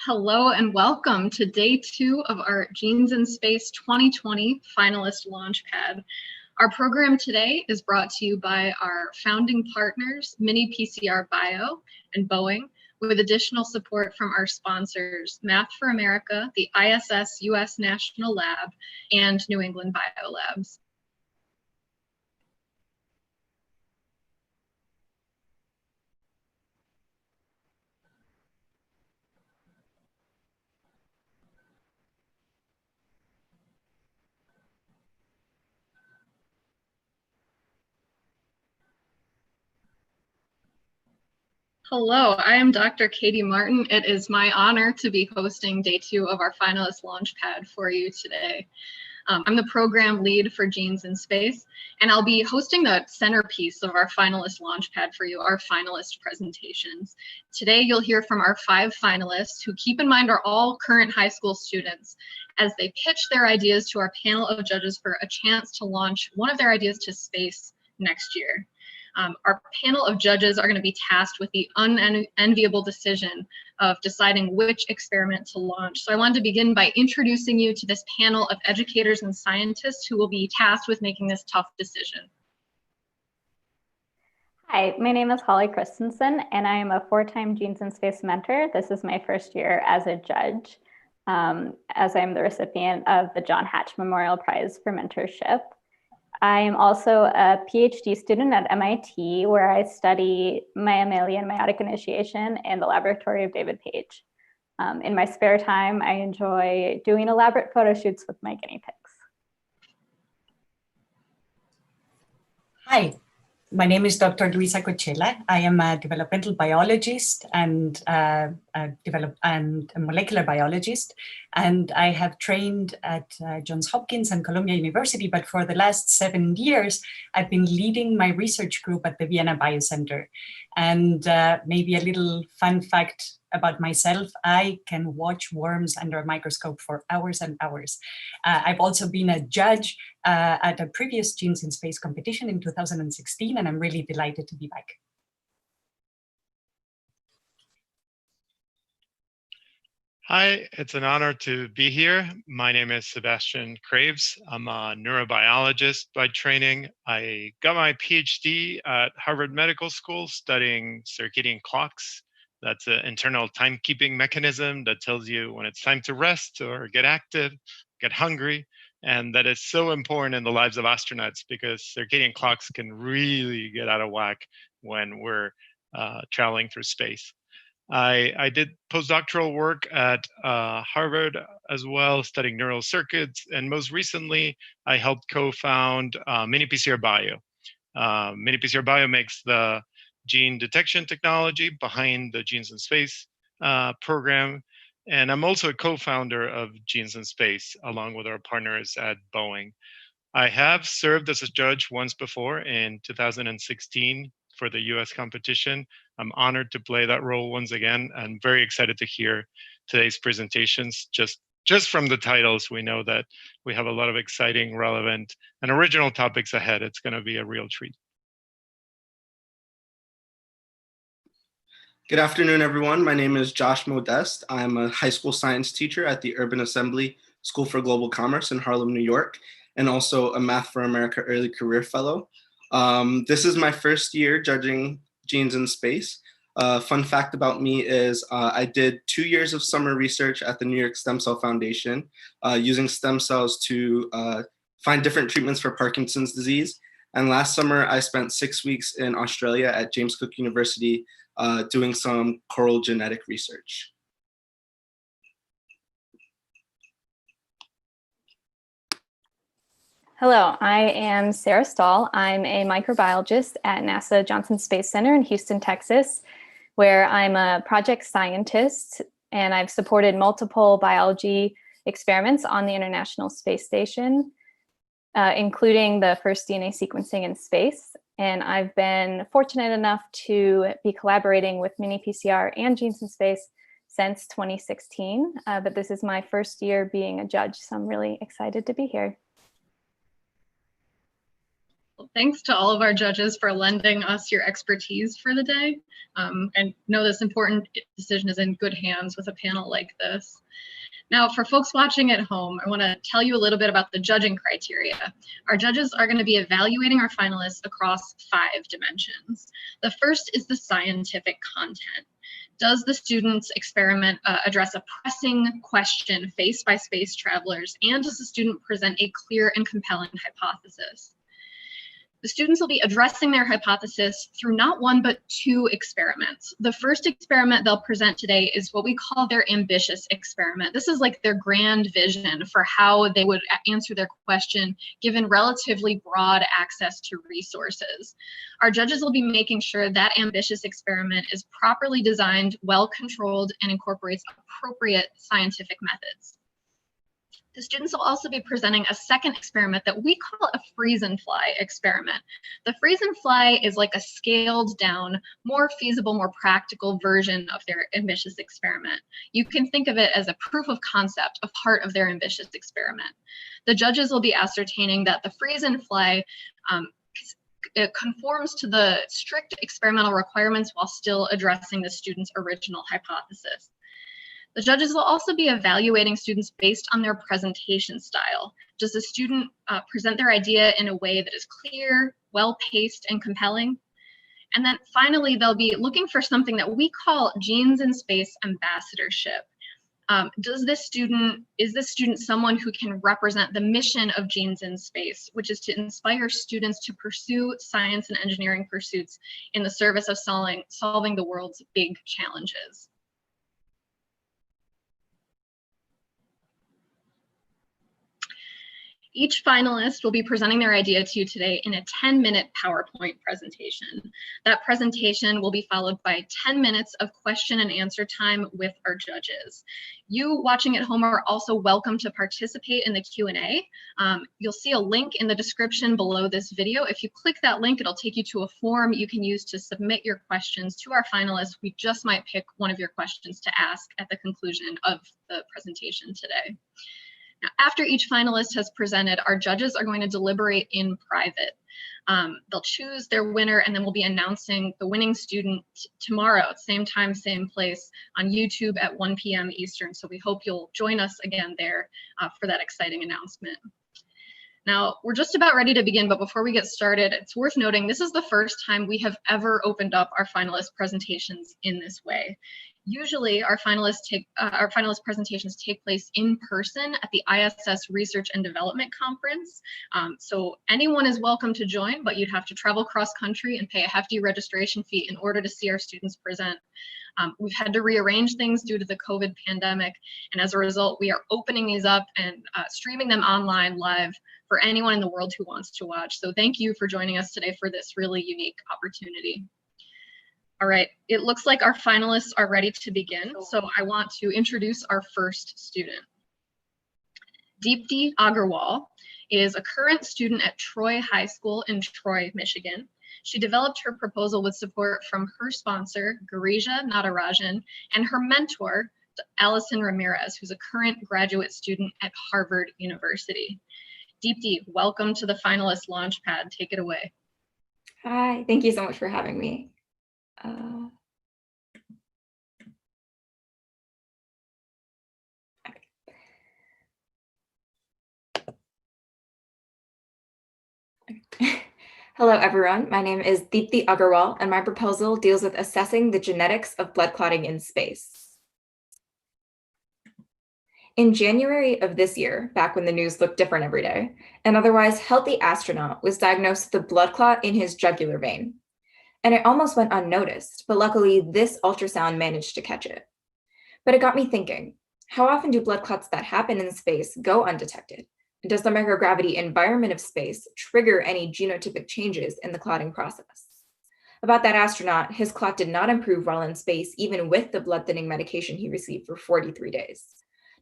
Hello and welcome to day 2 of our Genes in Space 2020 Finalist Launchpad. Our program today is brought to you by our founding partners, Mini PCR Bio and Boeing, with additional support from our sponsors, Math for America, the ISS US National Lab, and New England Biolabs. Hello, I am Dr. Katie Martin. It is my honor to be hosting day 2 of our Finalist Launchpad for you today. I'm the program lead for Genes in Space, and I'll be hosting the centerpiece of our Finalist Launchpad for you, our finalist presentations. Today, you'll hear from our 5 finalists, who, keep in mind, are all current high school students, as they pitch their ideas to our panel of judges for a chance to launch one of their ideas to space next year. Our panel of judges are going to be tasked with the unenviable decision of deciding which experiment to launch. So I wanted to begin by introducing you to this panel of educators and scientists who will be tasked with making this tough decision. Hi, my name is Holly Christensen, and I am a 4-time Genes in Space mentor. This is my first year as a judge, as I'm the recipient of the John Hatch Memorial Prize for Mentorship. I am also a PhD student at MIT, where I study mammalian meiotic initiation in the laboratory of David Page. In my spare time, I enjoy doing elaborate photo shoots with my guinea pigs. Hi, my name is Dr. Luisa Cochella. I am a developmental biologist and a molecular biologist, and I have trained at Johns Hopkins and Columbia University, but for the last 7 years, I've been leading my research group at the Vienna Biocenter. And maybe a little fun fact about myself, I can watch worms under a microscope for hours and hours. I've also been a judge at a previous Genes in Space competition in 2016, and I'm really delighted to be back. Hi, it's an honor to be here. My name is Sebastian Craves. I'm a neurobiologist by training. I got my PhD at Harvard Medical School studying circadian clocks. That's an internal timekeeping mechanism that tells you when it's time to rest or get active, get hungry. And that is so important in the lives of astronauts because circadian clocks can really get out of whack when we're traveling through space. I did postdoctoral work at Harvard as well, studying neural circuits. And most recently, I helped co-found Mini PCR Bio. Mini PCR Bio makes the gene detection technology behind the Genes in Space program. And I'm also a co-founder of Genes in Space, along with our partners at Boeing. I have served as a judge once before in 2016 for the US competition. I'm honored to play that role once again. I'm very excited to hear today's presentations. Just from the titles, we know that we have a lot of exciting, relevant, and original topics ahead. It's going to be a real treat. Good afternoon, everyone. My name is Josh Modest. I'm a high school science teacher at the Urban Assembly School for Global Commerce in Harlem, New York, and also a Math for America Early Career Fellow. This is my first year judging Genes in Space. Fun fact about me is I did 2 years of summer research at the New York Stem Cell Foundation, using stem cells to find different treatments for Parkinson's disease. And last summer, I spent 6 weeks in Australia at James Cook University doing some coral genetic research. Hello, I am Sarah Stahl. I'm a microbiologist at NASA Johnson Space Center in Houston, Texas, where I'm a project scientist, and I've supported multiple biology experiments on the International Space Station, including the first DNA sequencing in space. And I've been fortunate enough to be collaborating with Mini PCR and Genes in Space since 2016, but this is my first year being a judge, so I'm really excited to be here. Thanks to all of our judges for lending us your expertise for the day. I know this important decision is in good hands with a panel like this. Now, for folks watching at home, I want to tell you a little bit about the judging criteria. Our judges are going to be evaluating our finalists across 5 dimensions. The first is the scientific content. Does the student's experiment address a pressing question faced by space travelers, and does the student present a clear and compelling hypothesis? The students will be addressing their hypothesis through not 1, but 2 experiments. The first experiment they'll present today is what we call their ambitious experiment. This is like their grand vision for how they would answer their question given relatively broad access to resources. Our judges will be making sure that ambitious experiment is properly designed, well controlled, and incorporates appropriate scientific methods. The students will also be presenting a second experiment that we call a freeze and fly experiment. The freeze and fly is like a scaled down, more feasible, more practical version of their ambitious experiment. You can think of it as a proof of concept, a part of their ambitious experiment. The judges will be ascertaining that the freeze and fly it conforms to the strict experimental requirements while still addressing the student's original hypothesis. The judges will also be evaluating students based on their presentation style. Does the student present their idea in a way that is clear, well-paced, and compelling? And then finally, they'll be looking for something that we call Genes in Space ambassadorship. Is this student someone who can represent the mission of Genes in Space, which is to inspire students to pursue science and engineering pursuits in the service of solving the world's big challenges? Each finalist will be presenting their idea to you today in a 10-minute PowerPoint presentation. That presentation will be followed by 10 minutes of question and answer time with our judges. You watching at home are also welcome to participate in the Q&A. You'll see a link in the description below this video. If you click that link, it'll take you to a form you can use to submit your questions to our finalists. We just might pick one of your questions to ask at the conclusion of the presentation today. Now, after each finalist has presented, our judges are going to deliberate in private. They'll choose their winner, and then we'll be announcing the winning student tomorrow, same time, same place, on YouTube at 1 p.m. Eastern. So we hope you'll join us again there for that exciting announcement. Now, we're just about ready to begin, but before we get started, it's worth noting this is the first time we have ever opened up our finalist presentations in this way. Usually, our finalist presentations take place in person at the ISS Research and Development Conference. So anyone is welcome to join, but you'd have to travel cross country and pay a hefty registration fee in order to see our students present. We've had to rearrange things due to the COVID pandemic, and as a result, we are opening these up and streaming them online live for anyone in the world who wants to watch. So thank you for joining us today for this really unique opportunity. All right, it looks like our finalists are ready to begin, so I want to introduce our first student. Deepti Agarwal is a current student at Troy High School in Troy, Michigan. She developed her proposal with support from her sponsor, Girija Natarajan, and her mentor, Allison Ramirez, who's a current graduate student at Harvard University. Deepti, welcome to the Finalist Launchpad. Take it away. Hi, thank you so much for having me. Hello, everyone. My name is Deepti Agarwal, and my proposal deals with assessing the genetics of blood clotting in space. In January of this year, back when the news looked different every day, an otherwise healthy astronaut was diagnosed with a blood clot in his jugular vein. And it almost went unnoticed, but luckily this ultrasound managed to catch it. But it got me thinking, how often do blood clots that happen in space go undetected? And does the microgravity environment of space trigger any genotypic changes in the clotting process? About that astronaut, his clot did not improve while in space, even with the blood thinning medication he received for 43 days.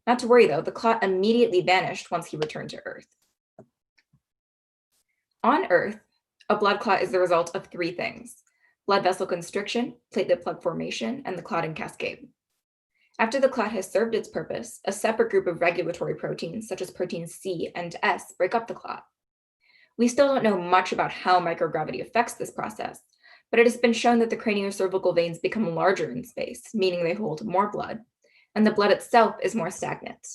Not to worry though, the clot immediately vanished once he returned to Earth. On Earth, a blood clot is the result of 3 things: blood vessel constriction, platelet plug formation, and the clotting cascade. After the clot has served its purpose, a separate group of regulatory proteins, such as proteins C and S, break up the clot. We still don't know much about how microgravity affects this process, but it has been shown that the craniocervical veins become larger in space, meaning they hold more blood, and the blood itself is more stagnant.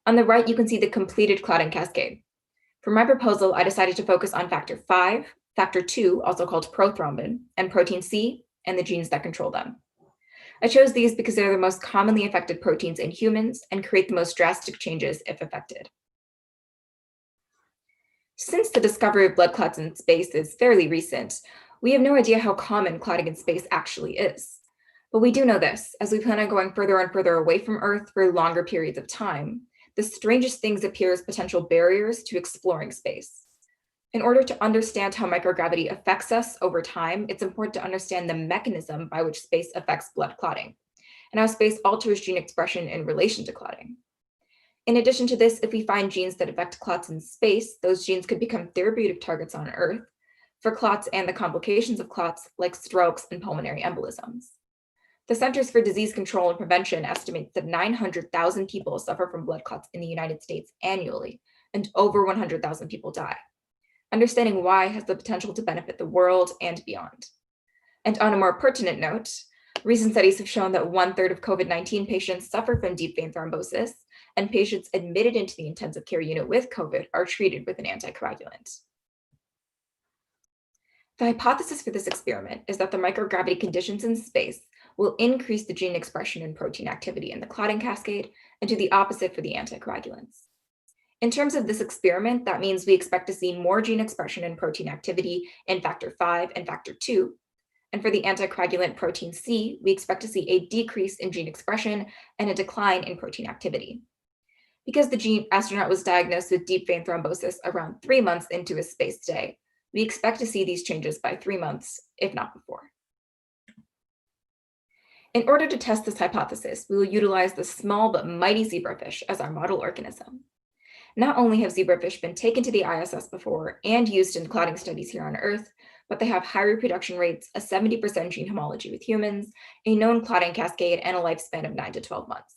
On the right, you can see the completed clotting cascade. For my proposal, I decided to focus on factor 5, factor 2, also called prothrombin, and protein C, and the genes that control them. I chose these because they're the most commonly affected proteins in humans and create the most drastic changes if affected. Since the discovery of blood clots in space is fairly recent, we have no idea how common clotting in space actually is. But we do know this, as we plan on going further and further away from Earth for longer periods of time, the strangest things appear as potential barriers to exploring space. In order to understand how microgravity affects us over time, it's important to understand the mechanism by which space affects blood clotting, and how space alters gene expression in relation to clotting. In addition to this, if we find genes that affect clots in space, those genes could become therapeutic targets on Earth for clots and the complications of clots like strokes and pulmonary embolisms. The Centers for Disease Control and Prevention estimates that 900,000 people suffer from blood clots in the United States annually, and over 100,000 people die. Understanding why has the potential to benefit the world and beyond. And on a more pertinent note, recent studies have shown that 1/3 of COVID-19 patients suffer from deep vein thrombosis, and patients admitted into the intensive care unit with COVID are treated with an anticoagulant. The hypothesis for this experiment is that the microgravity conditions in space will increase the gene expression and protein activity in the clotting cascade, and do the opposite for the anticoagulants. In terms of this experiment, that means we expect to see more gene expression and protein activity in factor 5 and factor 2. And for the anticoagulant protein C, we expect to see a decrease in gene expression and a decline in protein activity. Because the astronaut was diagnosed with deep vein thrombosis around 3 months into his space stay, we expect to see these changes by 3 months, if not before. In order to test this hypothesis, we will utilize the small but mighty zebrafish as our model organism. Not only have zebrafish been taken to the ISS before and used in clotting studies here on Earth, but they have high reproduction rates, a 70% gene homology with humans, a known clotting cascade, and a lifespan of 9 to 12 months.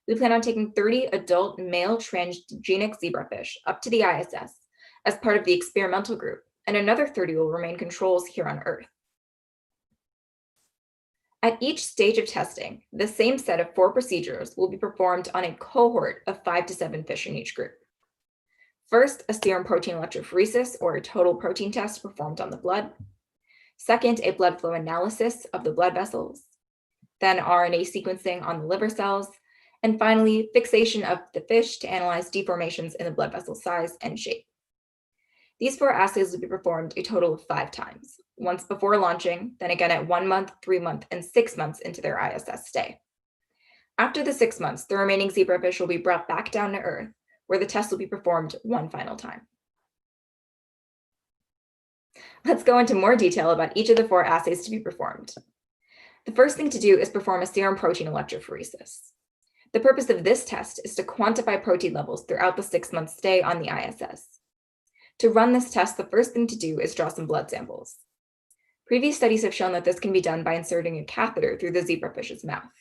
We plan on taking 30 adult male transgenic zebrafish up to the ISS as part of the experimental group, and another 30 will remain controls here on Earth. At each stage of testing, the same set of 4 procedures will be performed on a cohort of 5 to 7 fish in each group. First, a serum protein electrophoresis, or a total protein test performed on the blood. Second, a blood flow analysis of the blood vessels. Then RNA sequencing on the liver cells. And finally, fixation of the fish to analyze deformations in the blood vessel size and shape. These 4 assays will be performed a total of 5 times, once before launching, then again at 1 month, 3 months, and 6 months into their ISS stay. After the 6 months, the remaining zebrafish will be brought back down to Earth, where the test will be performed one final time. Let's go into more detail about each of the 4 assays to be performed. The first thing to do is perform a serum protein electrophoresis. The purpose of this test is to quantify protein levels throughout the 6-month stay on the ISS. To run this test, the first thing to do is draw some blood samples. Previous studies have shown that this can be done by inserting a catheter through the zebrafish's mouth.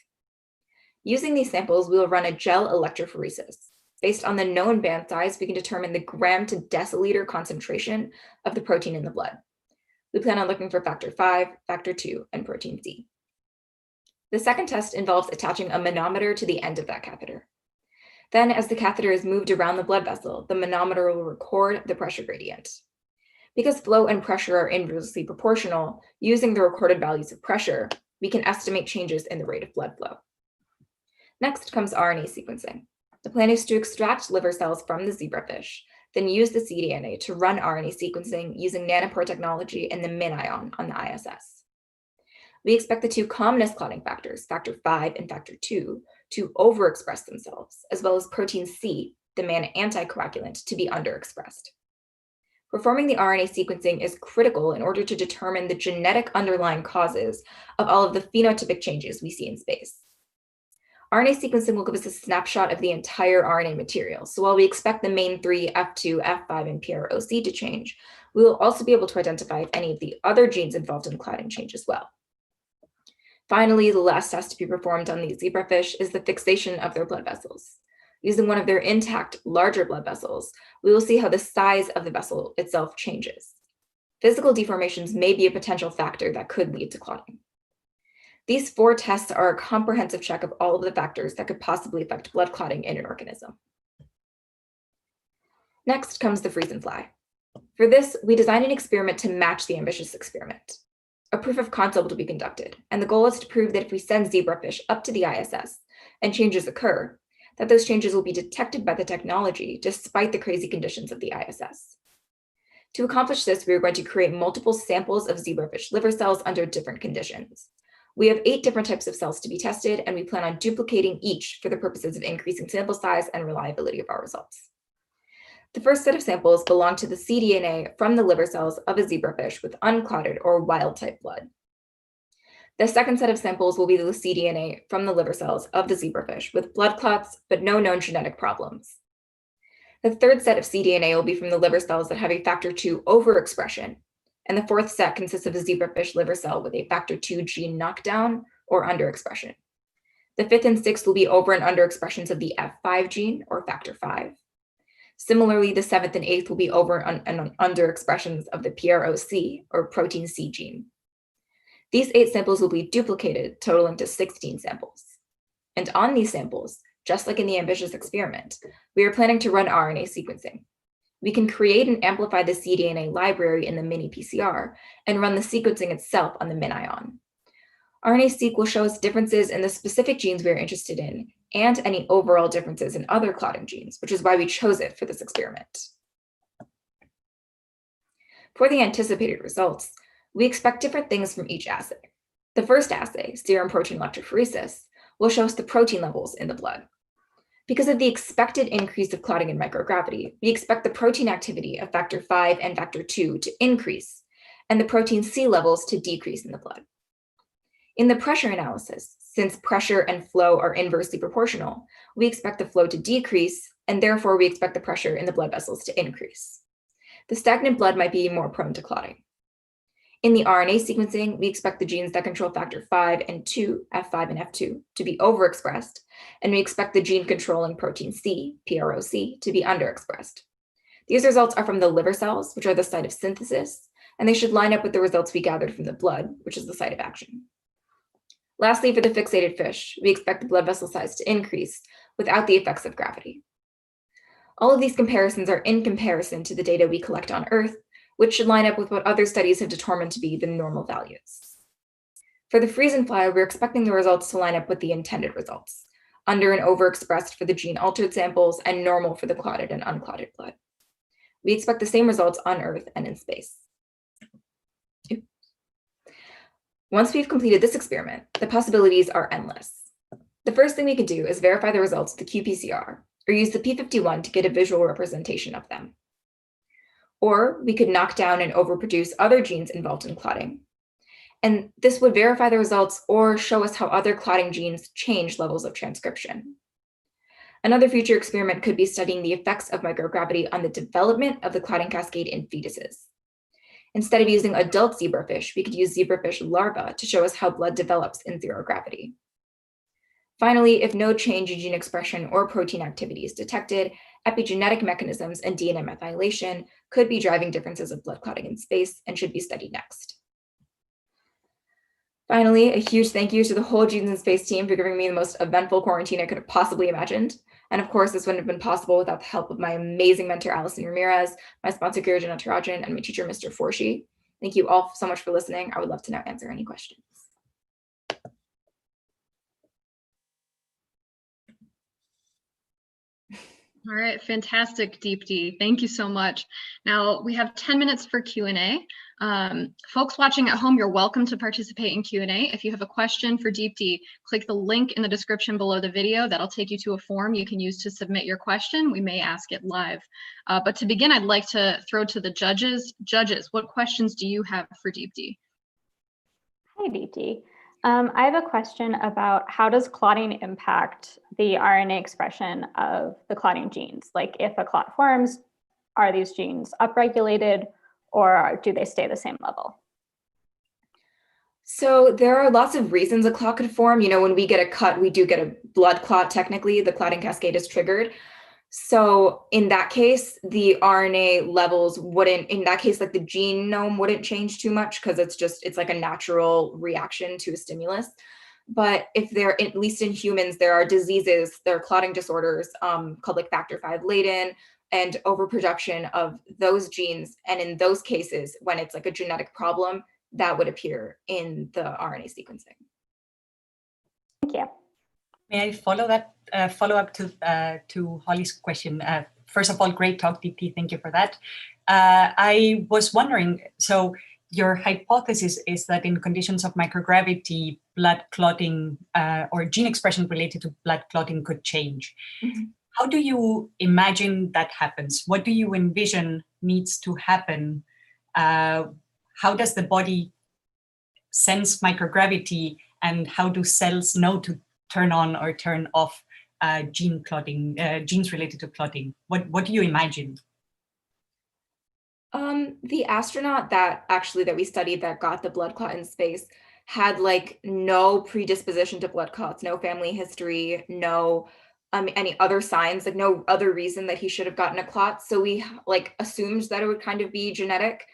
Using these samples, we will run a gel electrophoresis. Based on the known band size, we can determine the gram to deciliter concentration of the protein in the blood. We plan on looking for factor 5, factor 2, and protein C. The second test involves attaching a manometer to the end of that catheter. Then, as the catheter is moved around the blood vessel, the manometer will record the pressure gradient. Because flow and pressure are inversely proportional, using the recorded values of pressure, we can estimate changes in the rate of blood flow. Next comes RNA sequencing. The plan is to extract liver cells from the zebrafish, then use the cDNA to run RNA sequencing using nanopore technology and the MinION on the ISS. We expect the 2 commonest clotting factors, factor 5 and factor 2, to overexpress themselves, as well as protein C, the main anticoagulant, to be underexpressed. Performing the RNA sequencing is critical in order to determine the genetic underlying causes of all of the phenotypic changes we see in space. RNA sequencing will give us a snapshot of the entire RNA material. So while we expect the main 3, F2, F5, and PROC to change, we will also be able to identify if any of the other genes involved in clotting change as well. Finally, the last test to be performed on these zebrafish is the fixation of their blood vessels. using one of their intact, larger blood vessels, we will see how the size of the vessel itself changes. Physical deformations may be a potential factor that could lead to clotting. These 4 tests are a comprehensive check of all of the factors that could possibly affect blood clotting in an organism. Next comes the freeze and fly. For this, we designed an experiment to match the ambitious experiment. A proof of concept will be conducted, and the goal is to prove that if we send zebrafish up to the ISS and changes occur, that those changes will be detected by the technology despite the crazy conditions of the ISS. To accomplish this, we are going to create multiple samples of zebrafish liver cells under different conditions. We have 8 different types of cells to be tested, and we plan on duplicating each for the purposes of increasing sample size and reliability of our results. The first set of samples belong to the cDNA from the liver cells of a zebrafish with unclotted or wild-type blood. The second set of samples will be the cDNA from the liver cells of the zebrafish with blood clots, but no known genetic problems. The third set of cDNA will be from the liver cells that have a factor 2 overexpression, and the fourth set consists of a zebrafish liver cell with a factor 2 gene knockdown or underexpression. The fifth and sixth will be over and underexpressions of the F5 gene or factor 5. Similarly, the 7th and 8th will be over and under expressions of the PROC or protein C gene. These 8 samples will be duplicated, totaling to 16 samples. And on these samples, just like in the ambitious experiment, we are planning to run RNA sequencing. We can create and amplify the cDNA library in the mini-PCR and run the sequencing itself on the MinION. RNA-seq will show us differences in the specific genes we are interested in and any overall differences in other clotting genes, which is why we chose it for this experiment. For the anticipated results, we expect different things from each assay. The first assay, serum protein electrophoresis, will show us the protein levels in the blood. Because of the expected increase of clotting in microgravity, we expect the protein activity of factor 5 and factor 2 to increase, and the protein C levels to decrease in the blood. In the pressure analysis, since pressure and flow are inversely proportional, we expect the flow to decrease, and therefore we expect the pressure in the blood vessels to increase. The stagnant blood might be more prone to clotting. In the RNA sequencing, we expect the genes that control factor 5 and 2, F5 and F2, to be overexpressed, and we expect the gene controlling protein C, PROC, to be underexpressed. These results are from the liver cells, which are the site of synthesis, and they should line up with the results we gathered from the blood, which is the site of action. Lastly, for the fixated fish, we expect the blood vessel size to increase without the effects of gravity. All of these comparisons are in comparison to the data we collect on Earth, which should line up with what other studies have determined to be the normal values. For the freeze and fly, we're expecting the results to line up with the intended results, under and overexpressed for the gene-altered samples and normal for the clotted and unclotted blood. We expect the same results on Earth and in space. Once we've completed this experiment, the possibilities are endless. The first thing we could do is verify the results with the qPCR, or use the P51 to get a visual representation of them. Or we could knock down and overproduce other genes involved in clotting. And this would verify the results or show us how other clotting genes change levels of transcription. Another future experiment could be studying the effects of microgravity on the development of the clotting cascade in fetuses. Instead of using adult zebrafish, we could use zebrafish larvae to show us how blood develops in zero gravity. Finally, if no change in gene expression or protein activity is detected, epigenetic mechanisms and DNA methylation could be driving differences of blood clotting in space and should be studied next. Finally, a huge thank you to the whole Genes in Space team for giving me the most eventful quarantine I could have possibly imagined. And of course, this wouldn't have been possible without the help of my amazing mentor, Allison Ramirez, my sponsor, Girijan Uttarajan, and my teacher, Mr. Forshi. Thank you all so much for listening. I would love to now answer any questions. All right, fantastic, Deepti. Thank you so much. Now we have 10 minutes for Q&A. Folks watching at home, you're welcome to participate in Q&A. If you have a question for Deepti, click the link in the description below the video. That'll take you to a form you can use to submit your question. We may ask it live. But to begin, I'd like to throw to the judges. Judges, what questions do you have for Deepti? Hi, Deepti. I have a question about how does clotting impact the RNA expression of the clotting genes? Like if a clot forms, are these genes upregulated or do they stay the same level? So there are lots of reasons a clot could form. You know, when we get a cut, we do get a blood clot. Technically, the clotting cascade is triggered. So in that case, the RNA levels wouldn't, in that case, like the genome wouldn't change too much because it's like a natural reaction to a stimulus. But if there, at least in humans, there are diseases, there are clotting disorders called like factor V Leiden and overproduction of those genes. And in those cases, when it's like a genetic problem, that would appear in the RNA sequencing. Thank you. May I follow up to Holly's question? First of all, great talk, DP. Thank you for that. I was wondering, so your hypothesis is that in conditions of microgravity, blood clotting or gene expression related to blood clotting could change. Mm-hmm. How do you imagine that happens? What do you envision needs to happen? How does the body sense microgravity, and how do cells know to turn on or turn off gene clotting, genes related to clotting? What do you imagine? The astronaut that we studied that got the blood clot in space had like no predisposition to blood clots, no family history, no any other signs, like no other reason that he should have gotten a clot. So we like assumed that it would kind of be genetic.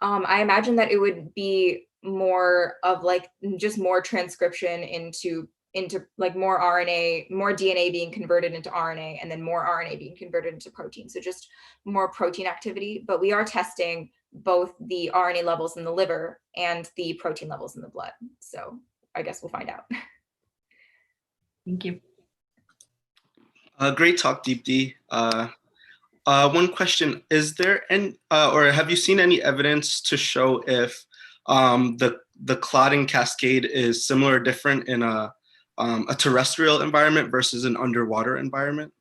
I imagine that it would be more of like just more transcription into like more RNA, more DNA being converted into RNA, and then more RNA being converted into protein. So just more protein activity. But we are testing both the RNA levels in the liver and the protein levels in the blood. So I guess we'll find out. Thank you. Great talk, Deepti. One question, is there any, or have you seen any evidence to show if the clotting cascade is similar or different in a terrestrial environment versus an underwater environment?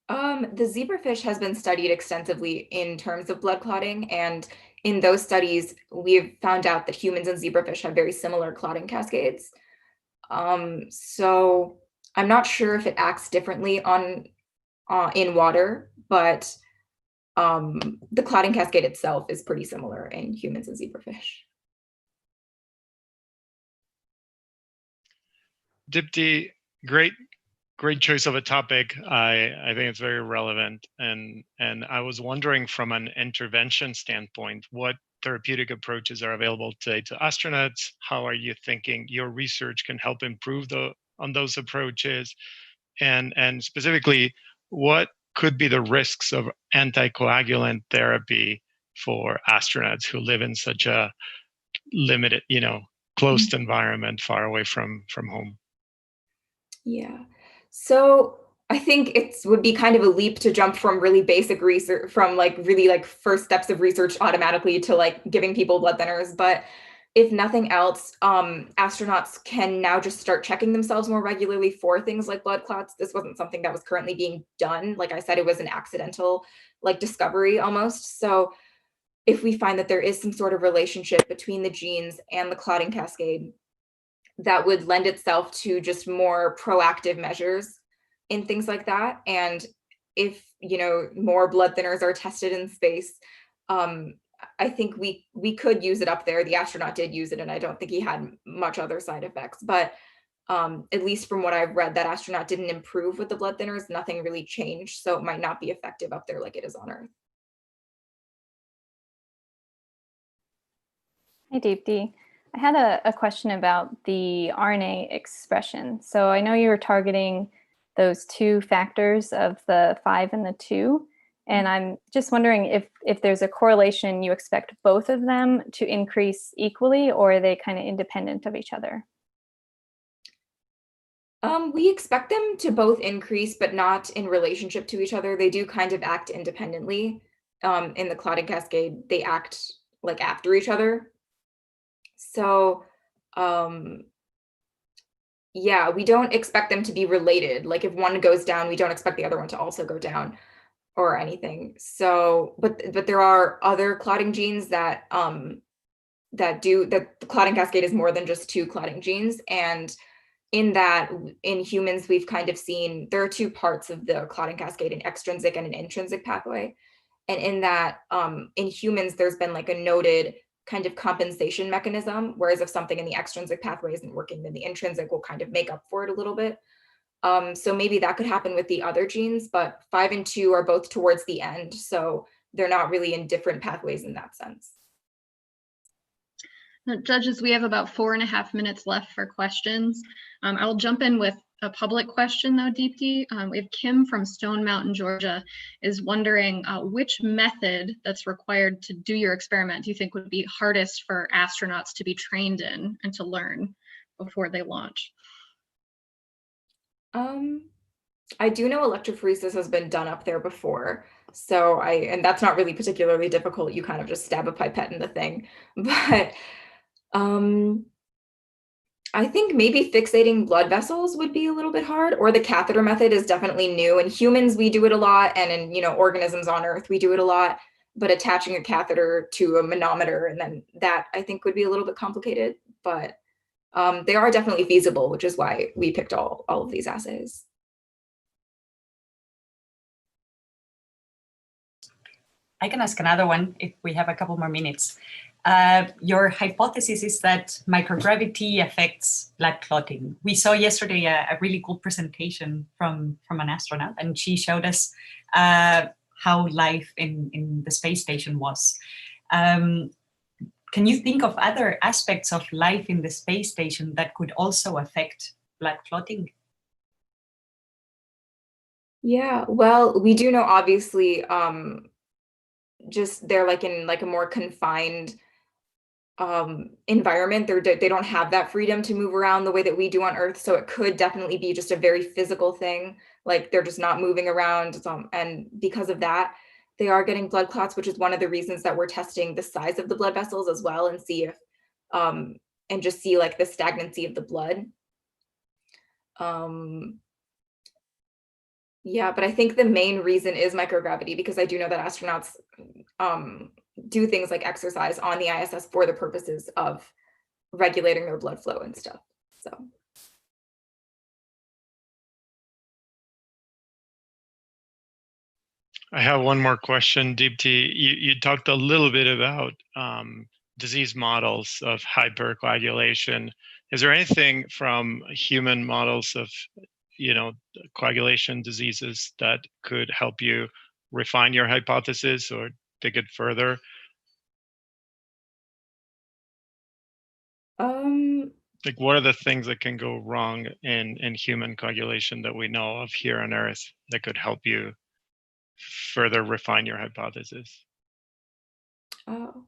The zebrafish has been studied extensively in terms of blood clotting, and in those studies, we've found out that humans and zebrafish have very similar clotting cascades. So I'm not sure if it acts differently in water, but the clotting cascade itself is pretty similar in humans and zebrafish. Dipti, great choice of a topic. I think it's very relevant, and I was wondering from an intervention standpoint, what therapeutic approaches are available today to astronauts? How are you thinking your research can help improve on those approaches? And specifically, what could be the risks of anticoagulant therapy for astronauts who live in such a limited, closed environment far away from home? Yeah. So I think it would be kind of a leap to jump from really basic research, from like really like first steps of research automatically to like giving people blood thinners. But if nothing else, astronauts can now just start checking themselves more regularly for things like blood clots. This wasn't something that was currently being done. Like I said, it was an accidental like discovery almost. So if we find that there is some sort of relationship between the genes and the clotting cascade, that would lend itself to just more proactive measures in things like that. And if, more blood thinners are tested in space, I think we could use it up there. The astronaut did use it, and I don't think he had much other side effects. But at least from what I've read, that astronaut didn't improve with the blood thinners. Nothing really changed. So it might not be effective up there like it is on Earth. Hey, Deepti. I had a question about the RNA expression. So I know you were targeting those two factors of the 5 and the 2. And I'm just wondering if there's a correlation, you expect both of them to increase equally, or are they kind of independent of each other? We expect them to both increase, but not in relationship to each other. They do kind of act independently. In the clotting cascade, they act like after each other. So, yeah, we don't expect them to be related. Like if one goes down, we don't expect the other one to also go down or anything. So, but there are other clotting genes that the clotting cascade is more than just 2 clotting genes. And in humans, we've kind of seen there are 2 parts of the clotting cascade, an extrinsic and an intrinsic pathway. And in that, in humans, there's been like a noted kind of compensation mechanism, whereas if something in the extrinsic pathway isn't working, then the intrinsic will kind of make up for it a little bit. So maybe that could happen with the other genes, but 5 and 2 are both towards the end, so they're not really in different pathways in that sense. Now, judges, we have about 4.5 minutes left for questions. I will jump in with a public question though, Deepti. We have Kim from Stone Mountain, Georgia, is wondering which method that's required to do your experiment do you think would be hardest for astronauts to be trained in and to learn before they launch? I do know electrophoresis has been done up there before. So and that's not really particularly difficult. You kind of just stab a pipette in the thing. But I think maybe fixating blood vessels would be a little bit hard, or the catheter method is definitely new. In humans, we do it a lot, and in organisms on Earth, we do it a lot. But attaching a catheter to a manometer, and then that I think would be a little bit complicated. But they are definitely feasible, which is why we picked all of these assays. I can ask another one if we have a couple more minutes. Your hypothesis is that microgravity affects blood clotting. We saw yesterday a really cool presentation from an astronaut, and she showed us how life in the space station was. Can you think of other aspects of life in the space station that could also affect blood clotting? Yeah, well, we do know obviously just they're like in like a more confined environment. They don't have that freedom to move around the way that we do on Earth. So it could definitely be just a very physical thing. Like they're just not moving around. And because of that, they are getting blood clots, which is one of the reasons that we're testing the size of the blood vessels as well, and see if and just see like the stagnancy of the blood. Yeah, but I think the main reason is microgravity, because I do know that astronauts do things like exercise on the ISS for the purposes of regulating their blood flow and stuff. So. I have one more question, Deepti. You talked a little bit about disease models of hypercoagulation. Is there anything from human models of coagulation diseases that could help you refine your hypothesis or dig it further? Like, what are the things that can go wrong in human coagulation that we know of here on Earth that could help you further refine your hypothesis? On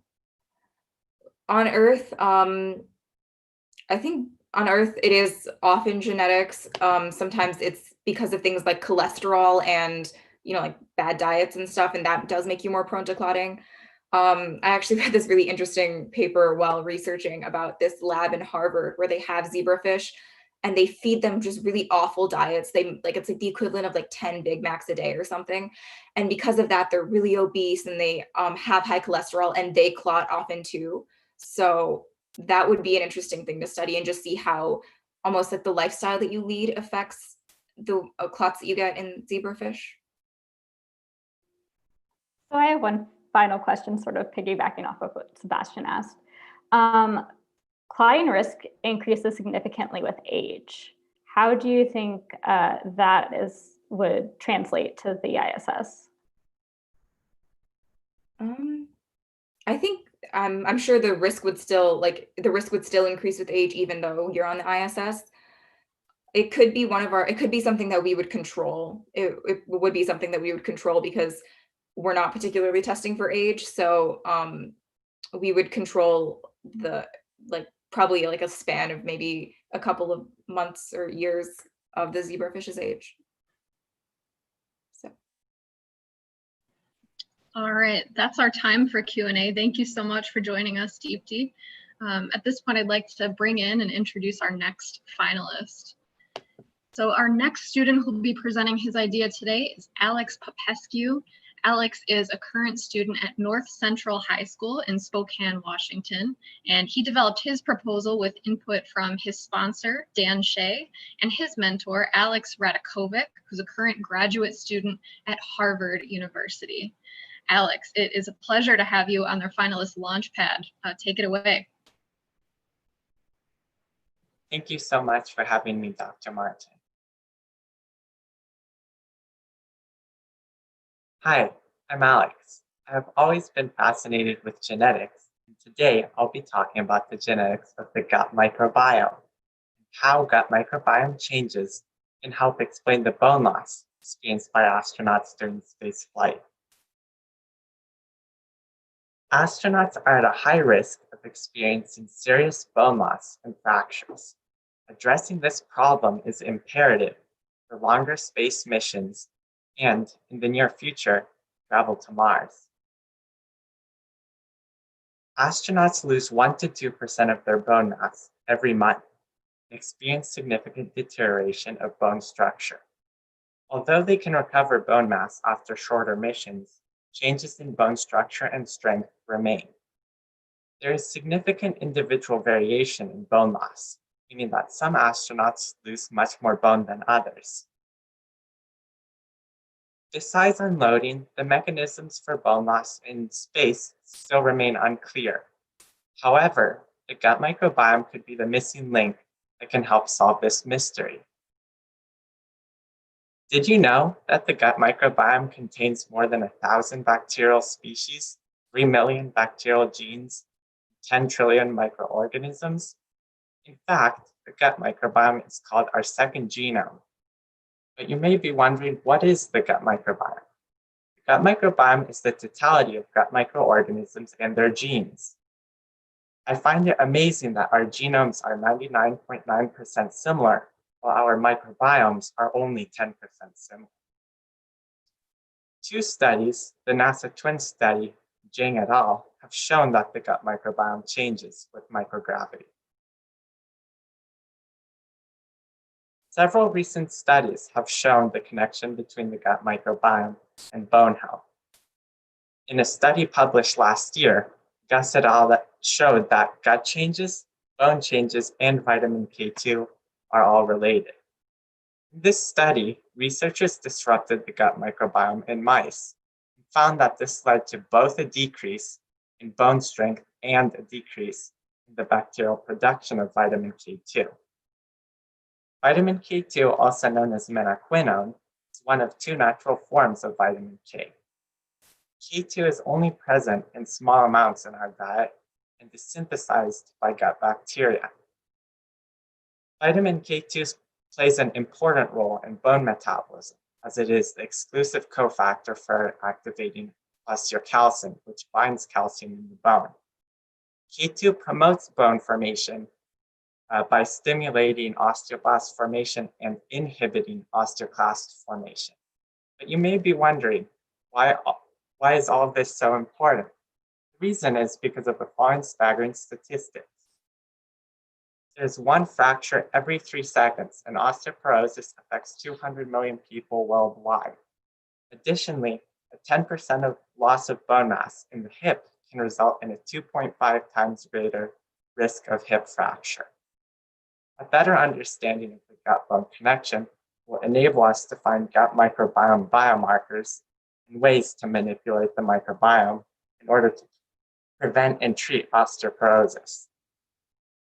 Earth, I think on Earth it is often genetics. Sometimes it's because of things like cholesterol and like bad diets and stuff, and that does make you more prone to clotting. I actually read this really interesting paper while researching about this lab in Harvard where they have zebrafish and they feed them just really awful diets. It's like the equivalent of like 10 Big Macs a day or something. And because of that, they're really obese and they have high cholesterol and they clot often too. So that would be an interesting thing to study and just see how almost like the lifestyle that you lead affects the clots that you get in zebrafish. So I have one final question, sort of piggybacking off of what Sebastian asked. Clotting risk increases significantly with age. How do you think that would translate to the ISS? I think I'm sure the risk would still increase with age, even though you're on the ISS. It could be it could be something that we would control. It would be something that we would control because we're not particularly testing for age. So we would control probably like a span of maybe a couple of months or years of the zebrafish's age. So. All right, that's our time for Q&A. Thank you so much for joining us, Deepti. At this point, I'd like to bring in and introduce our next finalist. So our next student who will be presenting his idea today is Alex Popescu. Alex is a current student at North Central High School in Spokane, Washington, and he developed his proposal with input from his sponsor, Dan Shea, and his mentor, Alex Radakovic, who's a current graduate student at Harvard University. Alex, it is a pleasure to have you on their Finalist Launchpad. Take it away. Thank you so much for having me, Dr. Martin. Hi, I'm Alex. I have always been fascinated with genetics, and today I'll be talking about the genetics of the gut microbiome and how gut microbiome changes can help explain the bone loss experienced by astronauts during space flight. Astronauts are at a high risk of experiencing serious bone loss and fractures. Addressing this problem is imperative for longer space missions and, in the near future, travel to Mars. Astronauts lose 1 to 2% of their bone mass every month and experience significant deterioration of bone structure. Although they can recover bone mass after shorter missions, changes in bone structure and strength remain. There is significant individual variation in bone loss, meaning that some astronauts lose much more bone than others. Besides unloading, the mechanisms for bone loss in space still remain unclear. However, the gut microbiome could be the missing link that can help solve this mystery. Did you know that the gut microbiome contains more than 1,000 bacterial species, 3 million bacterial genes, 10 trillion microorganisms? In fact, the gut microbiome is called our second genome. But you may be wondering, what is the gut microbiome? The gut microbiome is the totality of gut microorganisms and their genes. I find it amazing that our genomes are 99.9% similar, while our microbiomes are only 10% similar. 2 studies, the NASA twin study, Jing et al., have shown that the gut microbiome changes with microgravity. Several recent studies have shown the connection between the gut microbiome and bone health. In a study published last year, Gus et al. Showed that gut changes, bone changes, and vitamin K2 are all related. In this study, researchers disrupted the gut microbiome in mice and found that this led to both a decrease in bone strength and a decrease in the bacterial production of vitamin K2. Vitamin K2, also known as menaquinone, is one of 2 natural forms of vitamin K. K2 is only present in small amounts in our diet and is synthesized by gut bacteria. Vitamin K2 plays an important role in bone metabolism, as it is the exclusive cofactor for activating osteocalcin, which binds calcium in the bone. K2 promotes bone formation by stimulating osteoblast formation and inhibiting osteoclast formation. But you may be wondering, why is all of this so important? The reason is because of the following staggering statistics. There's 1 fracture every 3 seconds, and osteoporosis affects 200 million people worldwide. Additionally, a 10% of loss of bone mass in the hip can result in a 2.5 times greater risk of hip fracture. A better understanding of the gut-bone connection will enable us to find gut microbiome biomarkers and ways to manipulate the microbiome in order to prevent and treat osteoporosis.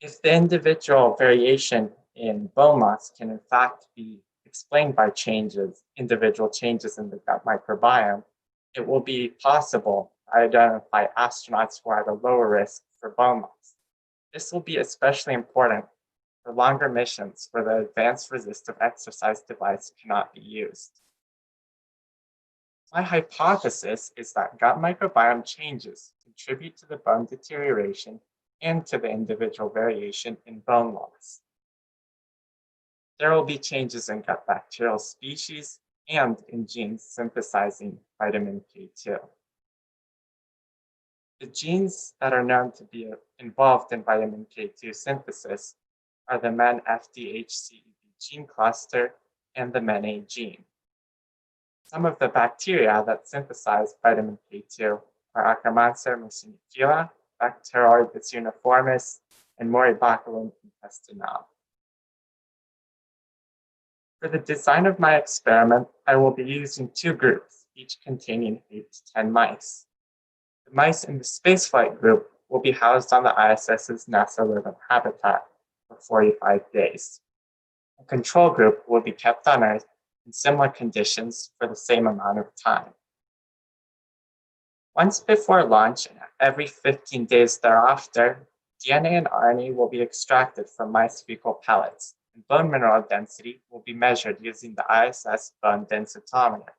If the individual variation in bone loss can in fact be explained by individual changes in the gut microbiome, it will be possible to identify astronauts who are at a lower risk for bone loss. This will be especially important for longer missions where the advanced resistive exercise device cannot be used. My hypothesis is that gut microbiome changes contribute to the bone deterioration and to the individual variation in bone loss. There will be changes in gut bacterial species and in genes synthesizing vitamin K2. The genes that are known to be involved in vitamin K2 synthesis are the MEN-FDHCEB gene cluster and the MEN-A gene. Some of the bacteria that synthesize vitamin K2 are Akkermansia muciniphila, Bacteroides uniformis, and Moribacillum intestinale. For the design of my experiment, I will be using 2 groups, each containing 8 to 10 mice. The mice in the spaceflight group will be housed on the ISS's NASA Ribbon habitat for 45 days. A control group will be kept on Earth in similar conditions for the same amount of time. Once before launch and every 15 days thereafter, DNA and RNA will be extracted from mice fecal pellets, and bone mineral density will be measured using the ISS bone densitometer.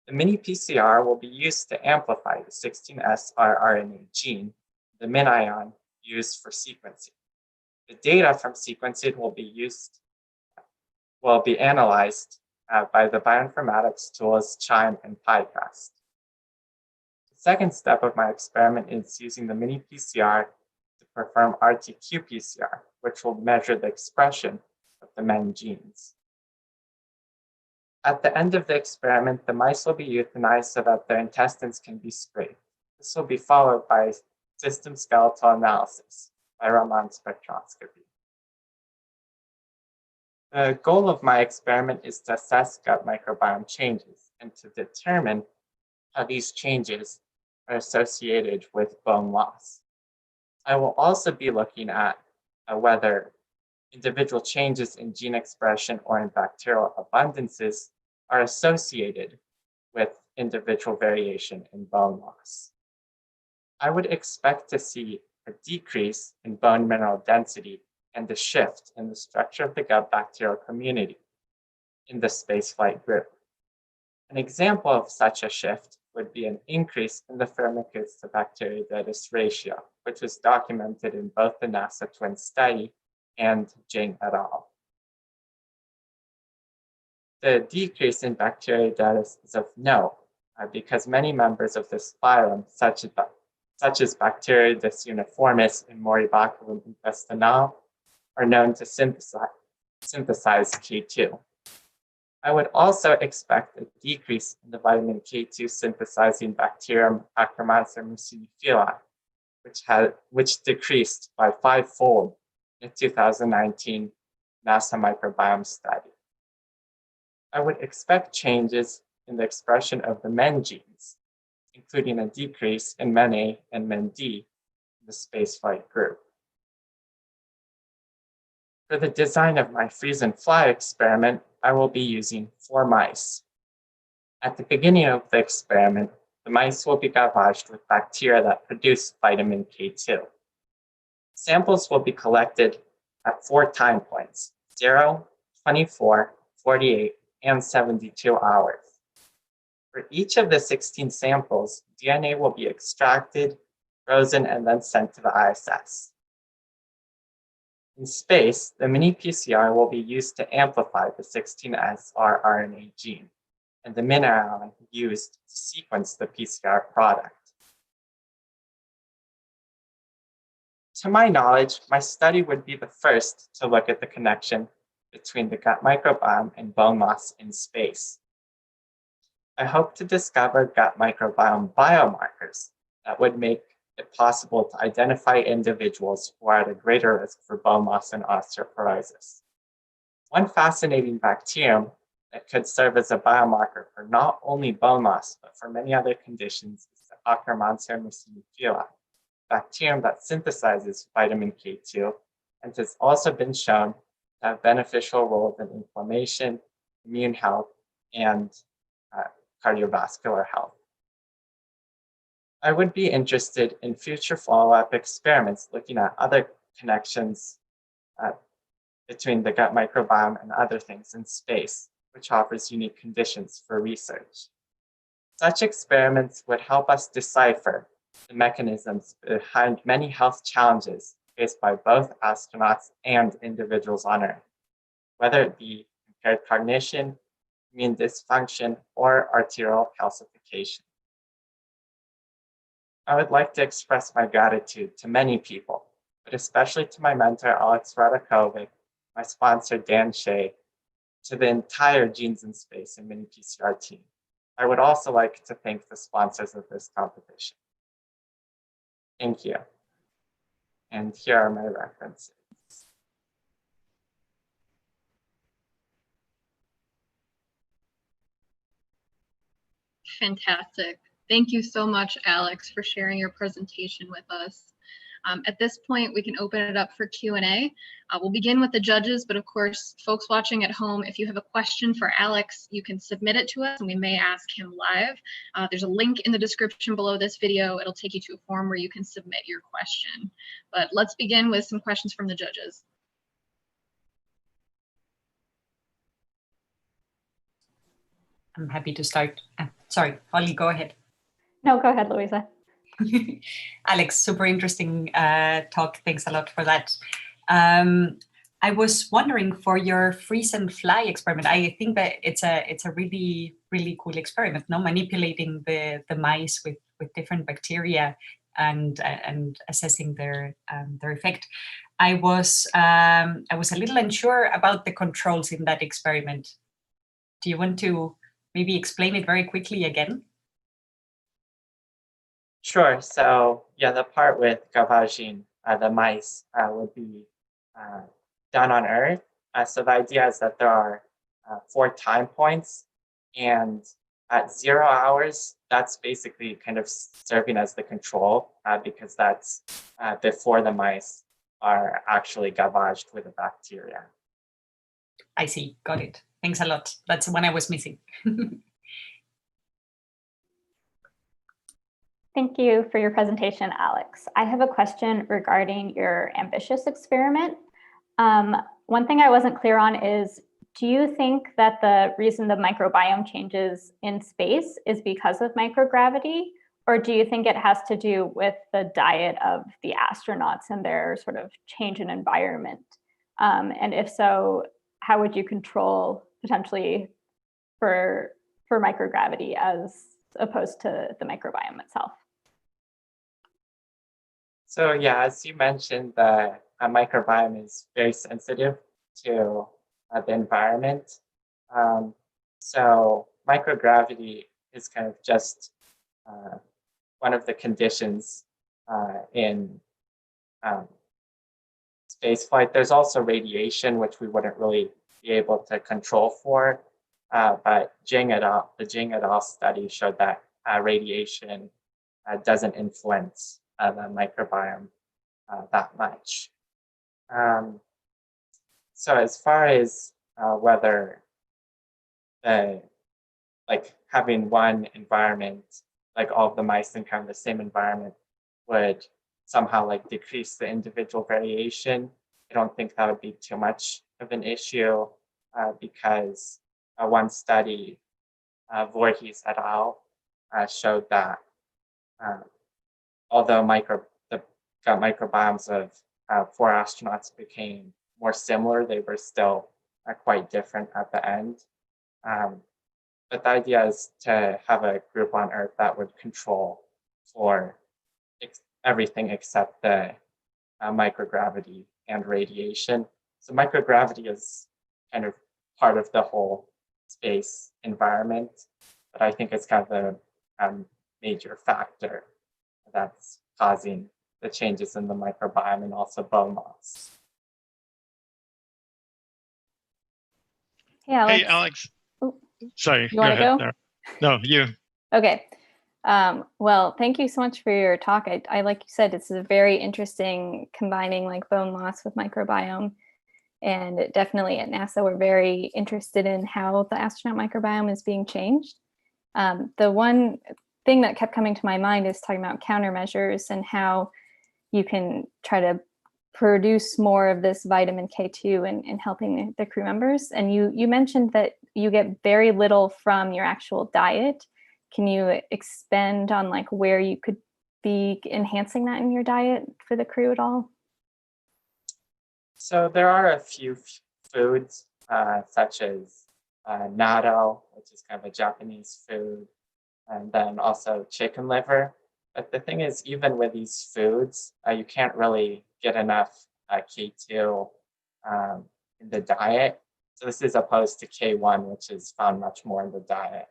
The mini PCR will be used to amplify the 16S rRNA gene, the MinION used for sequencing. The data from sequencing will be analyzed by the bioinformatics tools QIIME and PyCast. The second step of my experiment is using the mini PCR to perform RT-qPCR, which will measure the expression of the MEN genes. At the end of the experiment, the mice will be euthanized so that their intestines can be scraped. This will be followed by system skeletal analysis by Raman spectroscopy. The goal of my experiment is to assess gut microbiome changes and to determine how these changes are associated with bone loss. I will also be looking at whether individual changes in gene expression or in bacterial abundances are associated with individual variation in bone loss. I would expect to see a decrease in bone mineral density and a shift in the structure of the gut bacterial community in the spaceflight group. An example of such a shift would be an increase in the Firmicutes to Bacteroidetes ratio, which was documented in both the NASA twin study and Jing et al. The decrease in Bacteroidetes is of note because many members of this phylum, such as Bacteroides uniformis and Moribaculum intestinale, are known to synthesize K2. I would also expect a decrease in the vitamin K2 synthesizing bacterium Akkermansia muciniphila, which decreased by 5-fold in the 2019 NASA microbiome study. I would expect changes in the expression of the MEN genes, including a decrease in MEN-A and MEN-D in the spaceflight group. For the design of my freeze and fly experiment, I will be using 4 mice. At the beginning of the experiment, the mice will be gavaged with bacteria that produce vitamin K2. Samples will be collected at 4 time points, 0, 24, 48, and 72 hours. For each of the 16 samples, DNA will be extracted, frozen, and then sent to the ISS. In space, the mini PCR will be used to amplify the 16S rRNA gene, and the MinION used to sequence the PCR product. To my knowledge, my study would be the first to look at the connection between the gut microbiome and bone loss in space. I hope to discover gut microbiome biomarkers that would make it possible to identify individuals who are at a greater risk for bone loss and osteoporosis. One fascinating bacterium that could serve as a biomarker for not only bone loss, but for many other conditions is the Akkermansia muciniphila, a bacterium that synthesizes vitamin K2 and has also been shown to have beneficial roles in inflammation, immune health, and cardiovascular health. I would be interested in future follow-up experiments looking at other connections between the gut microbiome and other things in space, which offers unique conditions for research. Such experiments would help us decipher the mechanisms behind many health challenges faced by both astronauts and individuals on Earth, whether it be impaired cognition, immune dysfunction, or arterial calcification. I would like to express my gratitude to many people, but especially to my mentor, Alex Radakovic, my sponsor, Dan Shea, to the entire Genes in Space and Mini PCR team. I would also like to thank the sponsors of this competition. Thank you. And here are my references. Fantastic. Thank you so much, Alex, for sharing your presentation with us. At this point, we can open it up for Q&A. We'll begin with the judges, but of course, folks watching at home, if you have a question for Alex, you can submit it to us and we may ask him live. There's a link in the description below this video. It'll take you to a form where you can submit your question. But let's begin with some questions from the judges. I'm happy to start. Sorry, Holly, go ahead. No, go ahead, Louisa. Alex, super interesting talk. Thanks a lot for that. I was wondering, for your freeze and fly experiment, I think that it's a really, really cool experiment, no? Manipulating the mice with different bacteria and assessing their effect. I was a little unsure about the controls in that experiment. Do you want to maybe explain it very quickly again? Sure. So yeah, the part with gavaging the mice would be done on Earth. So the idea is that there are 4 time points, and at 0 hours, that's basically kind of serving as the control because that's before the mice are actually gavaged with the bacteria. I see. Got it. Thanks a lot. That's the one I was missing. Thank you for your presentation, Alex. I have a question regarding your ambitious experiment. One thing I wasn't clear on is, do you think that the reason the microbiome changes in space is because of microgravity, or do you think it has to do with the diet of the astronauts and their sort of change in environment? And if so, how would you control potentially for microgravity as opposed to the microbiome itself? So yeah, as you mentioned, the microbiome is very sensitive to the environment. So microgravity is kind of just one of the conditions in spaceflight. There's also radiation, which we wouldn't really be able to control for. But the Jing et al. Study showed that radiation doesn't influence the microbiome that much. So as far as whether having one environment, like all of the mice in kind of the same environment, would somehow like decrease the individual variation, I don't think that would be too much of an issue because one study, Voorhees et al., showed that although the gut microbiomes of 4 astronauts became more similar, they were still quite different at the end. But the idea is to have a group on Earth that would control for everything except the microgravity and radiation. So microgravity is kind of part of the whole space environment, but I think it's kind of a major factor that's causing the changes in the microbiome and also bone loss. Hey, Alex. Oh, Sorry, you want to go? No, you. Okay. Well, thank you so much for your talk. I like you said, it's a very interesting combining like bone loss with microbiome. And definitely at NASA, we're very interested in how the astronaut microbiome is being changed. The one thing that kept coming to my mind is talking about countermeasures and how you can try to produce more of this vitamin K2 and helping the crew members. And you mentioned that you get very little from your actual diet. Can you expand on like where you could be enhancing that in your diet for the crew at all? So there are a few foods such as natto, which is kind of a Japanese food, and then also chicken liver. But the thing is, even with these foods, you can't really get enough K2 in the diet. So this is opposed to K1, which is found much more in the diet.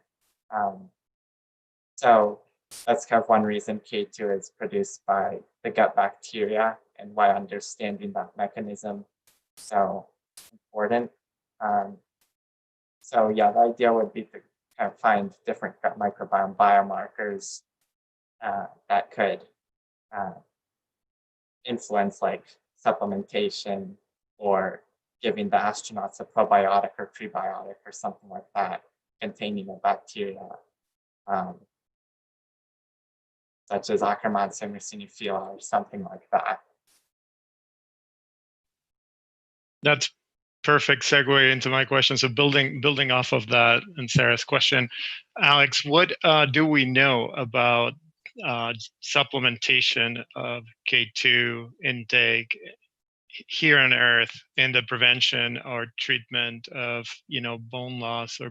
So that's kind of one reason K2 is produced by the gut bacteria and why understanding that mechanism is so important. So yeah, the idea would be to kind of find different gut microbiome biomarkers that could influence like supplementation or giving the astronauts a probiotic or prebiotic or something like that containing a bacteria such as Akkermansia mucinifila or something like that. That's perfect segue into my question. So building off of that and Sarah's question, Alex, what do we know about supplementation of K2 intake here on Earth in the prevention or treatment of bone loss or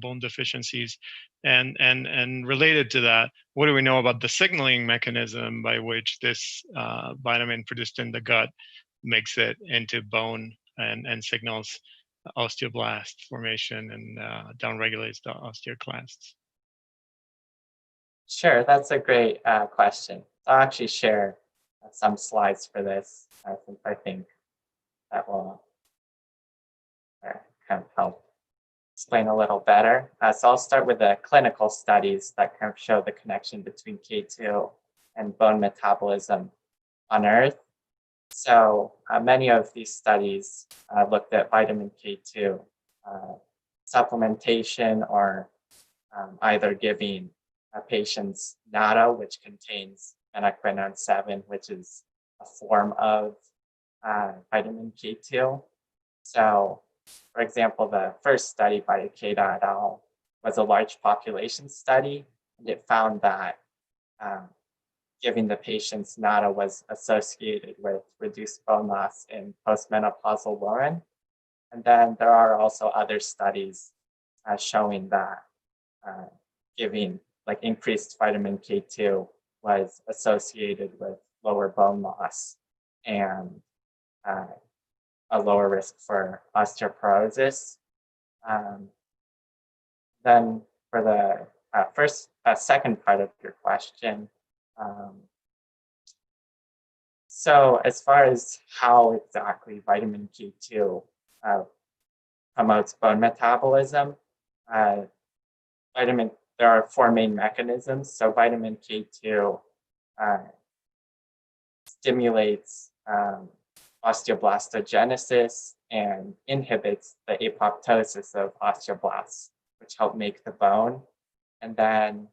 bone deficiencies? And related to that, what do we know about the signaling mechanism by which this vitamin produced in the gut makes it into bone and signals osteoblast formation and downregulates the osteoclasts? Sure, that's a great question. I'll actually share some slides for this, since I think that will kind of help explain a little better. So I'll start with the clinical studies that kind of show the connection between K2 and bone metabolism on Earth. So many of these studies looked at vitamin K2 supplementation or either giving patients nata, which contains anaquinone 7, which is a form of vitamin K2. So, for example, the first study by Ikeda et al. Was a large population study, and it found that giving the patients nata was associated with reduced bone loss in postmenopausal women. And then there are also other studies showing that giving like increased vitamin K2 was associated with lower bone loss and a lower risk for osteoporosis. Then for the second part of your question, so as far as how exactly vitamin K2 promotes bone metabolism, there are 4 main mechanisms. So vitamin K2 stimulates osteoblastogenesis and inhibits the apoptosis of osteoblasts, which help make the bone. And then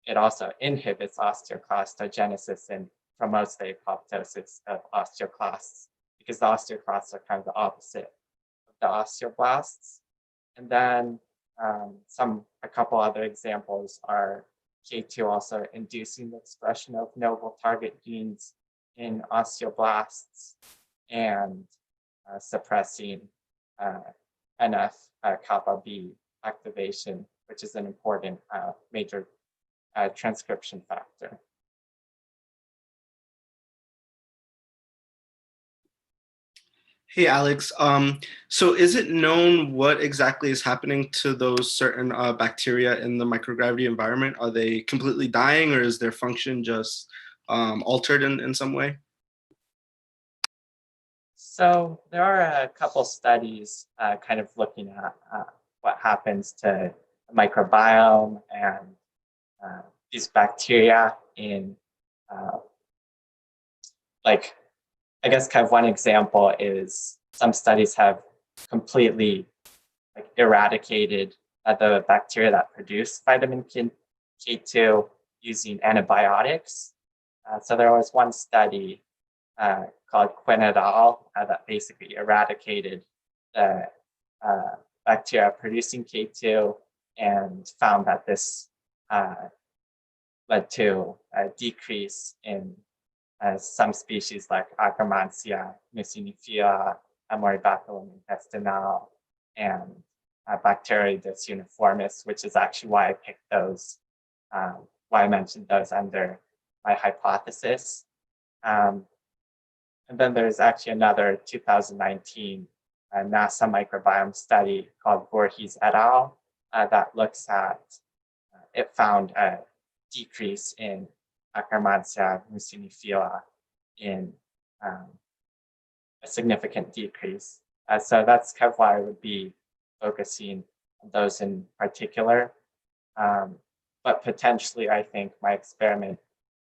it also inhibits osteoclastogenesis and promotes the apoptosis of osteoclasts, because the osteoclasts are kind of the opposite of the osteoblasts. And then a couple other examples are K2 also inducing the expression of novel target genes in osteoblasts and suppressing NF-kappa B activation, which is an important major transcription factor. Hey, Alex. So is it known what exactly is happening to those certain bacteria in the microgravity environment? Are they completely dying, or is their function just altered in some way? So there are a couple studies kind of looking at what happens to the microbiome and these bacteria in I guess kind of one example is some studies have completely eradicated the bacteria that produce vitamin K2 using antibiotics. So there was one study called Quinn et al. That basically eradicated the bacteria producing K2 and found that this led to a decrease in some species like Akkermansia mucinifila, Amoribacillum intestinale, and Bacteroides uniformis, which is actually why I picked those, why I mentioned those under my hypothesis. And then there's actually another 2019 NASA microbiome study called Voorhees et al. That looks at, it found a decrease in Akkermansia mucinifila in a significant decrease. So that's kind of why I would be focusing those in particular. But potentially, I think my experiment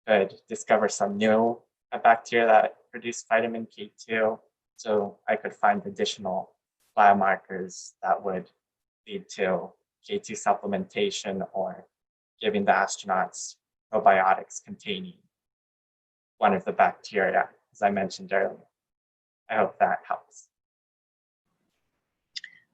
could discover some new bacteria that produce vitamin K2. So I could find additional biomarkers that would lead to K2 supplementation or giving the astronauts probiotics containing one of the bacteria, as I mentioned earlier. I hope that helps.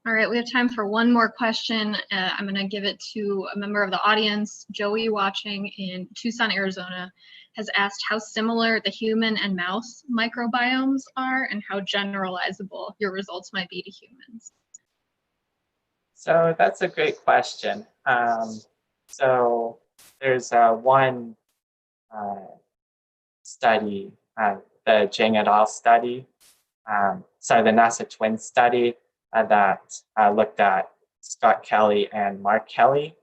All right, we have time for one more question. I'm going to give it to a member of the audience. Joey, watching in Tucson, Arizona, has asked how similar the human and mouse microbiomes are and how generalizable your results might be to humans. So that's a great question. So there's one study, the Zhang et al. Study, the NASA twin study that looked at Scott Kelly and Mark Kelly.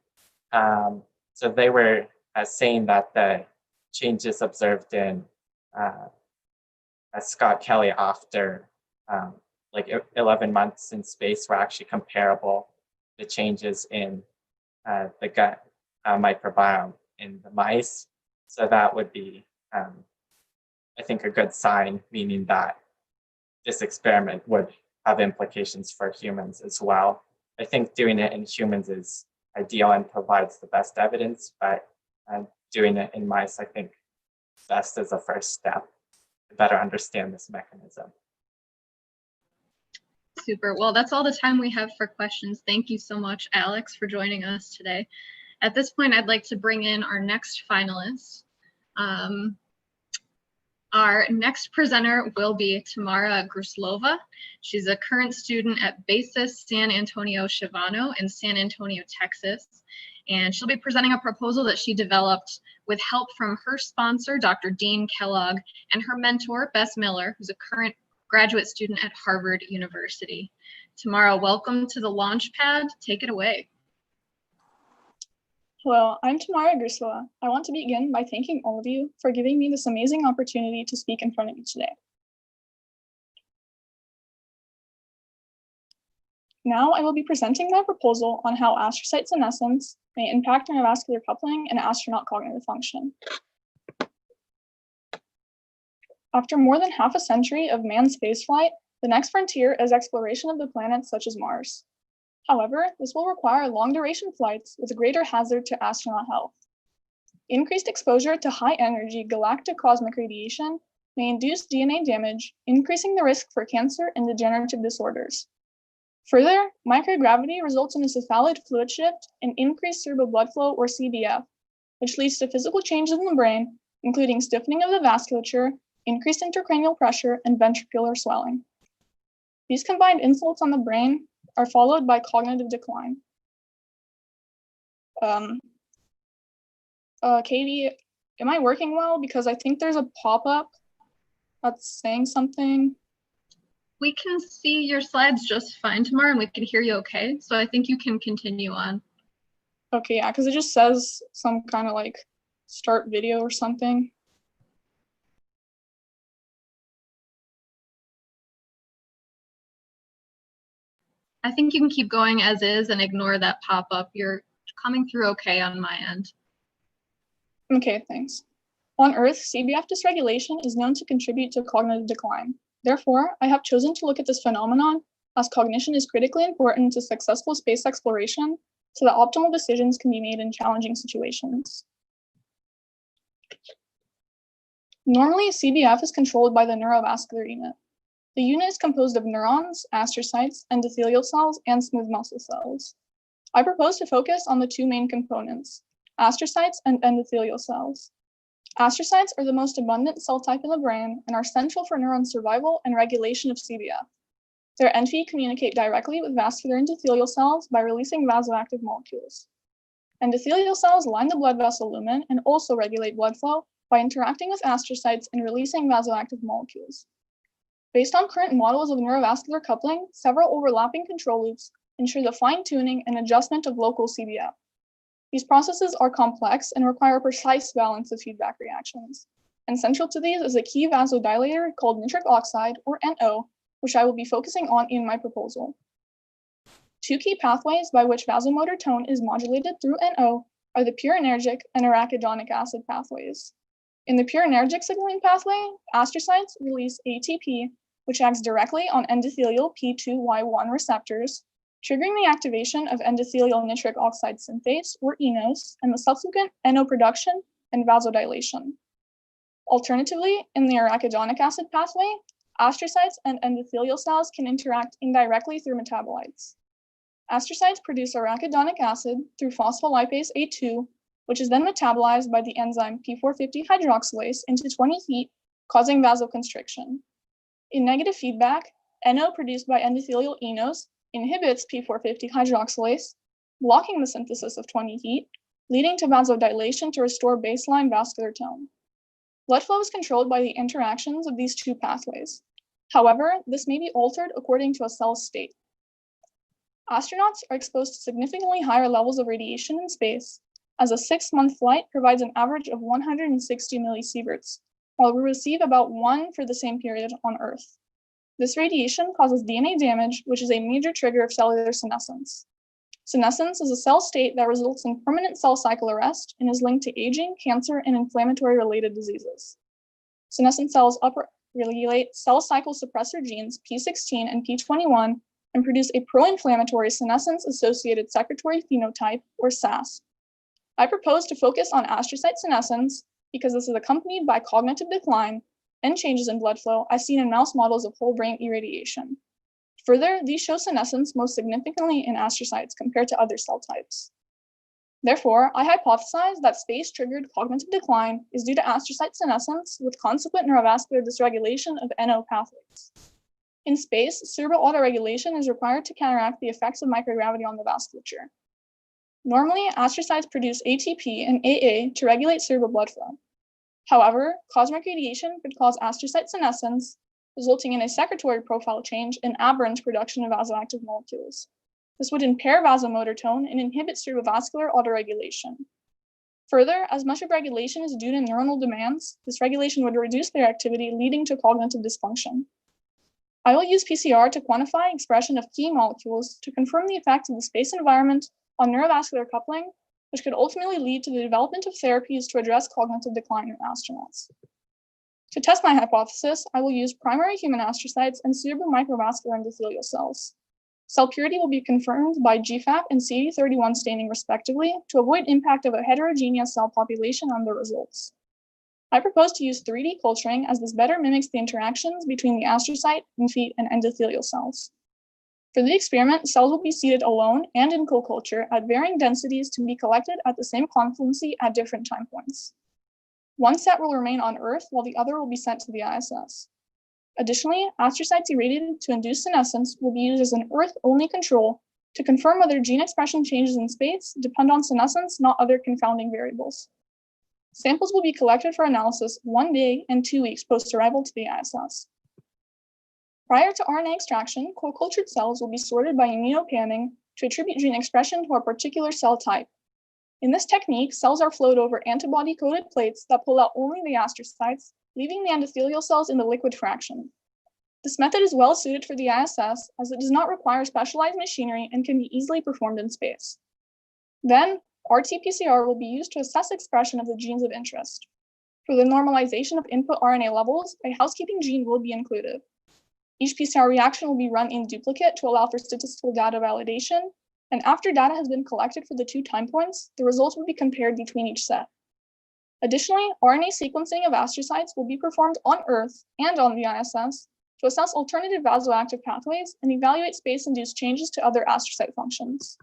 So they were saying that the changes observed in Scott Kelly after like 11 months in space were actually comparable to changes in the gut microbiome in the mice. So that would be, I think, a good sign, meaning that this experiment would have implications for humans as well. I think doing it in humans is ideal and provides the best evidence, but doing it in mice, I think, best as a first step to better understand this mechanism. Super. Well, that's all the time we have for questions. Thank you so much, Alex, for joining us today. At this point, I'd like to bring in our next finalist. Our next presenter will be Tamara Gruslova. She's a current student at Basis San Antonio Shivano in San Antonio, Texas. And she'll be presenting a proposal that she developed with help from her sponsor, Dr. Dean Kellogg, and her mentor, Bess Miller, who's a current graduate student at Harvard University. Tamara, welcome to the Launchpad. Take it away. Hello, I'm Tamara Gruslova. I want to begin by thanking all of you for giving me this amazing opportunity to speak in front of you today. Now I will be presenting my proposal on how astrocyte senescence may impact neurovascular coupling and astronaut cognitive function. After more than half a century of manned spaceflight, the next frontier is exploration of the planets such as Mars. However, this will require long-duration flights with a greater hazard to astronaut health. Increased exposure to high-energy galactic cosmic radiation may induce DNA damage, increasing the risk for cancer and degenerative disorders. Further, microgravity results in a cephalid fluid shift and increased cerebral blood flow, or CBF, which leads to physical changes in the brain, including stiffening of the vasculature, increased intracranial pressure, and ventricular swelling. These combined insults on the brain are followed by cognitive decline. Katie, am I working well? Because I think there's a pop-up that's saying something. We can see your slides just fine, Tamara, and we can hear you okay. So I think you can continue on. Okay, yeah, because it just says some kind of like start video or something. I think you can keep going as is and ignore that pop-up. You're coming through okay on my end. Okay, thanks. On Earth, CBF dysregulation is known to contribute to cognitive decline. Therefore, I have chosen to look at this phenomenon as cognition is critically important to successful space exploration so that optimal decisions can be made in challenging situations. Normally, CBF is controlled by the neurovascular unit. The unit is composed of neurons, astrocytes, endothelial cells, and smooth muscle cells. I propose to focus on the two main components, astrocytes and endothelial cells. Astrocytes are the most abundant cell type in the brain and are central for neuron survival and regulation of CBF. Their entry communicate directly with vascular endothelial cells by releasing vasoactive molecules. Endothelial cells line the blood vessel lumen and also regulate blood flow by interacting with astrocytes and releasing vasoactive molecules. Based on current models of neurovascular coupling, several overlapping control loops ensure the fine-tuning and adjustment of local CBF. These processes are complex and require a precise balance of feedback reactions. And central to these is a key vasodilator called nitric oxide, or NO, which I will be focusing on in my proposal. two key pathways by which vasomotor tone is modulated through NO are the purinergic and arachidonic acid pathways. In the purinergic signaling pathway, astrocytes release ATP, which acts directly on endothelial P2Y1 receptors, triggering the activation of endothelial nitric oxide synthase, or eNOS, and the subsequent NO production and vasodilation. Alternatively, in the arachidonic acid pathway, astrocytes and endothelial cells can interact indirectly through metabolites. Astrocytes produce arachidonic acid through phospholipase A2, which is then metabolized by the enzyme P450 hydroxylase into 20 heat, causing vasoconstriction. In negative feedback, NO produced by endothelial eNOS inhibits P450 hydroxylase, blocking the synthesis of 20 heat, leading to vasodilation to restore baseline vascular tone. Blood flow is controlled by the interactions of these two pathways. However, this may be altered according to a cell's state. Astronauts are exposed to significantly higher levels of radiation in space, as a 6-month flight provides an average of 160 millisieverts, while we receive about 1 for the same period on Earth. This radiation causes DNA damage, which is a major trigger of cellular senescence. Senescence is a cell state that results in permanent cell cycle arrest and is linked to aging, cancer, and inflammatory-related diseases. Senescent cells upregulate cell cycle suppressor genes P16 and P21 and produce a pro-inflammatory senescence-associated secretory phenotype, or SAS. I propose to focus on astrocyte senescence because this is accompanied by cognitive decline and changes in blood flow as seen in mouse models of whole brain irradiation. Further, these show senescence most significantly in astrocytes compared to other cell types. Therefore, I hypothesize that space-triggered cognitive decline is due to astrocyte senescence with consequent neurovascular dysregulation of NO pathways. In space, cerebral autoregulation is required to counteract the effects of microgravity on the vasculature. Normally, astrocytes produce ATP and AA to regulate cerebral blood flow. However, cosmic radiation could cause astrocyte senescence, resulting in a secretory profile change and aberrant production of vasoactive molecules. This would impair vasomotor tone and inhibit cerebrovascular autoregulation. Further, as much of regulation is due to neuronal demands, this regulation would reduce their activity, leading to cognitive dysfunction. I will use PCR to quantify expression of key molecules to confirm the effect of the space environment on neurovascular coupling, which could ultimately lead to the development of therapies to address cognitive decline in astronauts. To test my hypothesis, I will use primary human astrocytes and cerebral microvascular endothelial cells. Cell purity will be confirmed by GFAP and CD31 staining respectively to avoid impact of a heterogeneous cell population on the results. I propose to use 3D culturing as this better mimics the interactions between the astrocyte, infeed, and endothelial cells. For the experiment, cells will be seated alone and in co-culture at varying densities to be collected at the same confluency at different time points. One set will remain on Earth while the other will be sent to the ISS. Additionally, astrocytes irradiated to induce senescence will be used as an Earth-only control to confirm whether gene expression changes in space depend on senescence, not other confounding variables. Samples will be collected for analysis 1 day and 2 weeks post-arrival to the ISS. Prior to RNA extraction, co-cultured cells will be sorted by immunopanning to attribute gene expression to a particular cell type. In this technique, cells are flowed over antibody-coated plates that pull out only the astrocytes, leaving the endothelial cells in the liquid fraction. This method is well suited for the ISS as it does not require specialized machinery and can be easily performed in space. Then, RT-PCR will be used to assess expression of the genes of interest. For the normalization of input RNA levels, a housekeeping gene will be included. Each PCR reaction will be run in duplicate to allow for statistical data validation, and after data has been collected for the 2 time points, the results will be compared between each set. Additionally, RNA sequencing of astrocytes will be performed on Earth and on the ISS to assess alternative vasoactive pathways and evaluate space-induced changes to other astrocyte functions.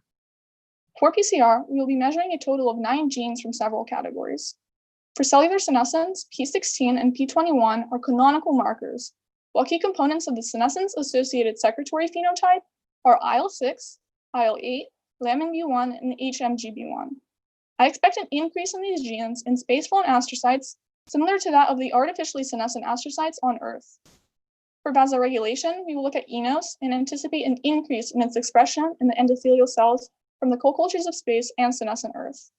For PCR, we will be measuring a total of 9 genes from several categories. For cellular senescence, P16 and P21 are canonical markers, while key components of the senescence-associated secretory phenotype are IL-6, IL-8, lamin-B1, and HMGB1. I expect an increase in these genes in spaceflown astrocytes similar to that of the artificially senescent astrocytes on Earth. For vasoregulation, we will look at eNOS and anticipate an increase in its expression in the endothelial cells from the co-cultures of space and senescent Earth.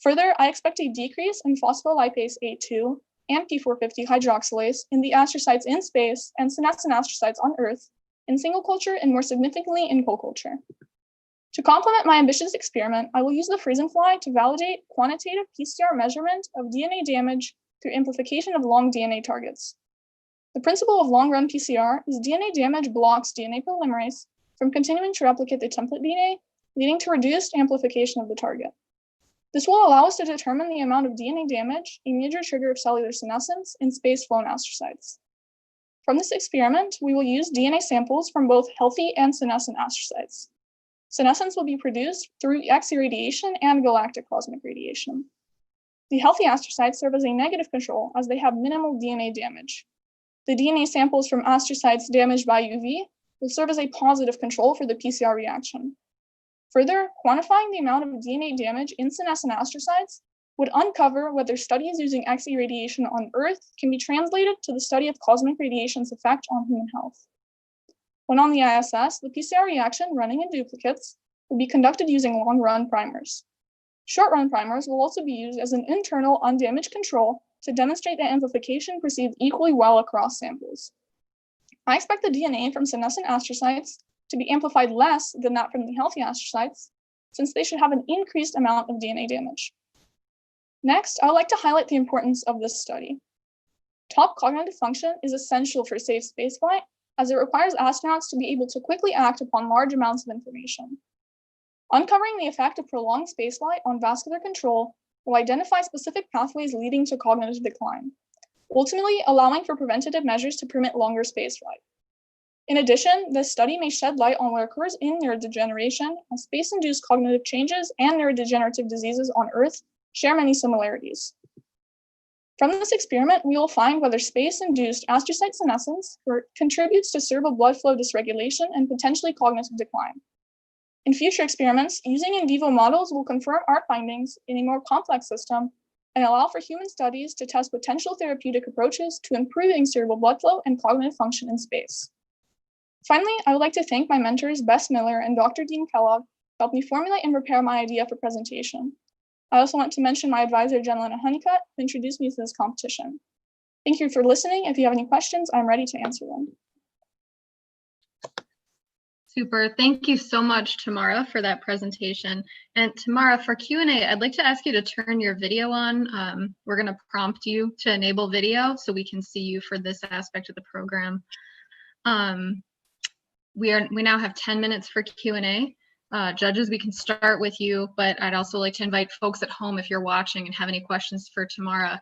Further, I expect a decrease in phospholipase A2 and P450 hydroxylase in the astrocytes in space and senescent astrocytes on Earth in single culture and more significantly in co-culture. To complement my ambitious experiment, I will use the Friesenfly to validate quantitative PCR measurement of DNA damage through amplification of long DNA targets. The principle of long-run PCR is DNA damage blocks DNA polymerase from continuing to replicate the template DNA, leading to reduced amplification of the target. This will allow us to determine the amount of DNA damage, a major trigger of cellular senescence in space-flown astrocytes. From this experiment, we will use DNA samples from both healthy and senescent astrocytes. Senescence will be produced through X irradiation and galactic cosmic radiation. The healthy astrocytes serve as a negative control as they have minimal DNA damage. The DNA samples from astrocytes damaged by UV will serve as a positive control for the PCR reaction. Further, quantifying the amount of DNA damage in senescent astrocytes would uncover whether studies using X irradiation on Earth can be translated to the study of cosmic radiation's effect on human health. When on the ISS, the PCR reaction running in duplicates will be conducted using long-run primers. Short-run primers will also be used as an internal undamaged control to demonstrate that amplification proceeds equally well across samples. I expect the DNA from senescent astrocytes to be amplified less than that from the healthy astrocytes, since they should have an increased amount of DNA damage. Next, I would like to highlight the importance of this study. Top cognitive function is essential for safe spaceflight, as it requires astronauts to be able to quickly act upon large amounts of information. Uncovering the effect of prolonged spaceflight on vascular control will identify specific pathways leading to cognitive decline, ultimately allowing for preventative measures to permit longer spaceflight. In addition, this study may shed light on what occurs in neurodegeneration, as space-induced cognitive changes and neurodegenerative diseases on Earth share many similarities. From this experiment, we will find whether space-induced astrocyte senescence contributes to cerebral blood flow dysregulation and potentially cognitive decline. In future experiments, using in vivo models will confirm our findings in a more complex system and allow for human studies to test potential therapeutic approaches to improving cerebral blood flow and cognitive function in space. Finally, I would like to thank my mentors, Bess Miller and Dr. Dean Kellogg, who helped me formulate and prepare my idea for presentation. I also want to mention my advisor, Jenna Honeycutt, who introduced me to this competition. Thank you for listening. If you have any questions, I'm ready to answer them. Super. Thank you so much, Tamara, for that presentation. And Tamara, for Q&A, I'd like to ask you to turn your video on. We're going to prompt you to enable video so we can see you for this aspect of the program. We now have 10 minutes for Q&A. Judges, we can start with you, but I'd also like to invite folks at home, if you're watching and have any questions for Tamara,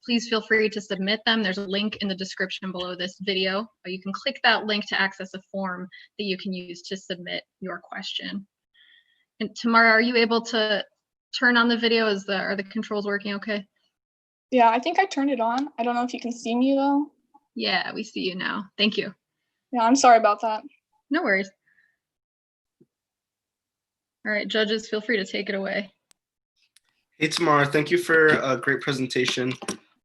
please feel free to submit them. There's a link in the description below this video. You can click that link to access a form that you can use to submit your question. And Tamara, are you able to turn on the video? Are the controls working okay? Yeah, I think I turned it on. I don't know if you can see me though. Yeah, we see you now. Thank you. Yeah, I'm sorry about that. No worries. All right, judges, feel free to take it away. Hey, Tamara, thank you for a great presentation.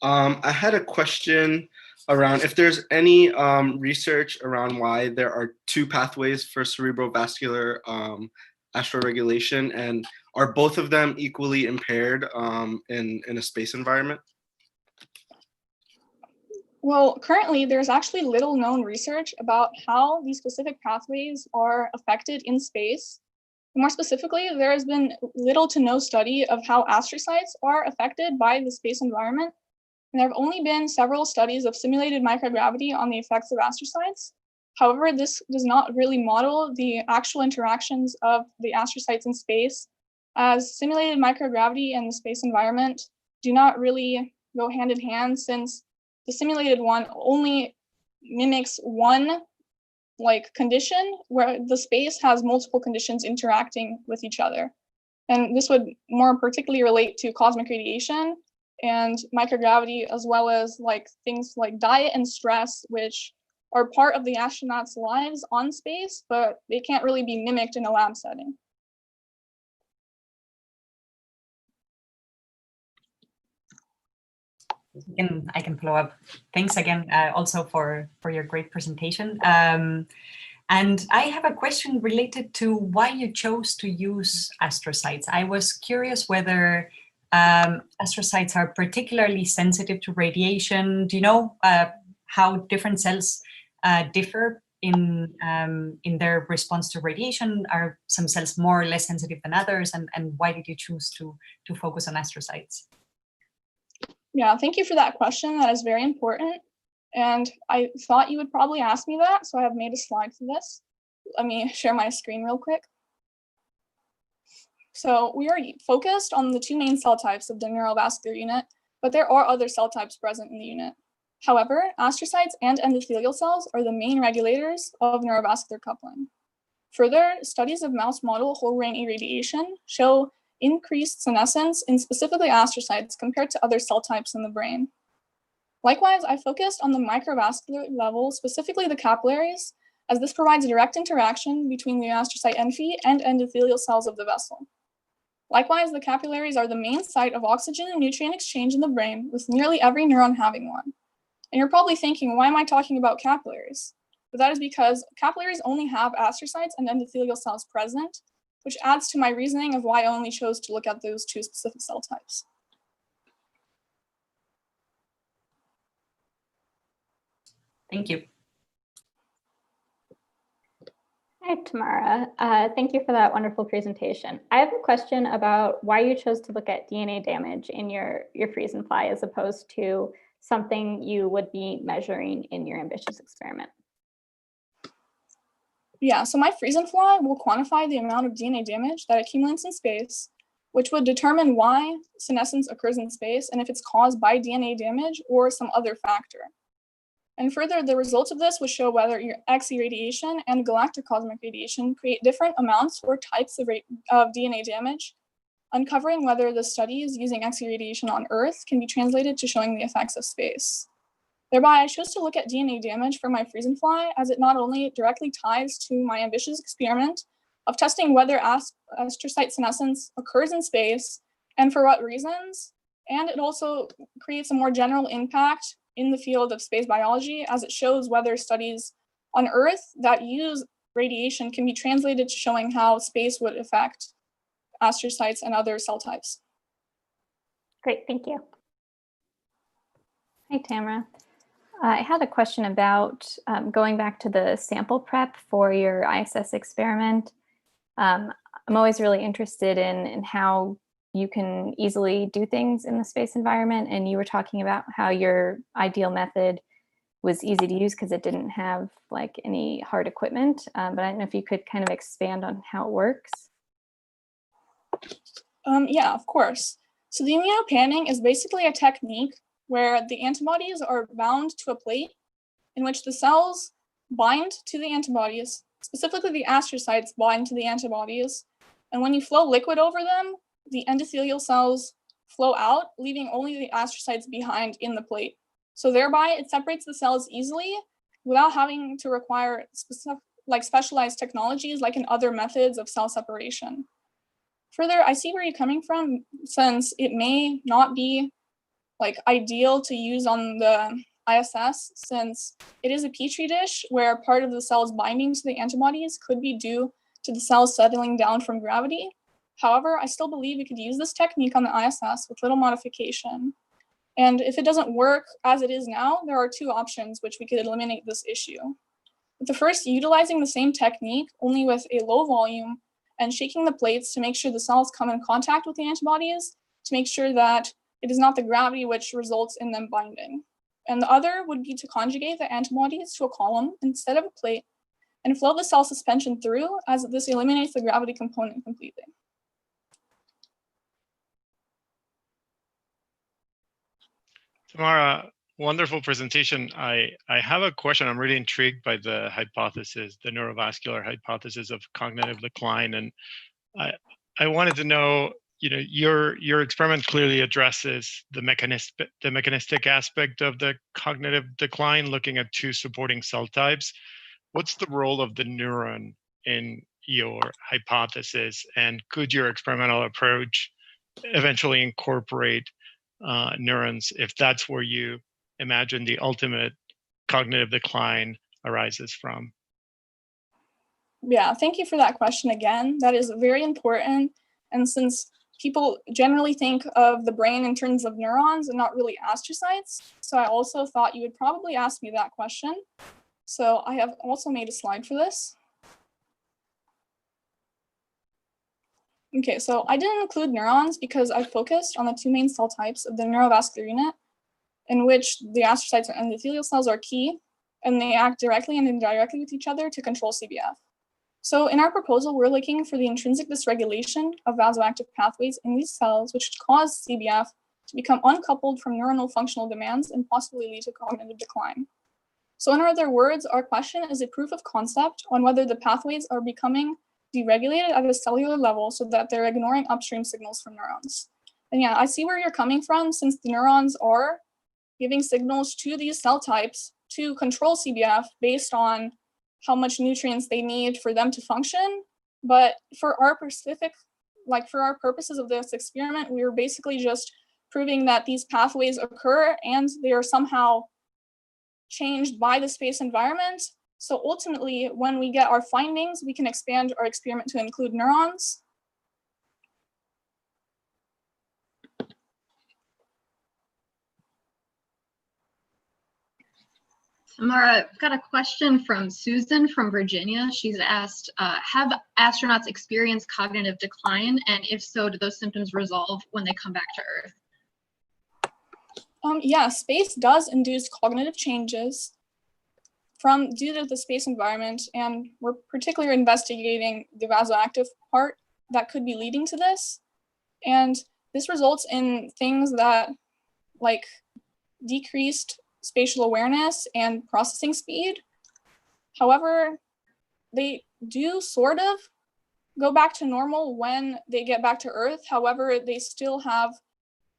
I had a question around if there's any research around why there are two pathways for cerebrovascular astroregulation, and are both of them equally impaired in a space environment? Well, currently there's actually little known research about how these specific pathways are affected in space. More specifically, there has been little to no study of how astrocytes are affected by the space environment. And there have only been several studies of simulated microgravity on the effects of astrocytes. However, this does not really model the actual interactions of the astrocytes in space, as simulated microgravity and the space environment do not really go hand in hand, since the simulated one only mimics one condition where the space has multiple conditions interacting with each other. And this would more particularly relate to cosmic radiation and microgravity, as well as things like diet and stress, which are part of the astronauts' lives on space, but they can't really be mimicked in a lab setting. I can follow up. Thanks again also for your great presentation. And I have a question related to why you chose to use astrocytes. I was curious whether astrocytes are particularly sensitive to radiation. Do you know how different cells differ in their response to radiation? Are some cells more or less sensitive than others? And why did you choose to focus on astrocytes? Yeah, thank you for that question. That is very important. And I thought you would probably ask me that, so I have made a slide for this. Let me share my screen real quick. So we are focused on the two main cell types of the neurovascular unit, but there are other cell types present in the unit. However, astrocytes and endothelial cells are the main regulators of neurovascular coupling. Further, studies of mouse model whole brain irradiation show increased senescence in specifically astrocytes compared to other cell types in the brain. Likewise, I focused on the microvascular level, specifically the capillaries, as this provides a direct interaction between the astrocyte enphy and endothelial cells of the vessel. Likewise, the capillaries are the main site of oxygen and nutrient exchange in the brain, with nearly every neuron having one. And you're probably thinking, why am I talking about capillaries? But that is because capillaries only have astrocytes and endothelial cells present, which adds to my reasoning of why I only chose to look at those two specific cell types. Thank you. Hi, Tamara. Thank you for that wonderful presentation. I have a question about why you chose to look at DNA damage in your freeze and fly as opposed to something you would be measuring in your ambitious experiment. Yeah, so my freeze and fly will quantify the amount of DNA damage that accumulates in space, which would determine why senescence occurs in space and if it's caused by DNA damage or some other factor. And further, the results of this would show whether your X irradiation and galactic cosmic radiation create different amounts or types of DNA damage, uncovering whether the studies using X irradiation on Earth can be translated to showing the effects of space. Thereby, I chose to look at DNA damage for my freeze and fly, as it not only directly ties to my ambitious experiment of testing whether astrocyte senescence occurs in space and for what reasons, and it also creates a more general impact in the field of space biology, as it shows whether studies on Earth that use radiation can be translated to showing how space would affect astrocytes and other cell types. Great, thank you. Hi, Tamara. I had a question about going back to the sample prep for your ISS experiment. I'm always really interested in how you can easily do things in the space environment. And you were talking about how your ideal method was easy to use because it didn't have like any hard equipment. But I don't know if you could kind of expand on how it works. Yeah, of course. So the immunopanning is basically a technique where the antibodies are bound to a plate in which the cells bind to the antibodies, specifically the astrocytes bind to the antibodies. And when you flow liquid over them, the endothelial cells flow out, leaving only the astrocytes behind in the plate. So thereby, it separates the cells easily without having to require specialized technologies like in other methods of cell separation. Further, I see where you're coming from, since it may not be ideal to use on the ISS, since it is a petri dish where part of the cells binding to the antibodies could be due to the cells settling down from gravity. However, I still believe we could use this technique on the ISS with little modification. And if it doesn't work as it is now, there are two options which we could eliminate this issue. With the first, utilizing the same technique, only with a low volume, and shaking the plates to make sure the cells come in contact with the antibodies, to make sure that it is not the gravity which results in them binding. And the other would be to conjugate the antibodies to a column instead of a plate, and flow the cell suspension through, as this eliminates the gravity component completely. Tamara, wonderful presentation. I have a question. I'm really intrigued by the hypothesis, the neurovascular hypothesis of cognitive decline. And I wanted to know, your experiment clearly addresses the mechanistic aspect of the cognitive decline, looking at two supporting cell types. What's the role of the neuron in your hypothesis? And could your experimental approach eventually incorporate neurons if that's where you imagine the ultimate cognitive decline arises from? Yeah, thank you for that question again. That is very important. And since people generally think of the brain in terms of neurons and not really astrocytes, so I also thought you would probably ask me that question. So I have also made a slide for this. Okay, so I didn't include neurons because I focused on the two main cell types of the neurovascular unit, in which the astrocytes and endothelial cells are key, and they act directly and indirectly with each other to control CBF. So in our proposal, we're looking for the intrinsic dysregulation of vasoactive pathways in these cells, which cause CBF to become uncoupled from neuronal functional demands and possibly lead to cognitive decline. So in other words, our question is a proof of concept on whether the pathways are becoming deregulated at a cellular level so that they're ignoring upstream signals from neurons. And yeah, I see where you're coming from, since the neurons are giving signals to these cell types to control CBF based on how much nutrients they need for them to function. But for our for our purposes of this experiment, we are basically just proving that these pathways occur and they are somehow changed by the space environment. So ultimately, when we get our findings, we can expand our experiment to include neurons. Samara, I've got a question from Susan from Virginia. She's asked, have astronauts experienced cognitive decline? And if so, do those symptoms resolve when they come back to Earth? Yeah, space does induce cognitive changes due to the space environment, and we're particularly investigating the vasoactive part that could be leading to this. And this results in things that like decreased spatial awareness and processing speed. However, they do sort of go back to normal when they get back to Earth. However, they still have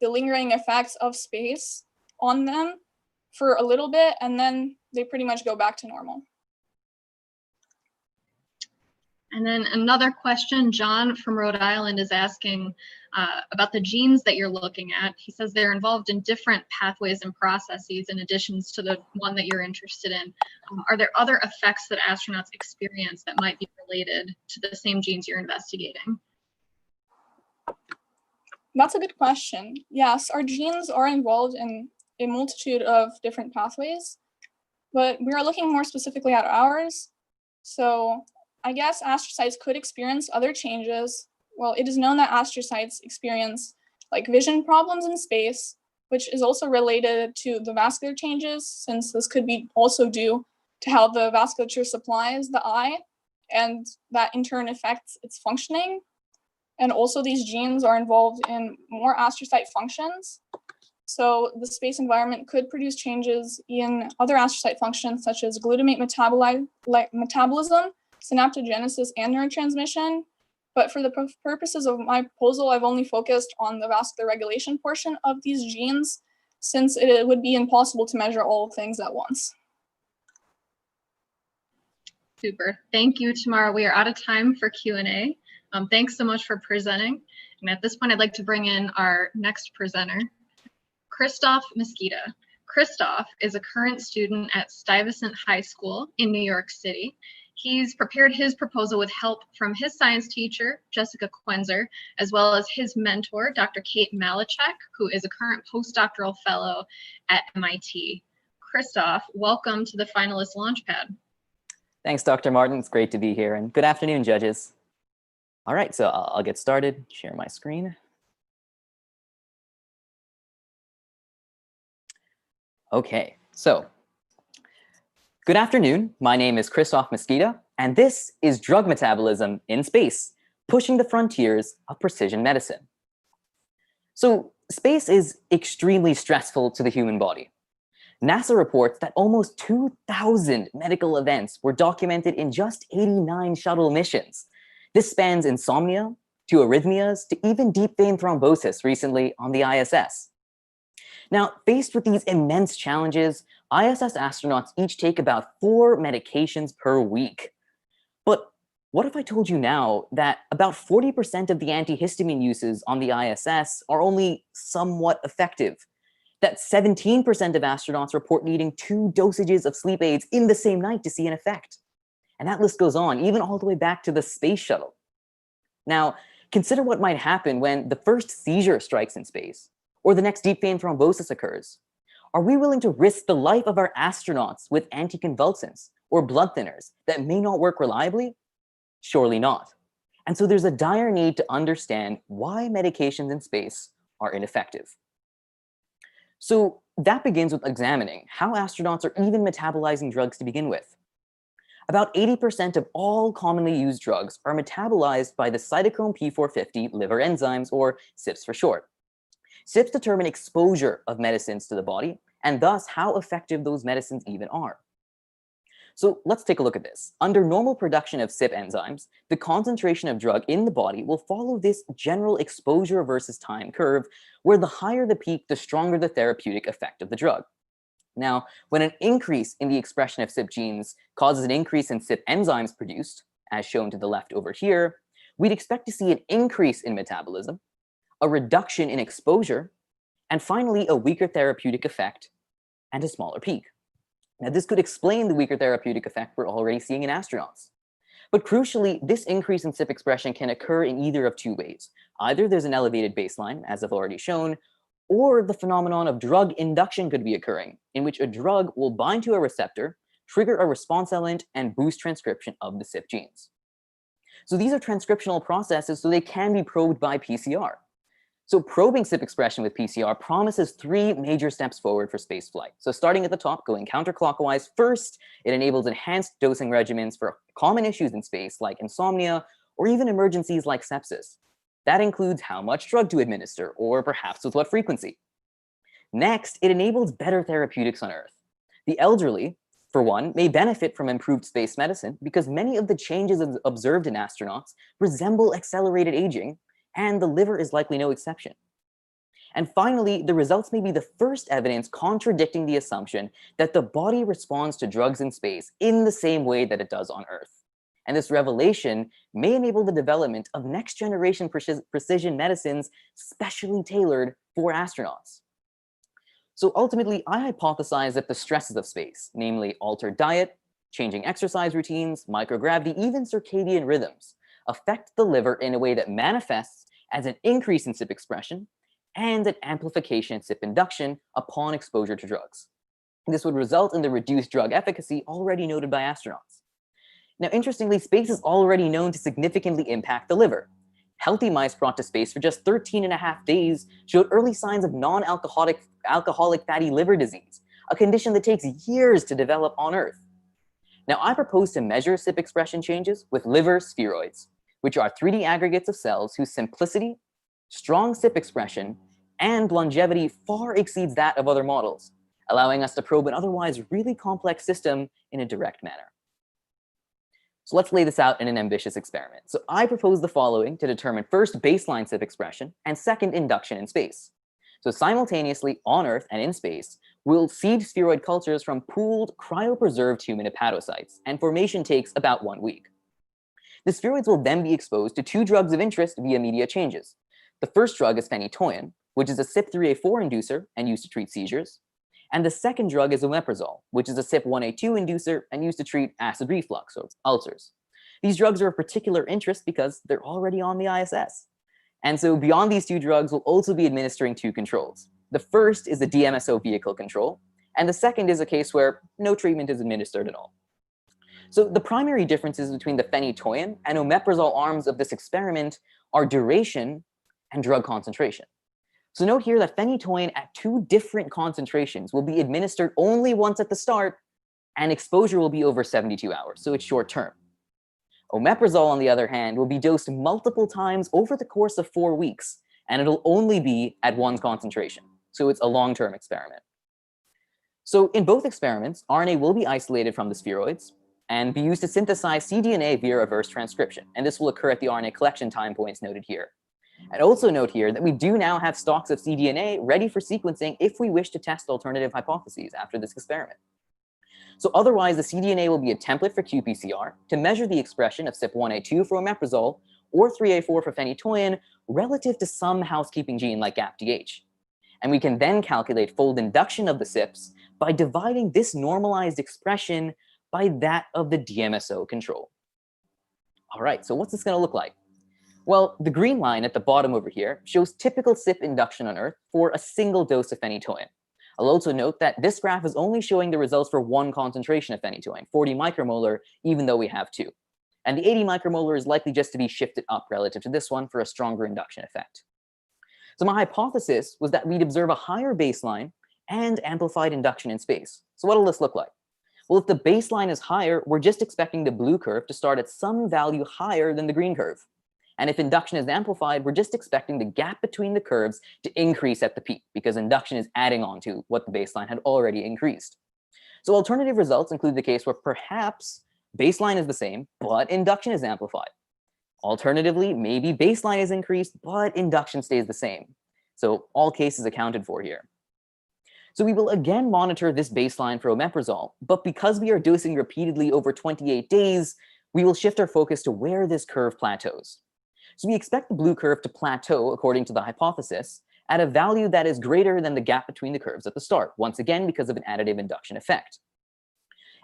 the lingering effects of space on them for a little bit, and then they pretty much go back to normal. And then another question, John from Rhode Island is asking about the genes that you're looking at. He says they're involved in different pathways and processes in addition to the one that you're interested in. Are there other effects that astronauts experience that might be related to the same genes you're investigating? That's a good question. Yes, our genes are involved in a multitude of different pathways, but we are looking more specifically at ours. So I guess astrocytes could experience other changes. Well, it is known that astrocytes experience like vision problems in space, which is also related to the vascular changes, since this could be also due to how the vasculature supplies the eye, and that in turn affects its functioning. And also these genes are involved in more astrocyte functions. So the space environment could produce changes in other astrocyte functions, such as glutamate metabolism, synaptogenesis, and neurotransmission. But for the purposes of my proposal, I've only focused on the vascular regulation portion of these genes, since it would be impossible to measure all things at once. Super. Thank you, Tamara. We are out of time for Q&A. Thanks so much for presenting. And at this point, I'd like to bring in our next presenter, Christoph Mesquita. Christoph is a current student at Stuyvesant High School in New York City. He's prepared his proposal with help from his science teacher, Jessica Quenzer, as well as his mentor, Dr. Kate Malachek, who is a current postdoctoral fellow at MIT. Christoph, welcome to the Finalist Launchpad. Thanks, Dr. Martin. It's great to be here. And good afternoon, judges. All right, so I'll get started, share my screen. Okay, so good afternoon. My name is Christoph Mesquita, and this is Drug Metabolism in Space, pushing the frontiers of precision medicine. So space is extremely stressful to the human body. NASA reports that almost 2,000 medical events were documented in just 89 shuttle missions. This spans insomnia, to arrhythmias, to even deep vein thrombosis recently on the ISS. Now, faced with these immense challenges, ISS astronauts each take about 4 medications per week. But what if I told you now that about 40% of the antihistamine uses on the ISS are only somewhat effective? That 17% of astronauts report needing 2 dosages of sleep aids in the same night to see an effect. And that list goes on, even all the way back to the space shuttle. Now, consider what might happen when the first seizure strikes in space, or the next deep vein thrombosis occurs. Are we willing to risk the life of our astronauts with anticonvulsants or blood thinners that may not work reliably? Surely not. And so there's a dire need to understand why medications in space are ineffective. So that begins with examining how astronauts are even metabolizing drugs to begin with. About 80% of all commonly used drugs are metabolized by the cytochrome P450 liver enzymes, or CYPs for short. CYPs determine exposure of medicines to the body, and thus how effective those medicines even are. So let's take a look at this. Under normal production of CYP enzymes, the concentration of drug in the body will follow this general exposure versus time curve, where the higher the peak, the stronger the therapeutic effect of the drug. Now, when an increase in the expression of CYP genes causes an increase in CYP enzymes produced, as shown to the left over here, we'd expect to see an increase in metabolism, a reduction in exposure, and finally a weaker therapeutic effect and a smaller peak. Now, this could explain the weaker therapeutic effect we're already seeing in astronauts. But crucially, this increase in CYP expression can occur in either of two ways. Either there's an elevated baseline, as I've already shown, or the phenomenon of drug induction could be occurring, in which a drug will bind to a receptor, trigger a response element, and boost transcription of the CYP genes. So these are transcriptional processes, so they can be probed by PCR. So probing CYP expression with PCR promises three major steps forward for spaceflight. So starting at the top, going counterclockwise, first, it enables enhanced dosing regimens for common issues in space like insomnia or even emergencies like sepsis. That includes how much drug to administer, or perhaps with what frequency. Next, it enables better therapeutics on Earth. The elderly, for one, may benefit from improved space medicine because many of the changes observed in astronauts resemble accelerated aging, and the liver is likely no exception. And finally, the results may be the first evidence contradicting the assumption that the body responds to drugs in space in the same way that it does on Earth. And this revelation may enable the development of next-generation precision medicines specially tailored for astronauts. So ultimately, I hypothesize that the stresses of space, namely altered diet, changing exercise routines, microgravity, even circadian rhythms, affect the liver in a way that manifests as an increase in CYP expression and an amplification in CYP induction upon exposure to drugs. This would result in the reduced drug efficacy already noted by astronauts. Now, interestingly, space is already known to significantly impact the liver. Healthy mice brought to space for just 13.5 days showed early signs of non-alcoholic fatty liver disease, a condition that takes years to develop on Earth. Now, I propose to measure CYP expression changes with liver spheroids, which are 3D aggregates of cells whose simplicity, strong CYP expression, and longevity far exceeds that of other models, allowing us to probe an otherwise really complex system in a direct manner. So let's lay this out in an ambitious experiment. So I propose the following to determine first baseline CYP expression and second induction in space. So simultaneously on Earth and in space, we'll seed spheroid cultures from pooled cryopreserved human hepatocytes, and formation takes about 1 week. The spheroids will then be exposed to two drugs of interest via media changes. The first drug is phenytoin, which is a CYP3A4 inducer and used to treat seizures. And the second drug is omeprazole, which is a CYP1A2 inducer and used to treat acid reflux or ulcers. These drugs are of particular interest because they're already on the ISS. And so beyond these two drugs, we'll also be administering two controls. The first is the DMSO vehicle control, and the second is a case where no treatment is administered at all. So the primary differences between the phenytoin and omeprazole arms of this experiment are duration and drug concentration. So note here that phenytoin at two different concentrations will be administered only once at the start, and exposure will be over 72 hours, so it's short term. Omeprazole, on the other hand, will be dosed multiple times over the course of 4 weeks, and it'll only be at one concentration, so it's a long-term experiment. So in both experiments, RNA will be isolated from the spheroids and be used to synthesize cDNA via reverse transcription, and this will occur at the RNA collection time points noted here. And also note here that we do now have stocks of cDNA ready for sequencing if we wish to test alternative hypotheses after this experiment. So otherwise, the cDNA will be a template for qPCR to measure the expression of CYP1A2 for omeprazole or 3A4 for phenytoin relative to some housekeeping gene like GAPDH. And we can then calculate fold induction of the CYPs by dividing this normalized expression by that of the DMSO control. All right, so what's this going to look like? Well, the green line at the bottom over here shows typical CYP induction on Earth for a single dose of phenytoin. I'll also note that this graph is only showing the results for one concentration of phenytoin, 40 micromolar, even though we have two. And the 80 micromolar is likely just to be shifted up relative to this one for a stronger induction effect. So my hypothesis was that we'd observe a higher baseline and amplified induction in space. So what'll this look like? Well, if the baseline is higher, we're just expecting the blue curve to start at some value higher than the green curve. And if induction is amplified, we're just expecting the gap between the curves to increase at the peak, because induction is adding on to what the baseline had already increased. So alternative results include the case where perhaps baseline is the same, but induction is amplified. Alternatively, maybe baseline is increased, but induction stays the same. So all cases accounted for here. So we will again monitor this baseline for omeprazole, but because we are dosing repeatedly over 28 days, we will shift our focus to where this curve plateaus. So we expect the blue curve to plateau, according to the hypothesis, at a value that is greater than the gap between the curves at the start, once again because of an additive induction effect.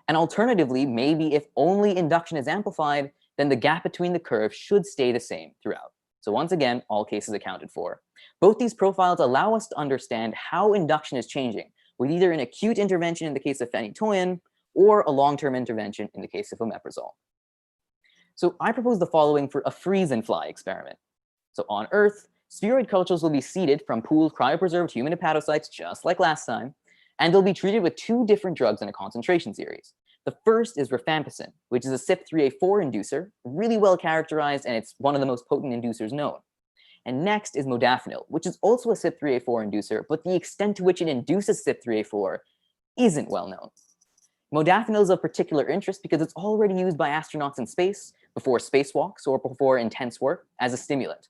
And alternatively, maybe if only induction is amplified, then the gap between the curves should stay the same throughout. So once again, all cases accounted for. Both these profiles allow us to understand how induction is changing, with either an acute intervention in the case of phenytoin or a long-term intervention in the case of omeprazole. So I propose the following for a freeze and fly experiment. So on Earth, spheroid cultures will be seeded from pooled cryopreserved human hepatocytes, just like last time, and they'll be treated with two different drugs in a concentration series. The first is rifampicin, which is a CYP3A4 inducer, really well characterized, and it's one of the most potent inducers known. And next is modafinil, which is also a CYP3A4 inducer, but the extent to which it induces CYP3A4 isn't well known. Modafinil is of particular interest because it's already used by astronauts in space, before spacewalks or before intense work, as a stimulant.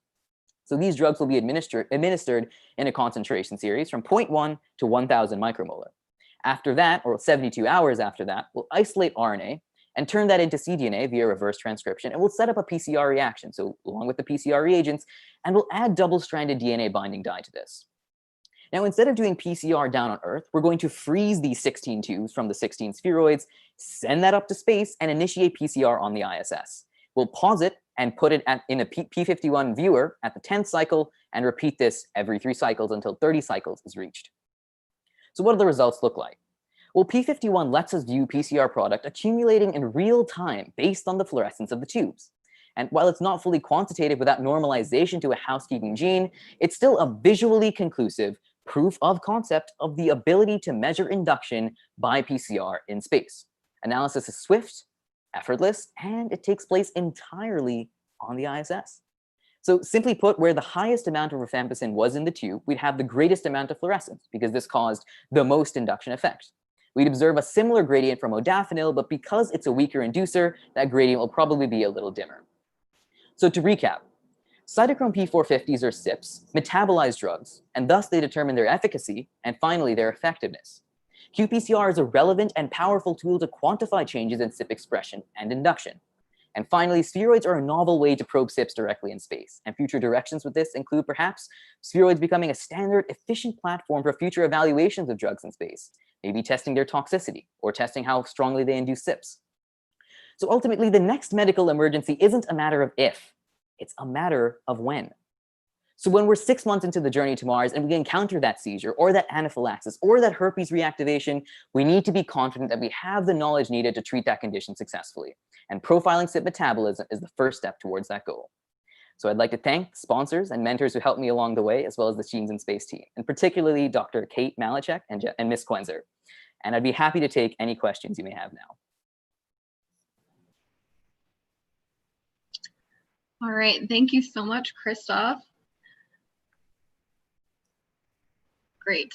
So these drugs will be administered in a concentration series from 0.1 to 1,000 micromolar. After that, or 72 hours after that, we'll isolate RNA and turn that into cDNA via reverse transcription, and we'll set up a PCR reaction, so along with the PCR reagents, and we'll add double-stranded DNA binding dye to this. Now, instead of doing PCR down on Earth, we're going to freeze these 16 tubes from the 16 spheroids, send that up to space, and initiate PCR on the ISS. We'll pause it and put it in a P51 viewer at the 10th cycle, and repeat this every 3 cycles until 30 cycles is reached. So what do the results look like? Well, P51 lets us view PCR product accumulating in real time based on the fluorescence of the tubes. And while it's not fully quantitative without normalization to a housekeeping gene, it's still a visually conclusive proof of concept of the ability to measure induction by PCR in space. Analysis is swift, effortless, and it takes place entirely on the ISS. So simply put, where the highest amount of rifampicin was in the tube, we'd have the greatest amount of fluorescence because this caused the most induction effect. We'd observe a similar gradient for modafinil, but because it's a weaker inducer, that gradient will probably be a little dimmer. So to recap, cytochrome P450s or CYPs metabolize drugs, and thus they determine their efficacy and finally their effectiveness. qPCR is a relevant and powerful tool to quantify changes in CYP expression and induction. And finally, spheroids are a novel way to probe CYPs directly in space, and future directions with this include perhaps spheroids becoming a standard, efficient platform for future evaluations of drugs in space, maybe testing their toxicity or testing how strongly they induce CYPs. So ultimately, the next medical emergency isn't a matter of if, it's a matter of when. So when we're 6 months into the journey to Mars and we encounter that seizure or that anaphylaxis or that herpes reactivation, we need to be confident that we have the knowledge needed to treat that condition successfully. And profiling CYP metabolism is the first step towards that goal. So I'd like to thank sponsors and mentors who helped me along the way, as well as the Genes in Space team, and particularly Dr. Kate Malachek and Ms. Quenzer. And I'd be happy to take any questions you may have now. All right, thank you so much, Christoph. Great.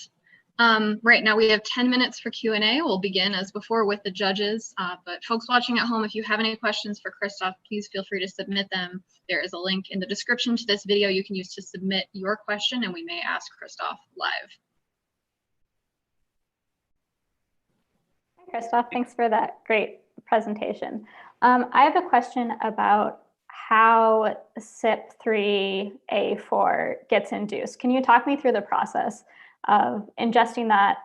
Right now we have 10 minutes for Q&A. We'll begin as before with the judges, but folks watching at home, if you have any questions for Christoph, please feel free to submit them. There is a link in the description to this video you can use to submit your question, and we may ask Christoph live. Hi, Christoph. Thanks for that great presentation. I have a question about how CYP3A4 gets induced. Can you talk me through the process of ingesting that,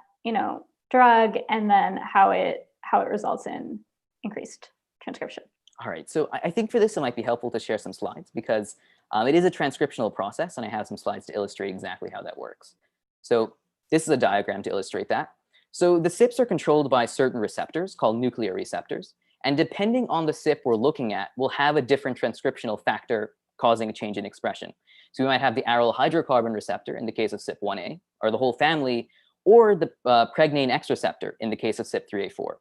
drug, and then how it results in increased transcription? All right, so I think for this, it might be helpful to share some slides because it is a transcriptional process, and I have some slides to illustrate exactly how that works. So This is a diagram to illustrate that. So the CYPs are controlled by certain receptors called nuclear receptors. And depending on the CYP we're looking at, we'll have a different transcriptional factor causing a change in expression. So we might have the aryl hydrocarbon receptor in the case of CYP1A, or the whole family, or the pregnane X receptor in the case of CYP3A4.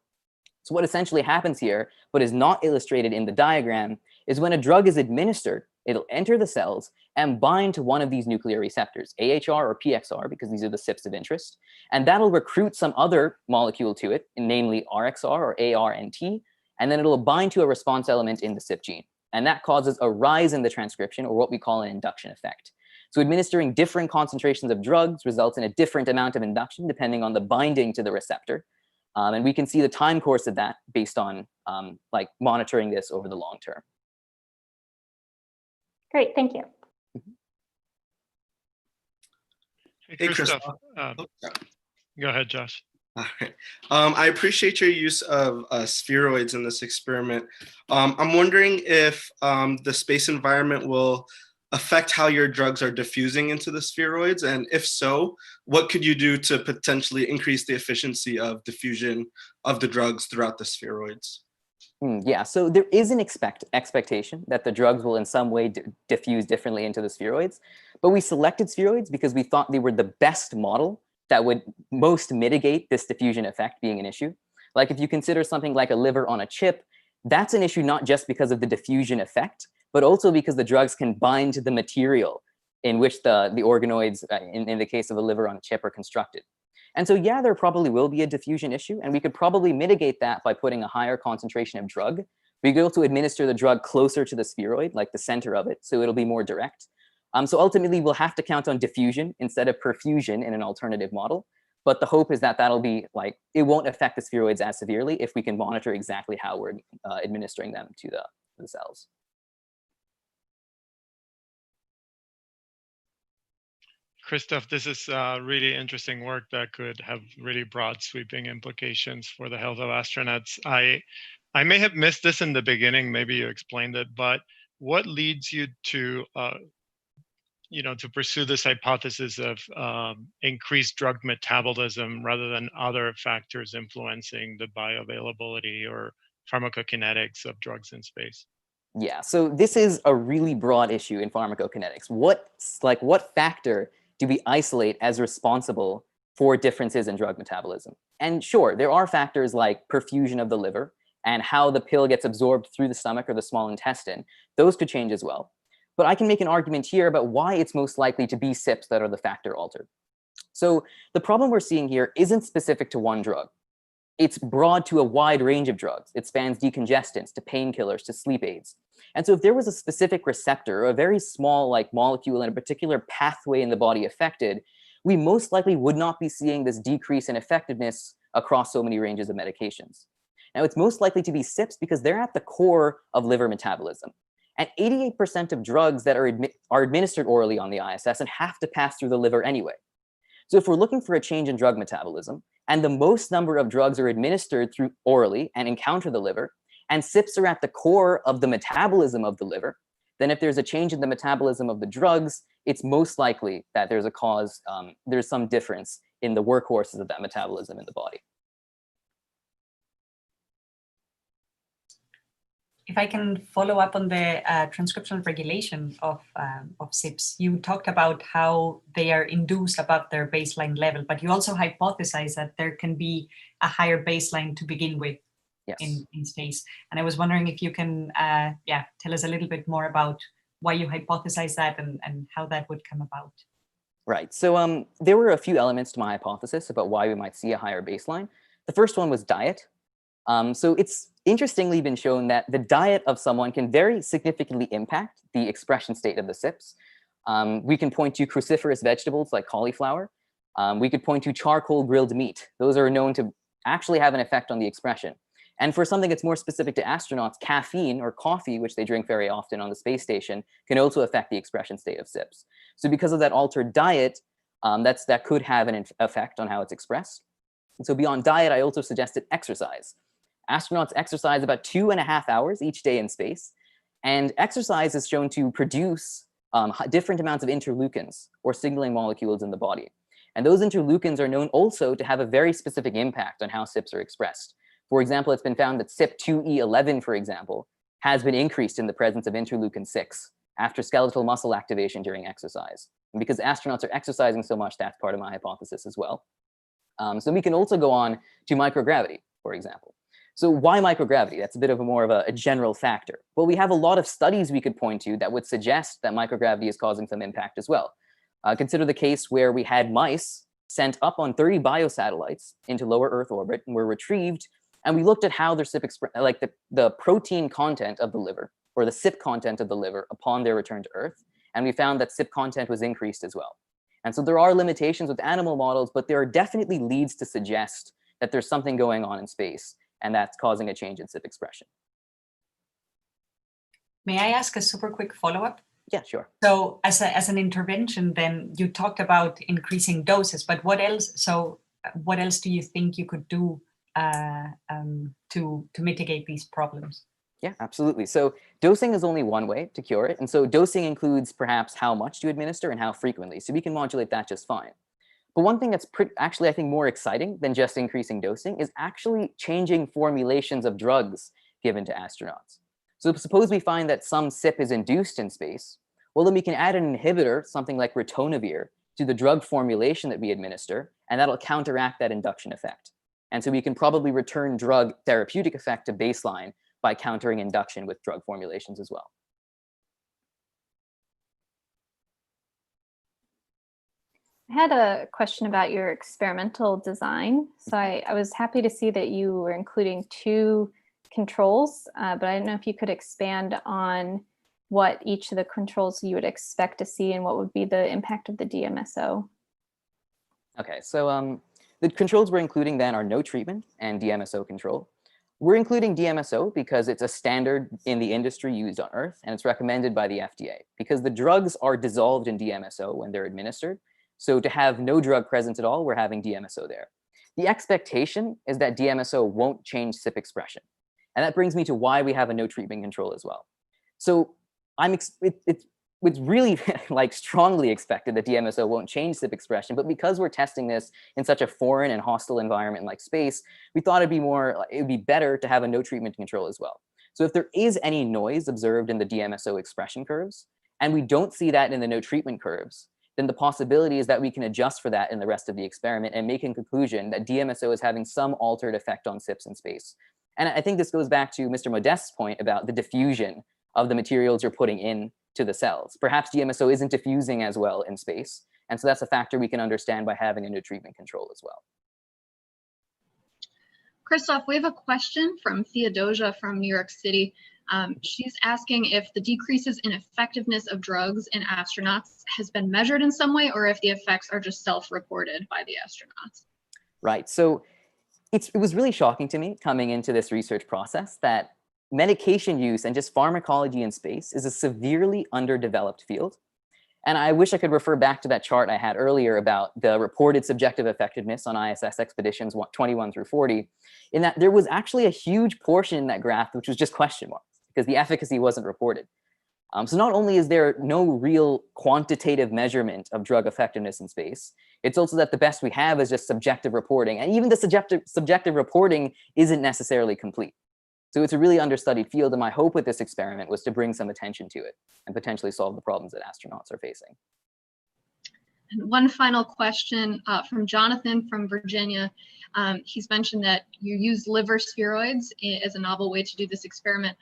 So what essentially happens here, but is not illustrated in the diagram, is when a drug is administered, it'll enter the cells and bind to one of these nuclear receptors, AHR or PXR, because these are the CYPs of interest. And that'll recruit some other molecule to it, namely RXR or ARNT, and then it'll bind to a response element in the CYP gene. And that causes a rise in the transcription, or what we call an induction effect. So administering different concentrations of drugs results in a different amount of induction depending on the binding to the receptor. And we can see the time course of that based on like monitoring this over the long term. Great, thank you. Hey, Christoph. Go ahead, Josh. All right. I appreciate your use of spheroids in this experiment. I'm wondering if the space environment will affect how your drugs are diffusing into the spheroids, and if so, what could you do to potentially increase the efficiency of diffusion of the drugs throughout the spheroids? Yeah, so there is an expectation that the drugs will in some way diffuse differently into the spheroids, but we selected spheroids because we thought they were the best model that would most mitigate this diffusion effect being an issue. Like if you consider something like a liver on a chip, that's an issue not just because of the diffusion effect, but also because the drugs can bind to the material in which the organoids, in the case of a liver on a chip, are constructed. And so, yeah, there probably will be a diffusion issue, and we could probably mitigate that by putting a higher concentration of drug. We could also administer the drug closer to the spheroid, like the center of it, so it'll be more direct. So ultimately, we'll have to count on diffusion instead of perfusion in an alternative model. But the hope is that that'll be like, it won't affect the spheroids as severely if we can monitor exactly how we're administering them to the cells. Christoph, this is really interesting work that could have really broad sweeping implications for the health of astronauts. I may have missed this in the beginning, maybe you explained it, but what leads you to to pursue this hypothesis of increased drug metabolism rather than other factors influencing the bioavailability or pharmacokinetics of drugs in space? Yeah, so this is a really broad issue in pharmacokinetics. What factor do we isolate as responsible for differences in drug metabolism? And sure, there are factors like perfusion of the liver and how the pill gets absorbed through the stomach or the small intestine. Those could change as well. But I can make an argument here about why it's most likely to be CYPs that are the factor altered. So the problem we're seeing here isn't specific to one drug. It's broad to a wide range of drugs. It spans decongestants to painkillers to sleep aids. And so if there was a specific receptor or a very small like molecule in a particular pathway in the body affected, we most likely would not be seeing this decrease in effectiveness across so many ranges of medications. Now, it's most likely to be CYPs because they're at the core of liver metabolism. And 88% of drugs that are administered orally on the ISS and have to pass through the liver anyway. So if we're looking for a change in drug metabolism, and the most number of drugs are administered through orally and encounter the liver, and CYPs are at the core of the metabolism of the liver, then if there's a change in the metabolism of the drugs, it's most likely that there's a cause, there's some difference in the workhorses of that metabolism in the body. If I can follow up on the transcriptional regulation of CYPs, you talked about how they are induced above their baseline level, but you also hypothesize that there can be a higher baseline to begin with. Yes. in space. And I was wondering if you can tell us a little bit more about why you hypothesize that and how that would come about. Right. So there were a few elements to my hypothesis about why we might see a higher baseline. The first one was diet. So it's interestingly been shown that the diet of someone can very significantly impact the expression state of the CYPs. We can point to cruciferous vegetables like cauliflower. We could point to charcoal grilled meat. Those are known to actually have an effect on the expression. And for something that's more specific to astronauts, caffeine or coffee, which they drink very often on the space station, can also affect the expression state of CYPs. So because of that altered diet, that could have an effect on how it's expressed. And so beyond diet, I also suggested exercise. Astronauts exercise about 2.5 hours each day in space. And exercise is shown to produce different amounts of interleukins or signaling molecules in the body. And those interleukins are known also to have a very specific impact on how CYPs are expressed. For example, it's been found that CYP2E11, for example, has been increased in the presence of interleukin 6 after skeletal muscle activation during exercise. And because astronauts are exercising so much, that's part of my hypothesis as well. So we can also go on to microgravity, for example. So why microgravity? That's a bit of more of a general factor. Well, we have a lot of studies we could point to that would suggest that microgravity is causing some impact as well. Consider the case where we had mice sent up on 30 biosatellites into lower Earth orbit and were retrieved, and we looked at how their CYP like the protein content of the liver, or the CYP content of the liver upon their return to Earth, and we found that CYP content was increased as well. And so there are limitations with animal models, but there are definitely leads to suggest that there's something going on in space, and that's causing a change in CYP expression. May I ask a super quick follow-up? Yeah, sure. So as an intervention, then you talked about increasing doses, but what else? So what else do you think you could do to mitigate these problems? Yeah, absolutely. So dosing is only one way to cure it. And so dosing includes perhaps how much to administer and how frequently. So we can modulate that just fine. But one thing that's actually, I think, more exciting than just increasing dosing is actually changing formulations of drugs given to astronauts. So suppose we find that some CYP is induced in space, well, then we can add an inhibitor, something like ritonavir, to the drug formulation that we administer, and that'll counteract that induction effect. And so we can probably return drug therapeutic effect to baseline by countering induction with drug formulations as well. I had a question about your experimental design. So I was happy to see that you were including 2 controls, but I don't know if you could expand on what each of the controls you would expect to see and what would be the impact of the DMSO. Okay, so the controls we're including then are no treatment and DMSO control. We're including DMSO because it's a standard in the industry used on Earth, and it's recommended by the FDA because the drugs are dissolved in DMSO when they're administered. So to have no drug present at all, we're having DMSO there. The expectation is that DMSO won't change CYP expression. And that brings me to why we have a no treatment control as well. So it's really like strongly expected that DMSO won't change CYP expression, but because we're testing this in such a foreign and hostile environment like space, we thought it would be better to have a no treatment control as well. So if there is any noise observed in the DMSO expression curves, and we don't see that in the no treatment curves, then the possibility is that we can adjust for that in the rest of the experiment and make a conclusion that DMSO is having some altered effect on CYPs in space. And I think this goes back to Mr. Modest's point about the diffusion of the materials you're putting in to the cells. Perhaps DMSO isn't diffusing as well in space. And so that's a factor we can understand by having a no treatment control as well. Christoph, we have a question from Theodosia from New York City. She's asking if the decreases in effectiveness of drugs in astronauts has been measured in some way, or if the effects are just self-reported by the astronauts. Right, so it was really shocking to me coming into this research process that medication use and just pharmacology in space is a severely underdeveloped field. And I wish I could refer back to that chart I had earlier about the reported subjective effectiveness on ISS expeditions 21 through 40, in that there was actually a huge portion in that graph which was just question marks because the efficacy wasn't reported. So not only is there no real quantitative measurement of drug effectiveness in space, it's also that the best we have is just subjective reporting. And even the subjective reporting isn't necessarily complete. So it's a really understudied field, and my hope with this experiment was to bring some attention to it and potentially solve the problems that astronauts are facing. And one final question from Jonathan from Virginia. He's mentioned that you use liver spheroids as a novel way to do this experiment.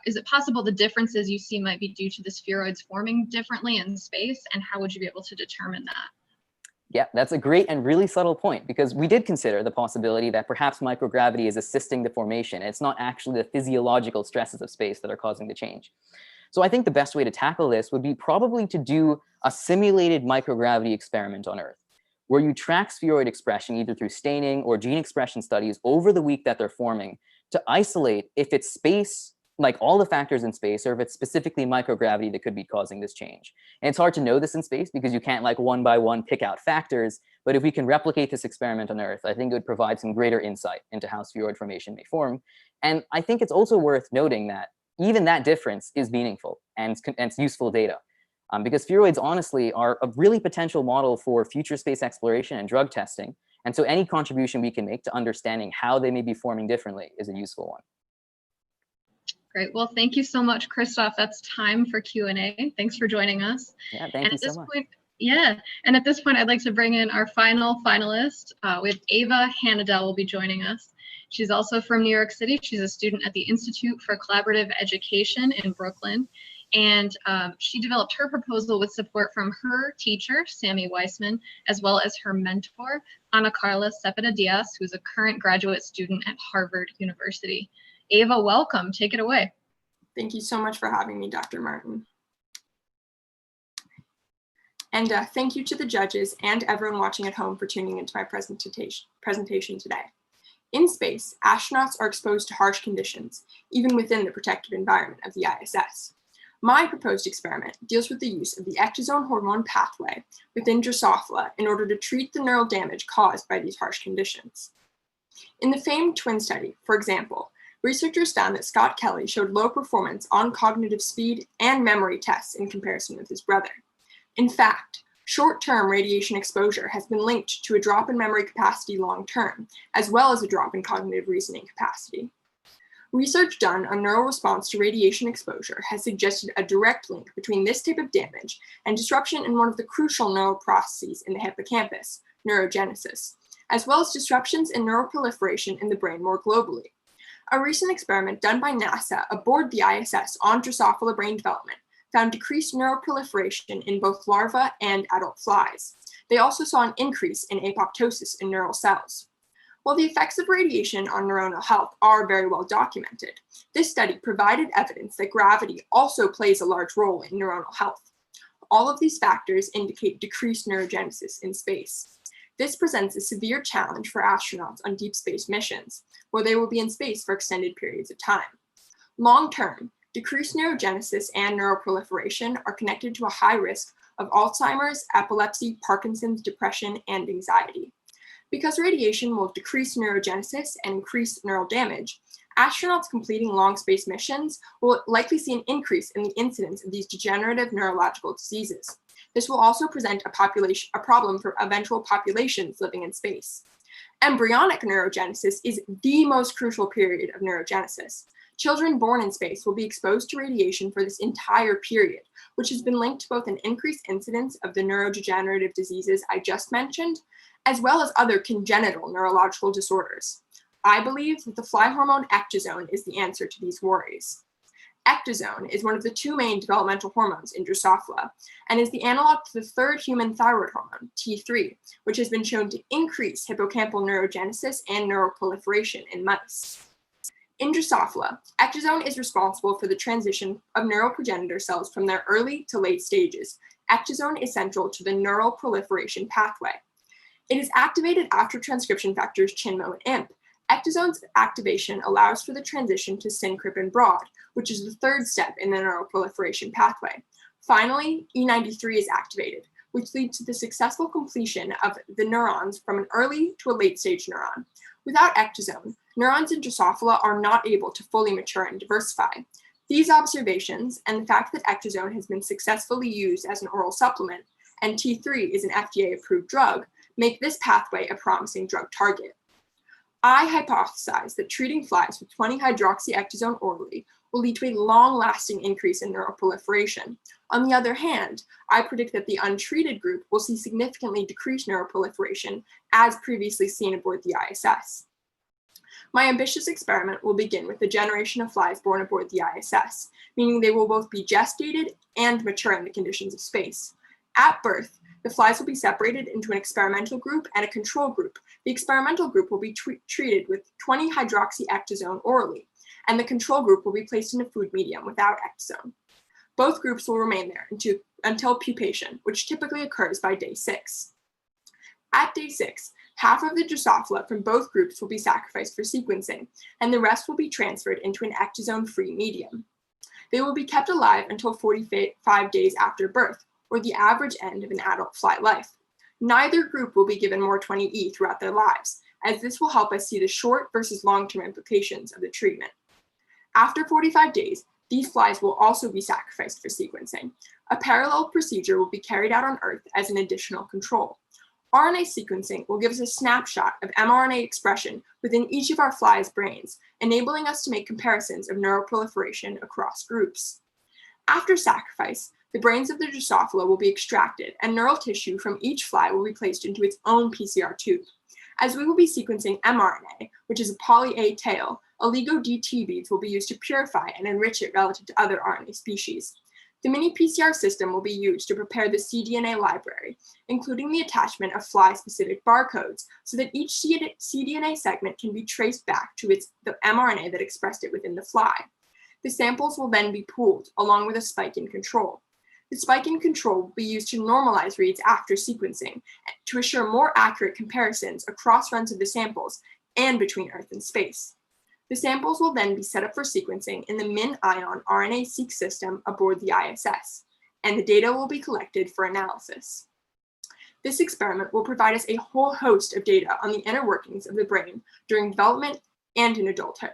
Is it possible the differences you see might be due to the spheroids forming differently in space, and how would you be able to determine that? Yeah, that's a great and really subtle point, because we did consider the possibility that perhaps microgravity is assisting the formation. It's not actually the physiological stresses of space that are causing the change. So I think the best way to tackle this would be probably to do a simulated microgravity experiment on Earth, where you track spheroid expression either through staining or gene expression studies over the week that they're forming to isolate if it's space, like all the factors in space, or if it's specifically microgravity that could be causing this change. And it's hard to know this in space because you can't like one by one pick out factors, but if we can replicate this experiment on Earth, I think it would provide some greater insight into how spheroid formation may form. And I think it's also worth noting that even that difference is meaningful and it's useful data. because spheroids honestly are a really potential model for future space exploration and drug testing. And so any contribution we can make to understanding how they may be forming differently is a useful one. Great. Well, thank you so much, Christoph. That's time for Q&A. Thanks for joining us. Yeah, thank you so much. And at this point, I'd like to bring in our final finalist. With Ava Hannadel will be joining us. She's also from New York City. She's a student at the Institute for Collaborative Education in Brooklyn. And she developed her proposal with support from her teacher, Sammy Weissman, as well as her mentor, Ana Carla Cepeda-Diaz, who's a current graduate student at Harvard University. Ava, welcome. Take it away. Thank you so much for having me, Dr. Martin. And thank you to the judges and everyone watching at home for tuning into my presentation today. In space, astronauts are exposed to harsh conditions, even within the protected environment of the ISS. My proposed experiment deals with the use of the ecdysone hormone pathway within Drosophila in order to treat the neural damage caused by these harsh conditions. In the famed twin study, for example, researchers found that Scott Kelly showed low performance on cognitive speed and memory tests in comparison with his brother. In fact, short-term radiation exposure has been linked to a drop in memory capacity long-term, as well as a drop in cognitive reasoning capacity. Research done on neural response to radiation exposure has suggested a direct link between this type of damage and disruption in one of the crucial neural processes in the hippocampus, neurogenesis, as well as disruptions in neural proliferation in the brain more globally. A recent experiment done by NASA aboard the ISS on Drosophila brain development found decreased neural proliferation in both larvae and adult flies. They also saw an increase in apoptosis in neural cells. While the effects of radiation on neuronal health are very well documented, this study provided evidence that gravity also plays a large role in neuronal health. All of these factors indicate decreased neurogenesis in space. This presents a severe challenge for astronauts on deep space missions, where they will be in space for extended periods of time. Long-term, decreased neurogenesis and neural proliferation are connected to a high risk of Alzheimer's, epilepsy, Parkinson's, depression, and anxiety. Because radiation will decrease neurogenesis and increase neural damage, astronauts completing long space missions will likely see an increase in the incidence of these degenerative neurological diseases. This will also present a problem for eventual populations living in space. Embryonic neurogenesis is the most crucial period of neurogenesis. Children born in space will be exposed to radiation for this entire period, which has been linked to both an increased incidence of the neurodegenerative diseases I just mentioned, as well as other congenital neurological disorders. I believe that the fly hormone ecdysone is the answer to these worries. Ecdysone is one of the two main developmental hormones in Drosophila and is the analog to the third human thyroid hormone, T3, which has been shown to increase hippocampal neurogenesis and neural proliferation in mice. In Drosophila, ecdysone is responsible for the transition of neural progenitor cells from their early to late stages. Ecdysone is central to the neural proliferation pathway. It is activated after transcription factors CHINMO and IMP. Ecdysone's activation allows for the transition to syncripin broad, which is the third step in the neural proliferation pathway. Finally, E93 is activated, which leads to the successful completion of the neurons from an early to a late stage neuron. Without ecdysone, neurons in Drosophila are not able to fully mature and diversify. These observations and the fact that ecdysone has been successfully used as an oral supplement and T3 is an FDA-approved drug make this pathway a promising drug target. I hypothesize that treating flies with 20-hydroxyecdysone orally will lead to a long-lasting increase in neural proliferation. On the other hand, I predict that the untreated group will see significantly decreased neural proliferation as previously seen aboard the ISS. My ambitious experiment will begin with the generation of flies born aboard the ISS, meaning they will both be gestated and mature in the conditions of space. At birth, the flies will be separated into an experimental group and a control group. The experimental group will be treated with 20-hydroxyecdysone orally, and the control group will be placed in a food medium without ecdysone. Both groups will remain there until pupation, which typically occurs by day 6. At day 6, half of the Drosophila from both groups will be sacrificed for sequencing, and the rest will be transferred into an ecdysone-free medium. They will be kept alive until 45 days after birth, or the average end of an adult fly life. Neither group will be given more 20E throughout their lives, as this will help us see the short versus long-term implications of the treatment. After 45 days, these flies will also be sacrificed for sequencing. A parallel procedure will be carried out on Earth as an additional control. RNA sequencing will give us a snapshot of mRNA expression within each of our fly's brains, enabling us to make comparisons of neuroproliferation across groups. After sacrifice, the brains of the Drosophila will be extracted and neural tissue from each fly will be placed into its own PCR tube. As we will be sequencing mRNA, which is a poly-A tail, oligo-DT beads will be used to purify and enrich it relative to other RNA species. The mini PCR system will be used to prepare the cDNA library, including the attachment of fly-specific barcodes, so that each cDNA segment can be traced back to the mRNA that expressed it within the fly. The samples will then be pooled, along with a spike in control. The spike in control will be used to normalize reads after sequencing, to assure more accurate comparisons across runs of the samples and between Earth and space. The samples will then be set up for sequencing in the MinION RNA-seq system aboard the ISS, and the data will be collected for analysis. This experiment will provide us a whole host of data on the inner workings of the brain during development and in adulthood.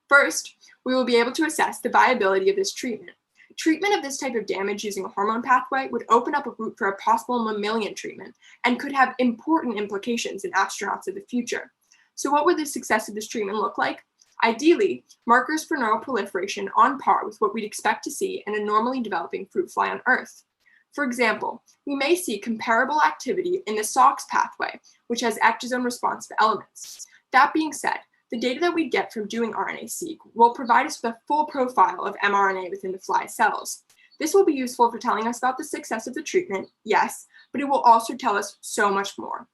First, we will be able to assess the viability of this treatment. Treatment of this type of damage using a hormone pathway would open up a route for a possible mammalian treatment and could have important implications in astronauts of the future. So what would the success of this treatment look like? Ideally, markers for neural proliferation on par with what we'd expect to see in a normally developing fruit fly on Earth. For example, we may see comparable activity in the SOX pathway, which has ecdysone-responsive elements. That being said, the data that we get from doing RNA-seq will provide us with a full profile of mRNA within the fly cells. This will be useful for telling us about the success of the treatment, yes, but it will also tell us so much more.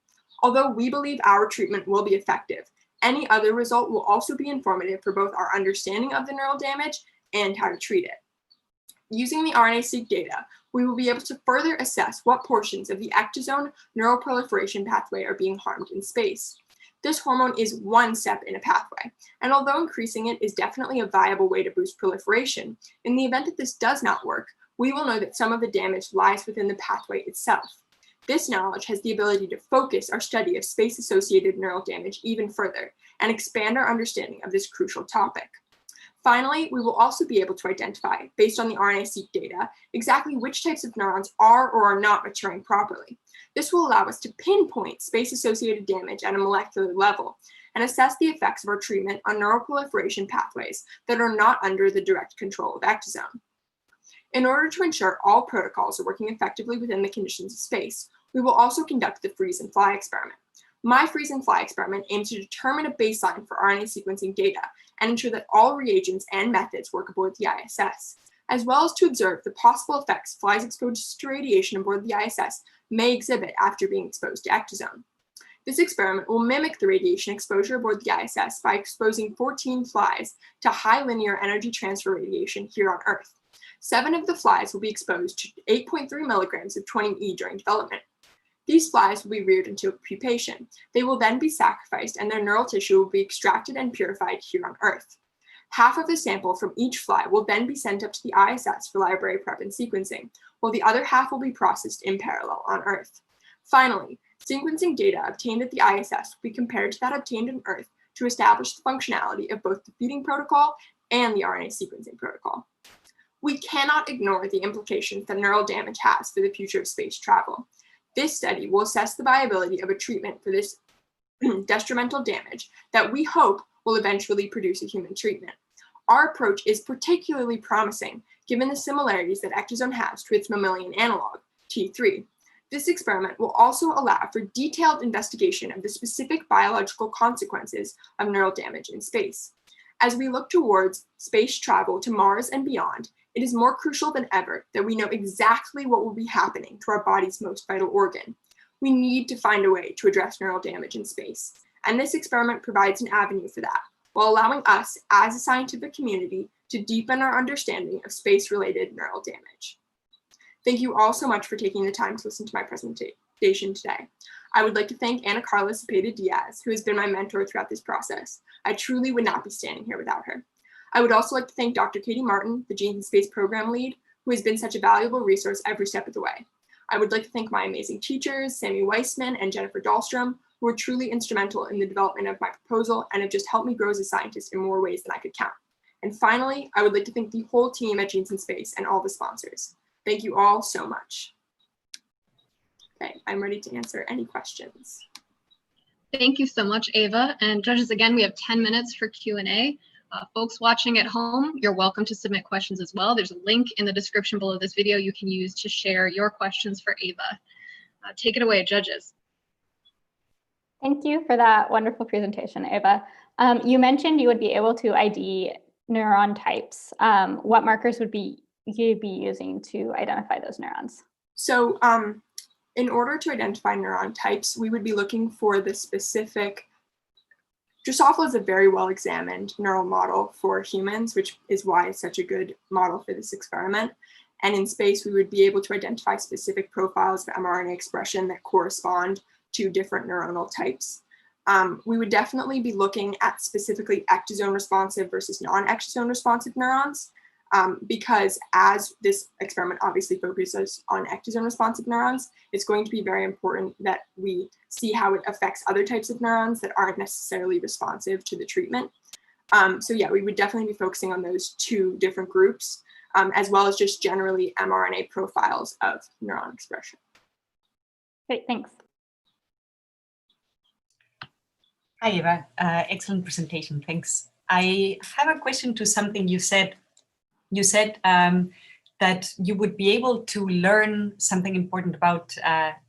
Although we believe our treatment will be effective, any other result will also be informative for both our understanding of the neural damage and how to treat it. Using the RNA-seq data, we will be able to further assess what portions of the ecdysone neural proliferation pathway are being harmed in space. This hormone is one step in a pathway, and although increasing it is definitely a viable way to boost proliferation, in the event that this does not work, we will know that some of the damage lies within the pathway itself. This knowledge has the ability to focus our study of space-associated neural damage even further and expand our understanding of this crucial topic. Finally, we will also be able to identify, based on the RNA-seq data, exactly which types of neurons are or are not maturing properly. This will allow us to pinpoint space-associated damage at a molecular level and assess the effects of our treatment on neural proliferation pathways that are not under the direct control of ecdysone. In order to ensure all protocols are working effectively within the conditions of space, we will also conduct the freeze and fly experiment. My freeze and fly experiment aims to determine a baseline for RNA sequencing data and ensure that all reagents and methods work aboard the ISS, as well as to observe the possible effects flies exposed to radiation aboard the ISS may exhibit after being exposed to ecdysone. This experiment will mimic the radiation exposure aboard the ISS by exposing 14 flies to high linear energy transfer radiation here on Earth. 7 of the flies will be exposed to 8.3 milligrams of 20E during development. These flies will be reared until pupation. They will then be sacrificed and their neural tissue will be extracted and purified here on Earth. Half of the sample from each fly will then be sent up to the ISS for library prep and sequencing, while the other half will be processed in parallel on Earth. Finally, sequencing data obtained at the ISS will be compared to that obtained on Earth to establish the functionality of both the feeding protocol and the RNA sequencing protocol. We cannot ignore the implications that neural damage has for the future of space travel. This study will assess the viability of a treatment for this detrimental damage that we hope will eventually produce a human treatment. Our approach is particularly promising given the similarities that ecdysone has to its mammalian analog, T3. This experiment will also allow for detailed investigation of the specific biological consequences of neural damage in space. As we look towards space travel to Mars and beyond, it is more crucial than ever that we know exactly what will be happening to our body's most vital organ. We need to find a way to address neural damage in space, and this experiment provides an avenue for that, while allowing us, as a scientific community, to deepen our understanding of space-related neural damage. Thank you all so much for taking the time to listen to my presentation today. I would like to thank Ana Carla Cepeda-Diaz, who has been my mentor throughout this process. I truly would not be standing here without her. I would also like to thank Dr. Katie Martin, the Genes in Space program lead, who has been such a valuable resource every step of the way. I would like to thank my amazing teachers, Sammy Weissman and Jennifer Dahlstrom, who were truly instrumental in the development of my proposal and have just helped me grow as a scientist in more ways than I could count. And finally, I would like to thank the whole team at Genes in Space and all the sponsors. Thank you all so much. Okay, I'm ready to answer any questions. Thank you so much, Ava. And judges, again, we have 10 minutes for Q&A. Folks watching at home, you're welcome to submit questions as well. There's a link in the description below this video you can use to share your questions for Ava. Take it away, judges. Thank you for that wonderful presentation, Ava. You mentioned you would be able to ID neuron types. What markers would you be using to identify those neurons? So in order to identify neuron types, we would be looking for the specific. Drosophila is a very well examined neural model for humans, which is why it's such a good model for this experiment. And in space, we would be able to identify specific profiles of mRNA expression that correspond to different neuronal types. We would definitely be looking at specifically ectosome responsive versus non-ectosome responsive neurons, because as this experiment obviously focuses on ectosome responsive neurons, it's going to be very important that we see how it affects other types of neurons that aren't necessarily responsive to the treatment. So yeah, we would definitely be focusing on those two different groups, as well as just generally mRNA profiles of neuron expression. Great, thanks. Hi, Eva. Excellent presentation. Thanks. I have a question to something you said. You said that you would be able to learn something important about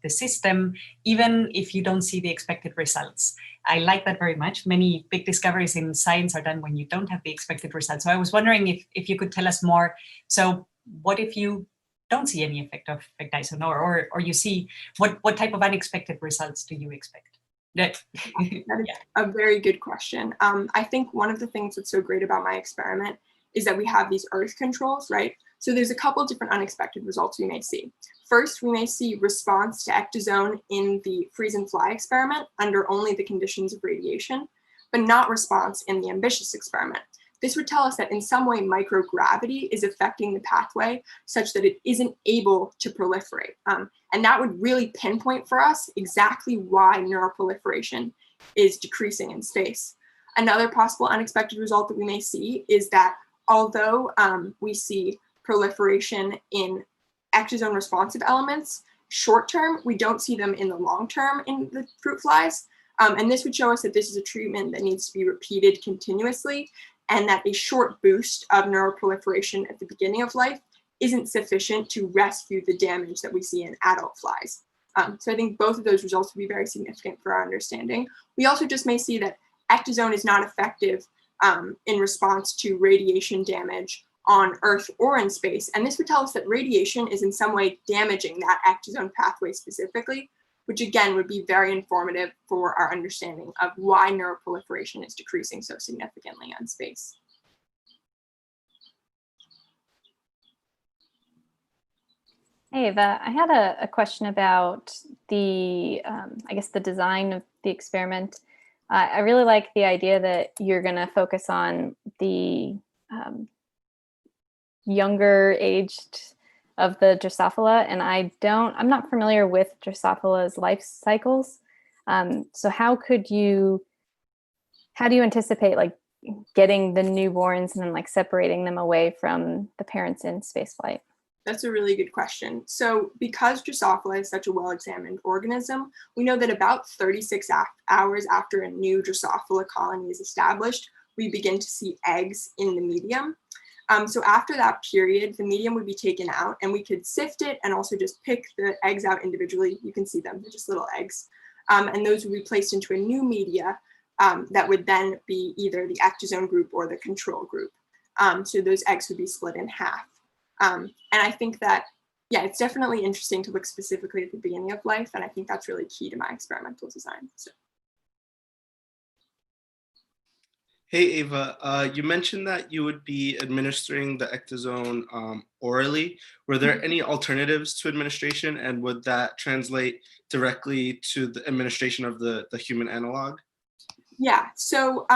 the system, even if you don't see the expected results. I like that very much. Many big discoveries in science are done when you don't have the expected results. So I was wondering if you could tell us more. So what if you don't see any effect of ecdysone, or you see, what type of unexpected results do you expect? That is a very good question. I think one of the things that's so great about my experiment is that we have these earth controls, right? So there's a couple of different unexpected results we may see. First, we may see response to ecdysone in the freeze and fly experiment under only the conditions of radiation, but not response in the ambitious experiment. This would tell us that in some way microgravity is affecting the pathway such that it isn't able to proliferate. And that would really pinpoint for us exactly why neuroproliferation is decreasing in space. Another possible unexpected result that we may see is that although we see proliferation in ecdysone responsive elements, short term, we don't see them in the long term in the fruit flies. And this would show us that this is a treatment that needs to be repeated continuously, and that a short boost of neuroproliferation at the beginning of life isn't sufficient to rescue the damage that we see in adult flies. So I think both of those results would be very significant for our understanding. We also just may see that ecdysone is not effective in response to radiation damage on Earth or in space. And this would tell us that radiation is in some way damaging that ecdysone pathway specifically, which again would be very informative for our understanding of why neuroproliferation is decreasing so significantly in space. Hey, Eva, I had a question about the, I guess, the design of the experiment. I really like the idea that you're going to focus on the younger aged of the Drosophila, and I'm not familiar with Drosophila's life cycles. So how do you anticipate like getting the newborns and then like separating them away from the parents in spaceflight? That's a really good question. So because Drosophila is such a well-examined organism, we know that about 36 hours after a new Drosophila colony is established, we begin to see eggs in the medium. So after that period, the medium would be taken out and we could sift it and also just pick the eggs out individually. You can see them, they're just little eggs. And those would be placed into a new media that would then be either the ecdysone group or the control group. So those eggs would be split in half. And I think that, yeah, it's definitely interesting to look specifically at the beginning of life. And I think that's really key to my experimental design. So. Hey, Ava, you mentioned that you would be administering the ecdysone orally. Were there any alternatives to administration, and would that translate directly to the administration of the human analog? Yeah, so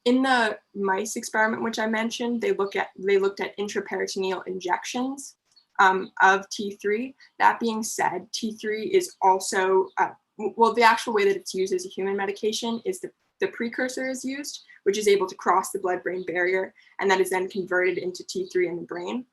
in the mice experiment, which I mentioned, they looked at intraperitoneal injections of T3. That being said, T3 is also, well, the actual way that it's used as a human medication is the precursor is used, which is able to cross the blood-brain barrier, and that is then converted into T3 in the brain.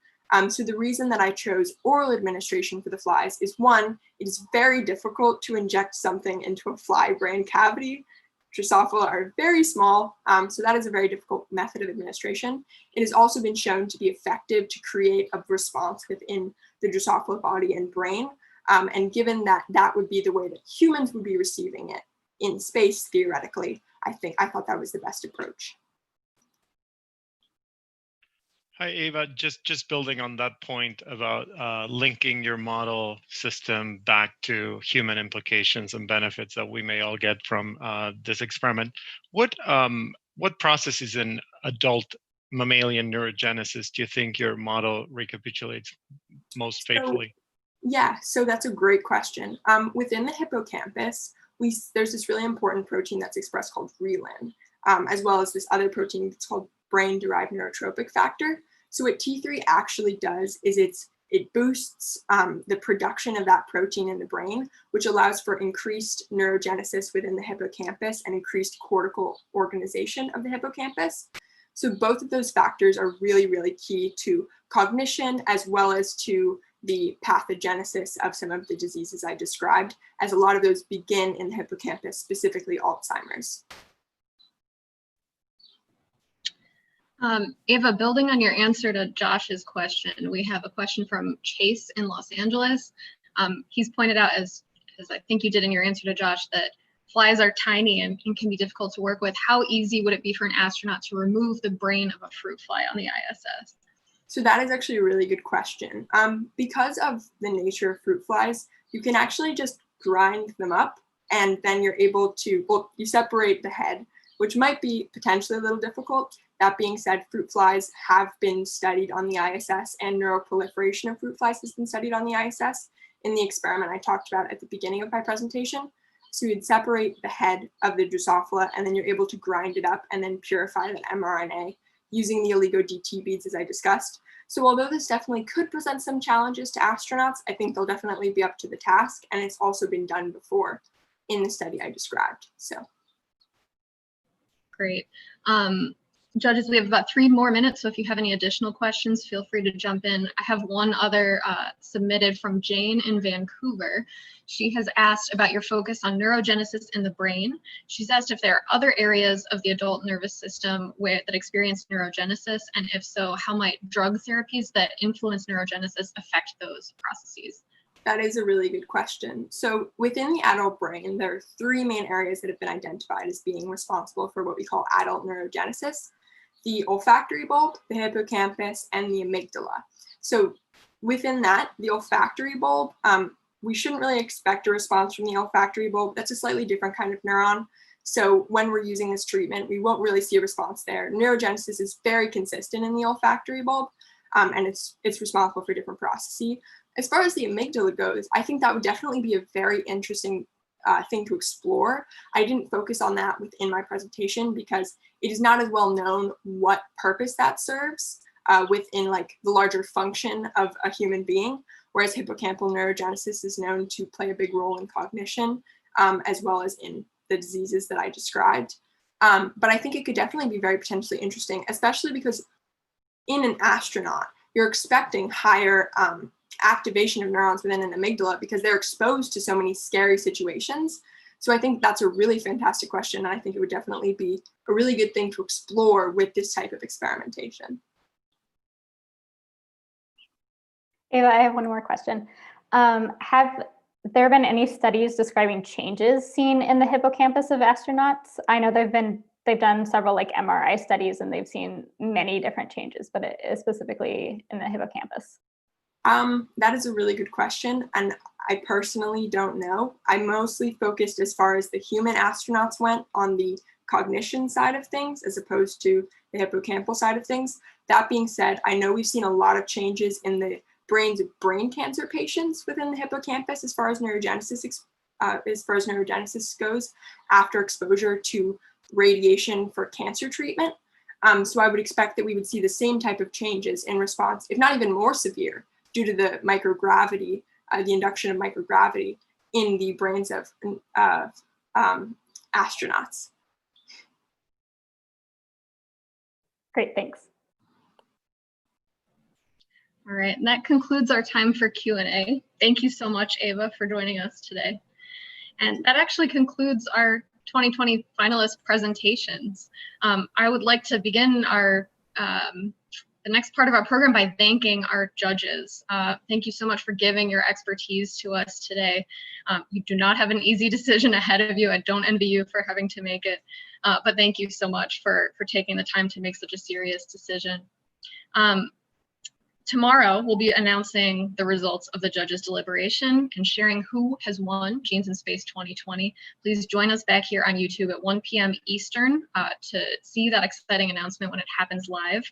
So the reason that I chose oral administration for the flies is, one, it is very difficult to inject something into a fly brain cavity. Drosophila are very small, so that is a very difficult method of administration. It has also been shown to be effective to create a response within the Drosophila body and brain. And given that that would be the way that humans would be receiving it in space, theoretically, I thought that was the best approach. Hi, Ava. Just building on that point about linking your model system back to human implications and benefits that we may all get from this experiment. What processes in adult mammalian neurogenesis do you think your model recapitulates most faithfully? So that's a great question. Within the hippocampus, there's this really important protein that's expressed called relin, as well as this other protein that's called brain-derived neurotropic factor. So what T3 actually does is it boosts the production of that protein in the brain, which allows for increased neurogenesis within the hippocampus and increased cortical organization of the hippocampus. So both of those factors are really, really key to cognition, as well as to the pathogenesis of some of the diseases I described, as a lot of those begin in the hippocampus, specifically Alzheimer's. Ava, building on your answer to Josh's question, we have a question from Chase in Los Angeles. He's pointed out, as I think you did in your answer to Josh, that flies are tiny and can be difficult to work with. How easy would it be for an astronaut to remove the brain of a fruit fly on the ISS? So that is actually a really good question. Because of the nature of fruit flies, you can actually just grind them up, and then you're able to, well, you separate the head, which might be potentially a little difficult. That being said, fruit flies have been studied on the ISS, and neuroproliferation of fruit flies has been studied on the ISS in the experiment I talked about at the beginning of my presentation. So you'd separate the head of the Drosophila, and then you're able to grind it up and then purify that mRNA using the oligo-DT beads, as I discussed. So although this definitely could present some challenges to astronauts, I think they'll definitely be up to the task, and it's also been done before in the study I described. So. Great. Judges, we have about 3 more minutes, so if you have any additional questions, feel free to jump in. I have one other submitted from Jane in Vancouver. She has asked about your focus on neurogenesis in the brain. She's asked if there are other areas of the adult nervous system that experience neurogenesis, and if so, how might drug therapies that influence neurogenesis affect those processes? That is a really good question. So within the adult brain, there are 3 main areas that have been identified as being responsible for what we call adult neurogenesis: the olfactory bulb, the hippocampus, and the amygdala. So within that, the olfactory bulb, we shouldn't really expect a response from the olfactory bulb. That's a slightly different kind of neuron. So when we're using this treatment, we won't really see a response there. Neurogenesis is very consistent in the olfactory bulb, and it's responsible for different processes. As far as the amygdala goes, I think that would definitely be a very interesting thing to explore. I didn't focus on that within my presentation because it is not as well known what purpose that serves within like the larger function of a human being, whereas hippocampal neurogenesis is known to play a big role in cognition, as well as in the diseases that I described. But I think it could definitely be very potentially interesting, especially because in an astronaut, you're expecting higher activation of neurons within an amygdala because they're exposed to so many scary situations. So I think that's a really fantastic question. And I think it would definitely be a really good thing to explore with this type of experimentation. Ava, I have one more question. Have there been any studies describing changes seen in the hippocampus of astronauts? I know they've done several like MRI studies and they've seen many different changes, but it is specifically in the hippocampus. That is a really good question, and I personally don't know. I mostly focused, as far as the human astronauts went, on the cognition side of things as opposed to the hippocampal side of things. That being said, I know we've seen a lot of changes in the brains of brain cancer patients within the hippocampus as far as neurogenesis goes after exposure to radiation for cancer treatment. So I would expect that we would see the same type of changes in response, if not even more severe, due to the microgravity, the induction of microgravity in the brains of astronauts. Great, thanks. All right, and that concludes our time for Q&A. Thank you so much, Ava, for joining us today. And that actually concludes our 2020 finalist presentations. I would like to begin our the next part of our program by thanking our judges. Thank you so much for giving your expertise to us today. You do not have an easy decision ahead of you. I don't envy you for having to make it, but thank you so much for taking the time to make such a serious decision. Tomorrow, we'll be announcing the results of the judges' deliberation and sharing who has won Genes in Space 2020. Please join us back here on YouTube at 1 p.m. Eastern to see that exciting announcement when it happens live.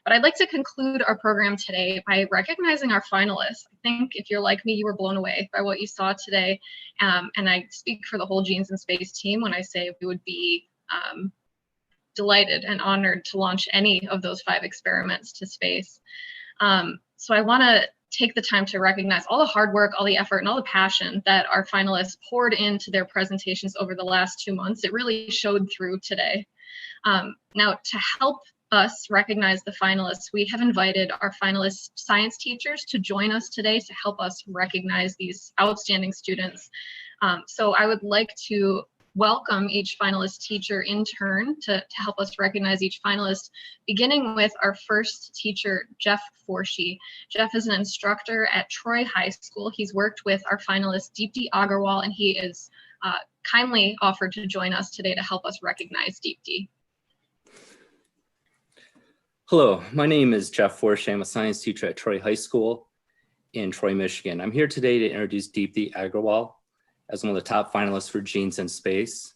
But I'd like to conclude our program today by recognizing our finalists. I think if you're like me, you were blown away by what you saw today. And I speak for the whole Genes in Space team when I say we would be delighted and honored to launch any of those 5 experiments to space. So I want to take the time to recognize all the hard work, all the effort, and all the passion that our finalists poured into their presentations over the last 2 months. It really showed through today. Now, to help us recognize the finalists, we have invited our finalist science teachers to join us today to help us recognize these outstanding students. So I would like to welcome each finalist teacher in turn to help us recognize each finalist, beginning with our first teacher, Jeff Forshee. Jeff is an instructor at Troy High School. He's worked with our finalist, Deepti Agarwal, and he is kindly offered to join us today to help us recognize Deepti. Hello, my name is Jeff Forshee. I'm a science teacher at Troy High School in Troy, Michigan. I'm here today to introduce Deepti Agarwal as one of the top finalists for Genes in Space.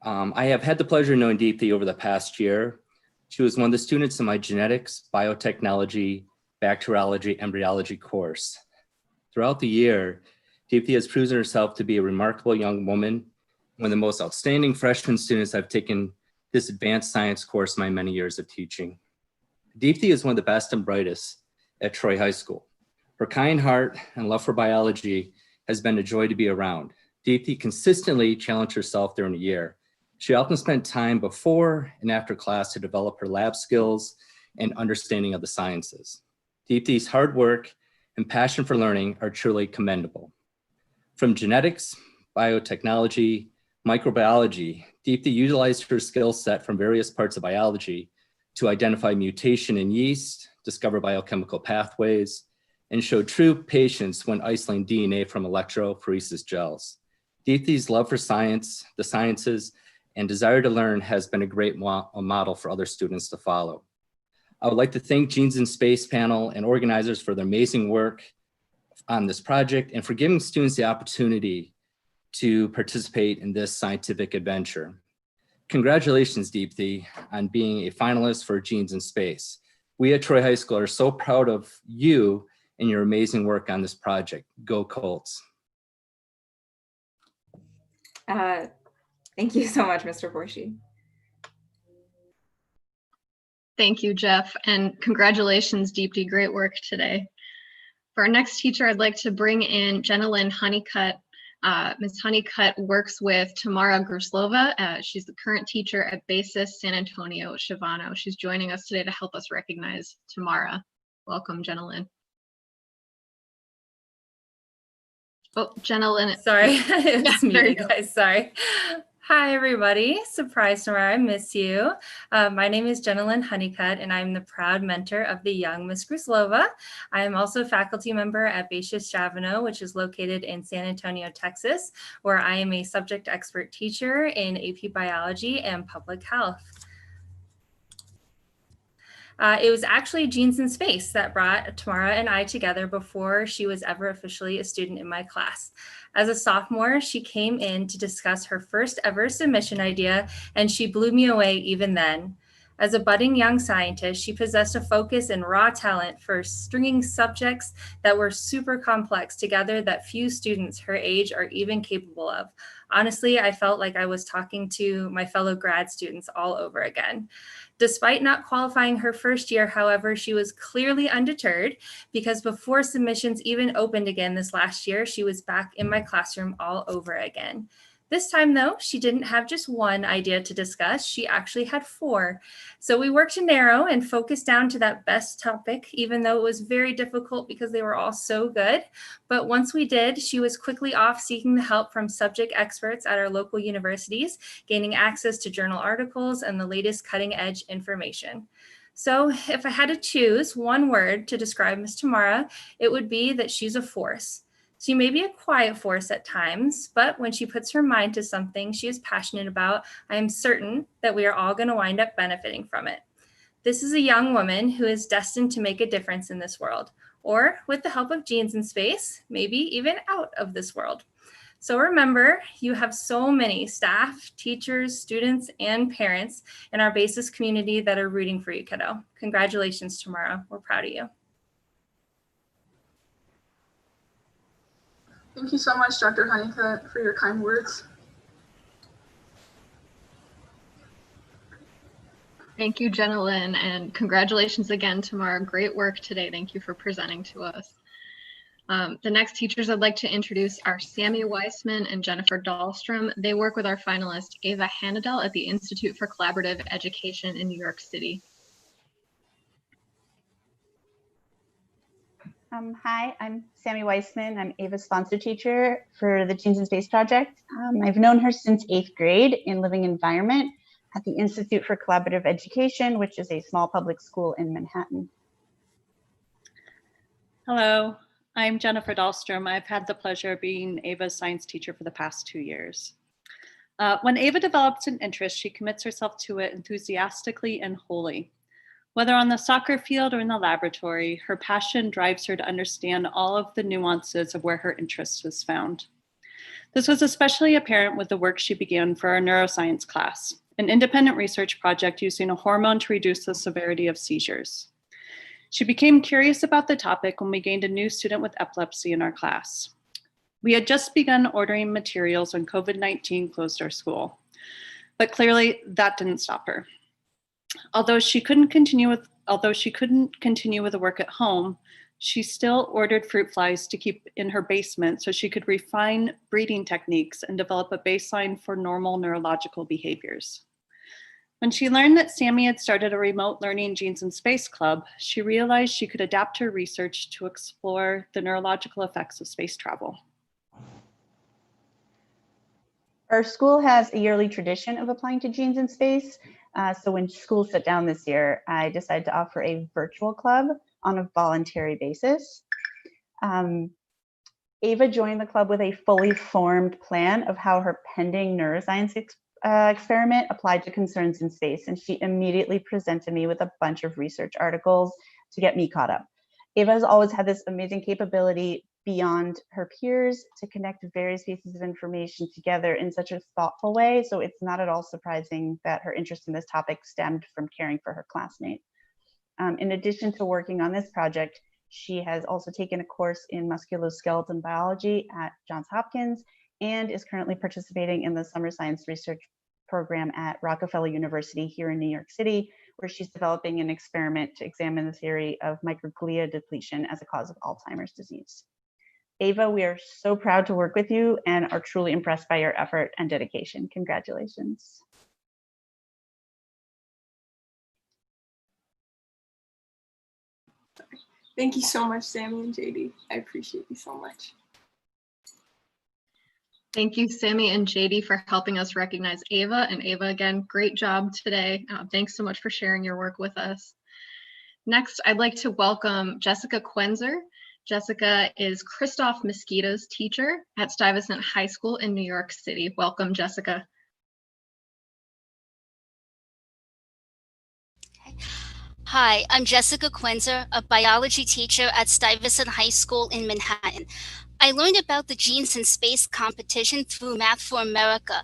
I have had the pleasure of knowing Deepti over the past year. She was one of the students in my genetics, biotechnology, bacteriology, embryology course. Throughout the year, Deepti has proven herself to be a remarkable young woman, one of the most outstanding freshman students I've taken this advanced science course in my many years of teaching. Deepti is one of the best and brightest at Troy High School. Her kind heart and love for biology has been a joy to be around. Deepti consistently challenged herself during the year. She often spent time before and after class to develop her lab skills and understanding of the sciences. Deepti's hard work and passion for learning are truly commendable. From genetics, biotechnology, microbiology, Deepti utilized her skill set from various parts of biology to identify mutation in yeast, discover biochemical pathways, and showed true patience when isolating DNA from electrophoresis gels. Deepti's love for science, the sciences, and desire to learn has been a great model for other students to follow. I would like to thank Genes in Space panel and organizers for their amazing work on this project and for giving students the opportunity to participate in this scientific adventure. Congratulations, Deepti, on being a finalist for Genes in Space. We at Troy High School are so proud of you and your amazing work on this project. Go Colts. Thank you so much, Mr. Forshee. Thank you, Jeff, and congratulations, Deepti. Great work today. For our next teacher, I'd like to bring in Jenna Lynn Honeycutt. Ms. Honeycutt works with Tamara Gruslova. She's the current teacher at Basis San Antonio Shivano. She's joining us today to help us recognize Tamara. Welcome, Jenna Lynn. Oh, Jenna Lynn. Sorry, it's Yeah, me, guys. Sorry. Hi, everybody. Surprise, Tamara, I miss you. My name is Jenna Lynn Honeycutt, and I'm the proud mentor of the young Miss Gruslova. I am also a faculty member at Basis Chavano, which is located in San Antonio, Texas, where I am a subject expert teacher in AP Biology and Public Health. It was actually Genes in Space that brought Tamara and I together before she was ever officially a student in my class. As a sophomore, she came in to discuss her first ever submission idea, and she blew me away even then. As a budding young scientist, she possessed a focus and raw talent for stringing subjects that were super complex together that few students her age are even capable of. Honestly, I felt like I was talking to my fellow grad students all over again. Despite not qualifying her first year, however, she was clearly undeterred because before submissions even opened again this last year, she was back in my classroom all over again. This time, though, she didn't have just one idea to discuss. She actually had 4. So we worked to narrow and focus down to that best topic, even though it was very difficult because they were all so good. But once we did, she was quickly off seeking the help from subject experts at our local universities, gaining access to journal articles and the latest cutting-edge information. So if I had to choose one word to describe Ms. Tamara, it would be that she's a force. She may be a quiet force at times, but when she puts her mind to something she is passionate about, I am certain that we are all going to wind up benefiting from it. This is a young woman who is destined to make a difference in this world, or with the help of Genes in Space, maybe even out of this world. So remember, you have so many staff, teachers, students, and parents in our BASIS community that are rooting for you, kiddo. Congratulations, Tamara. We're proud of you. Thank you so much, Dr. Honeycutt, for your kind words. Thank you, Jenna Lynn, and congratulations again, Tamara. Great work today. Thank you for presenting to us. The next teachers I'd like to introduce are Sammy Weissman and Jennifer Dahlstrom. They work with our finalist, Ava Hanadel, at the Institute for Collaborative Education in New York City. Hi, I'm Sammy Weissman. I'm Ava's sponsor teacher for the Genes in Space project. I've known her since 8th grade in living environment at the Institute for Collaborative Education, which is a small public school in Manhattan. Hello, I'm Jennifer Dahlstrom. I've had the pleasure of being Ava's science teacher for the past 2 years. When Ava develops an interest, she commits herself to it enthusiastically and wholly. Whether on the soccer field or in the laboratory, her passion drives her to understand all of the nuances of where her interest was found. This was especially apparent with the work she began for our neuroscience class, an independent research project using a hormone to reduce the severity of seizures. She became curious about the topic when we gained a new student with epilepsy in our class. We had just begun ordering materials when COVID-19 closed our school, but clearly that didn't stop her. Although she couldn't continue with the work at home, she still ordered fruit flies to keep in her basement so she could refine breeding techniques and develop a baseline for normal neurological behaviors. When she learned that Sammy had started a remote learning Genes in Space club, she realized she could adapt her research to explore the neurological effects of space travel. Our school has a yearly tradition of applying to Genes in Space. So when school shut down this year, I decided to offer a virtual club on a voluntary basis. Ava joined the club with a fully formed plan of how her pending neuroscience experiment applied to concerns in space, and she immediately presented me with a bunch of research articles to get me caught up. Ava has always had this amazing capability beyond her peers to connect various pieces of information together in such a thoughtful way. So it's not at all surprising that her interest in this topic stemmed from caring for her classmate. In addition to working on this project, she has also taken a course in musculoskeletal biology at Johns Hopkins and is currently participating in the summer science research program at Rockefeller University here in New York City, where she's developing an experiment to examine the theory of microglia depletion as a cause of Alzheimer's disease. Ava, we are so proud to work with you and are truly impressed by your effort and dedication. Congratulations. Thank you so much, Sammy and JD. I appreciate you so much. Thank you, Sammy and JD, for helping us recognize Ava. And Ava, again, great job today. Thanks so much for sharing your work with us. Next, I'd like to welcome Jessica Quenzer. Jessica is Christoph Mosquito's teacher at Stuyvesant High School in New York City. Welcome, Jessica. Hi, I'm Jessica Quenzer, a biology teacher at Stuyvesant High School in Manhattan. I learned about the Genes in Space competition through Math for America,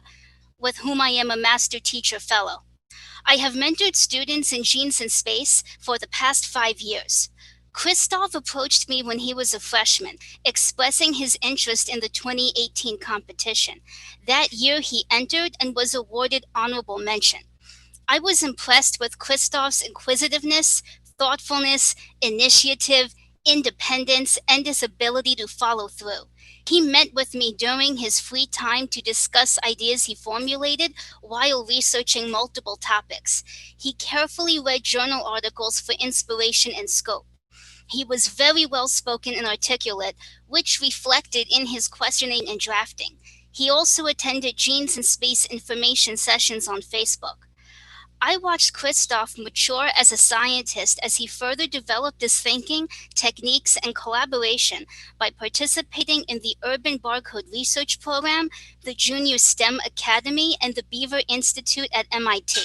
with whom I am a Master Teacher Fellow. I have mentored students in Genes in Space for the past 5 years. Christoph approached me when he was a freshman, expressing his interest in the 2018 competition. That year, he entered and was awarded honorable mention. I was impressed with Christoph's inquisitiveness, thoughtfulness, initiative, independence, and his ability to follow through. He met with me during his free time to discuss ideas he formulated while researching multiple topics. He carefully read journal articles for inspiration and scope. He was very well spoken and articulate, which reflected in his questioning and drafting. He also attended Genes and Space information sessions on Facebook. I watched Christoph mature as a scientist as he further developed his thinking, techniques, and collaboration by participating in the Urban Barcode Research Program, the Junior STEM Academy, and the Beaver Institute at MIT.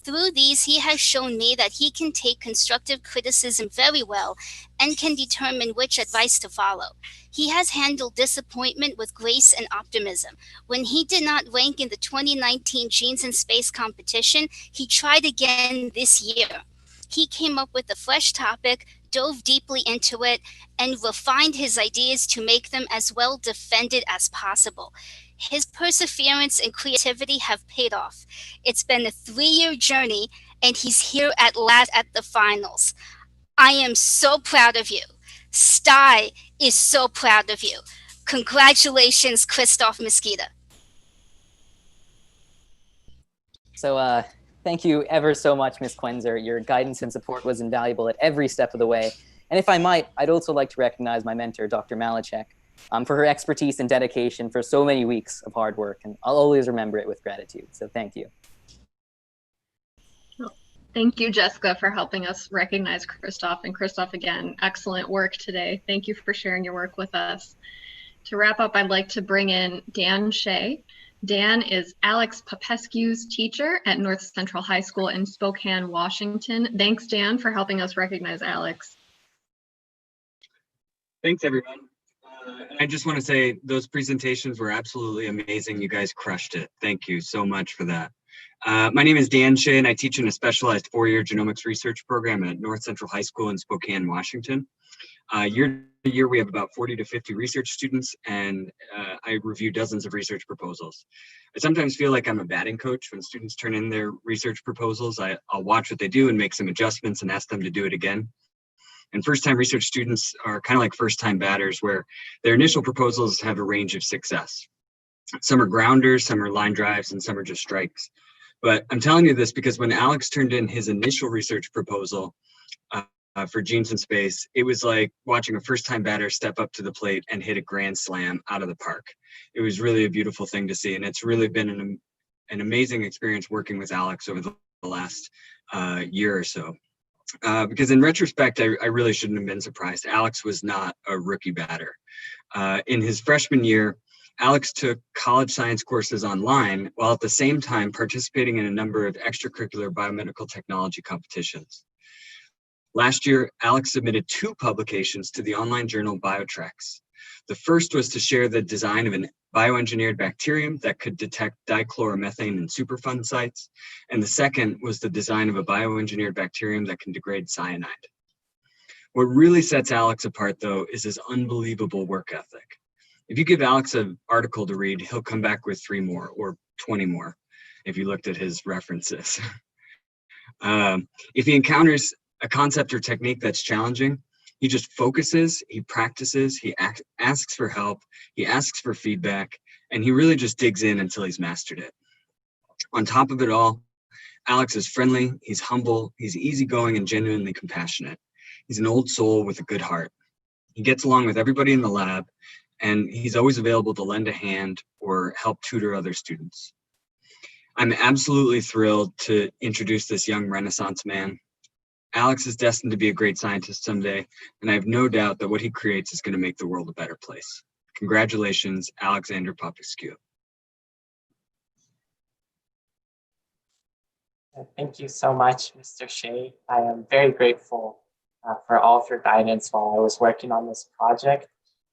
Through these, he has shown me that he can take constructive criticism very well and can determine which advice to follow. He has handled disappointment with grace and optimism. When he did not rank in the 2019 Genes and Space competition, he tried again this year. He came up with a fresh topic, dove deeply into it, and refined his ideas to make them as well defended as possible. His perseverance and creativity have paid off. It's been a 3-year journey, and he's here at last at the finals. I am so proud of you. STI is so proud of you. Congratulations, Christoph Mesquita. So thank you ever so much, Ms. Quenzer. Your guidance and support was invaluable at every step of the way. And if I might, I'd also like to recognize my mentor, Dr. Malachek, for her expertise and dedication for so many weeks of hard work. And I'll always remember it with gratitude. So thank you. Thank you, Jessica, for helping us recognize Christoph. And Christoph, again, excellent work today. Thank you for sharing your work with us. To wrap up, I'd like to bring in Dan Shea. Dan is Alex Popescu's teacher at North Central High School in Spokane, Washington. Thanks, Dan, for helping us recognize Alex. Thanks, everyone. I just want to say those presentations were absolutely amazing. You guys crushed it. Thank you so much for that. My name is Dan Shea, and I teach in a specialized 4-year genomics research program at North Central High School in Spokane, Washington. Year to year, we have about 40 to 50 research students, and I review dozens of research proposals. I sometimes feel like I'm a batting coach. When students turn in their research proposals, I'll watch what they do and make some adjustments and ask them to do it again. And first-time research students are kind of like first-time batters, where their initial proposals have a range of success. Some are grounders, some are line drives, and some are just strikes. But I'm telling you this because when Alex turned in his initial research proposal for Genes in Space, it was like watching a first-time batter step up to the plate and hit a grand slam out of the park. It was really a beautiful thing to see, and it's really been an amazing experience working with Alex over the last year or so. Because in retrospect, I really shouldn't have been surprised. Alex was not a rookie batter. In his freshman year, Alex took college science courses online while at the same time participating in a number of extracurricular biomedical technology competitions. Last year, Alex submitted 2 publications to the online journal Biotrex. The first was to share the design of an bioengineered bacterium that could detect dichloromethane in Superfund sites, and the second was the design of a bioengineered bacterium that can degrade cyanide. What really sets Alex apart, though, is his unbelievable work ethic. If you give Alex an article to read, he'll come back with 3 more or 20 more, if you looked at his references. If he encounters a concept or technique that's challenging, he just focuses, he practices, he asks for help, he asks for feedback, and he really just digs in until he's mastered it. On top of it all, Alex is friendly, he's humble, he's easygoing and genuinely compassionate. He's an old soul with a good heart. He gets along with everybody in the lab, and he's always available to lend a hand or help tutor other students. I'm absolutely thrilled to introduce this young Renaissance man. Alex is destined to be a great scientist someday, and I have no doubt that what he creates is going to make the world a better place. Congratulations, Alexander Popescu. Thank you so much, Mr. Shea. I am very grateful for all of your guidance while I was working on this project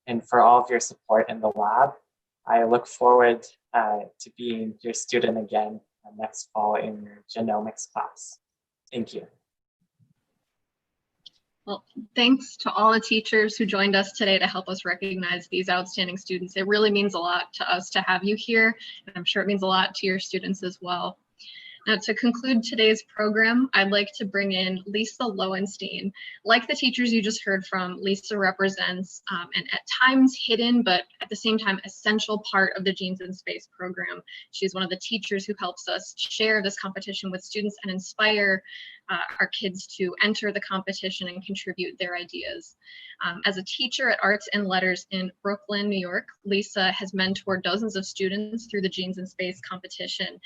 and for all of your support in the lab. I look forward to being your student again next fall in your genomics class. Thank you. Well, thanks to all the teachers who joined us today to help us recognize these outstanding students. It really means a lot to us to have you here, and I'm sure it means a lot to your students as well. Now, to conclude today's program, I'd like to bring in Lisa Lowenstein. Like the teachers you just heard from, Lisa represents an at times hidden, but at the same time essential part of the Genes in Space program. She's one of the teachers who helps us share this competition with students and inspire our kids to enter the competition and contribute their ideas. As a teacher at Arts and Letters in Brooklyn, New York, Lisa has mentored dozens of students through the Genes in Space competition.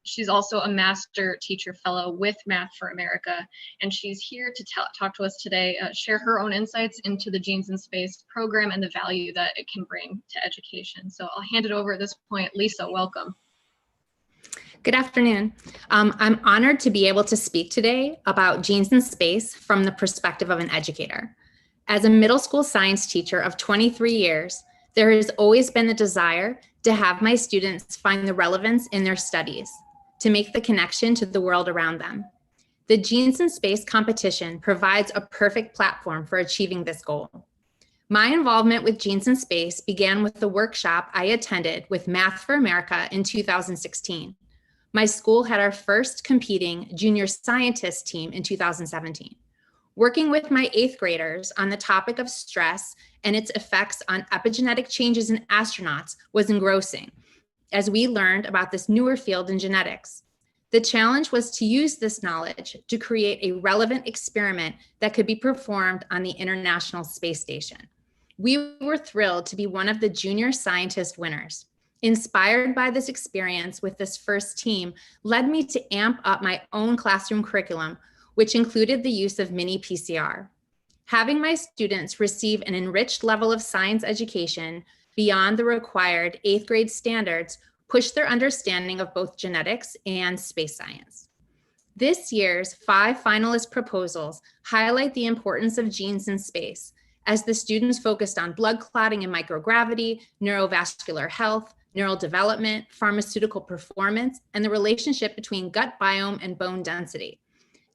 She's also a master teacher fellow with Math for America, and she's here to talk to us today, share her own insights into the Genes in Space program and the value that it can bring to education. So I'll hand it over at this point. Lisa, welcome. Good afternoon. I'm honored to be able to speak today about Genes in Space from the perspective of an educator. As a middle school science teacher of 23 years, there has always been the desire to have my students find the relevance in their studies, to make the connection to the world around them. The Genes in Space competition provides a perfect platform for achieving this goal. My involvement with Genes in Space began with the workshop I attended with Math for America in 2016. My school had our first competing junior scientist team in 2017. Working with my 8th graders on the topic of stress and its effects on epigenetic changes in astronauts was engrossing, as we learned about this newer field in genetics. The challenge was to use this knowledge to create a relevant experiment that could be performed on the International Space Station. We were thrilled to be one of the junior scientist winners. Inspired by this experience with this first team led me to amp up my own classroom curriculum, which included the use of mini PCR. Having my students receive an enriched level of science education beyond the required 8th grade standards pushed their understanding of both genetics and space science. This year's 5 finalist proposals highlight the importance of genes in space, as the students focused on blood clotting and microgravity, neurovascular health, neural development, pharmaceutical performance, and the relationship between gut biome and bone density.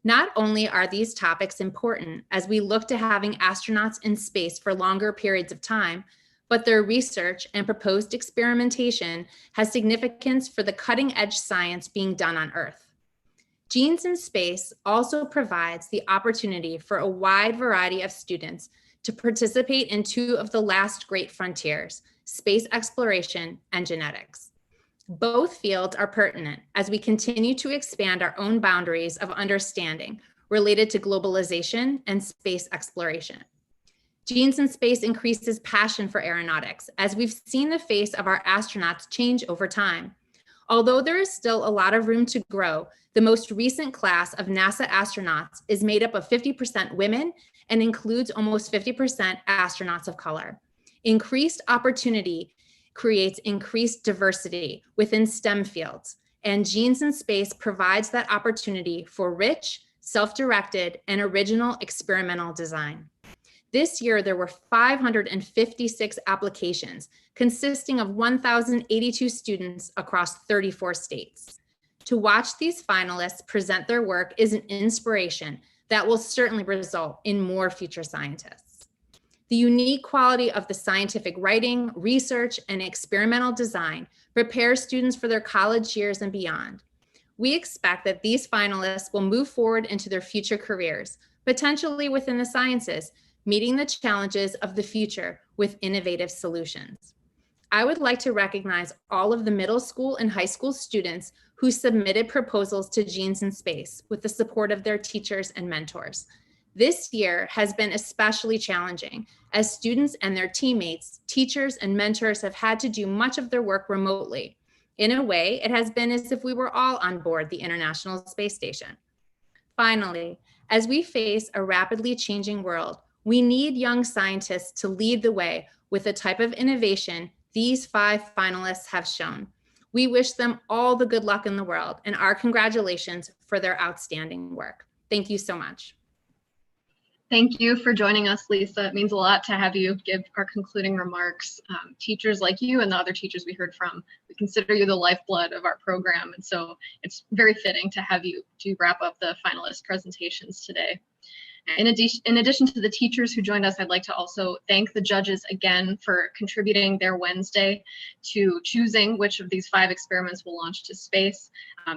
Not only are these topics important as we look to having astronauts in space for longer periods of time, but their research and proposed experimentation has significance for the cutting-edge science being done on Earth. Genes in Space also provides the opportunity for a wide variety of students to participate in 2 of the last great frontiers, space exploration and genetics. Both fields are pertinent as we continue to expand our own boundaries of understanding related to globalization and space exploration. Genes in Space increases passion for aeronautics, as we've seen the face of our astronauts change over time. Although there is still a lot of room to grow, the most recent class of NASA astronauts is made up of 50% women and includes almost 50% astronauts of color. Increased opportunity creates increased diversity within STEM fields, and Genes in Space provides that opportunity for rich, self-directed, and original experimental design. This year, there were 556 applications, consisting of 1,082 students across 34 states. To watch these finalists present their work is an inspiration that will certainly result in more future scientists. The unique quality of the scientific writing, research, and experimental design prepares students for their college years and beyond. We expect that these finalists will move forward into their future careers, potentially within the sciences, meeting the challenges of the future with innovative solutions. I would like to recognize all of the middle school and high school students who submitted proposals to Genes in Space with the support of their teachers and mentors. This year has been especially challenging as students and their teammates, teachers, and mentors have had to do much of their work remotely. In a way, it has been as if we were all on board the International Space Station. Finally, as we face a rapidly changing world, we need young scientists to lead the way with the type of innovation these 5 finalists have shown. We wish them all the good luck in the world and our congratulations for their outstanding work. Thank you so much. Thank you for joining us, Lisa. It means a lot to have you give our concluding remarks. Teachers like you and the other teachers we heard from, we consider you the lifeblood of our program. And so it's very fitting to have you to wrap up the finalist presentations today. In addition to the teachers who joined us, I'd like to also thank the judges again for contributing their Wednesday to choosing which of these 5 experiments will launch to space.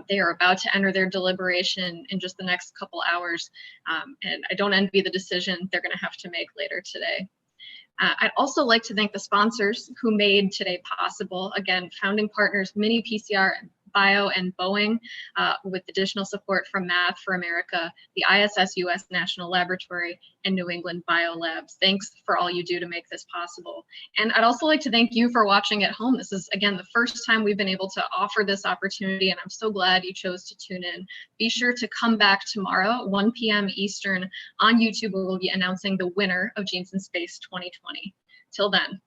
They are about to enter their deliberation in just the next couple hours, and I don't envy the decision they're going to have to make later today. I'd also like to thank the sponsors who made today possible. Again, founding partners, Mini PCR, Bio, and Boeing, with additional support from Math for America, the ISS US National Laboratory, and New England Biolabs. Thanks for all you do to make this possible. And I'd also like to thank you for watching at home. This is, again, the first time we've been able to offer this opportunity, and I'm so glad you chose to tune in. Be sure to come back tomorrow, 1 p.m. Eastern on YouTube, where we'll be announcing the winner of Genes in Space 2020. Till then.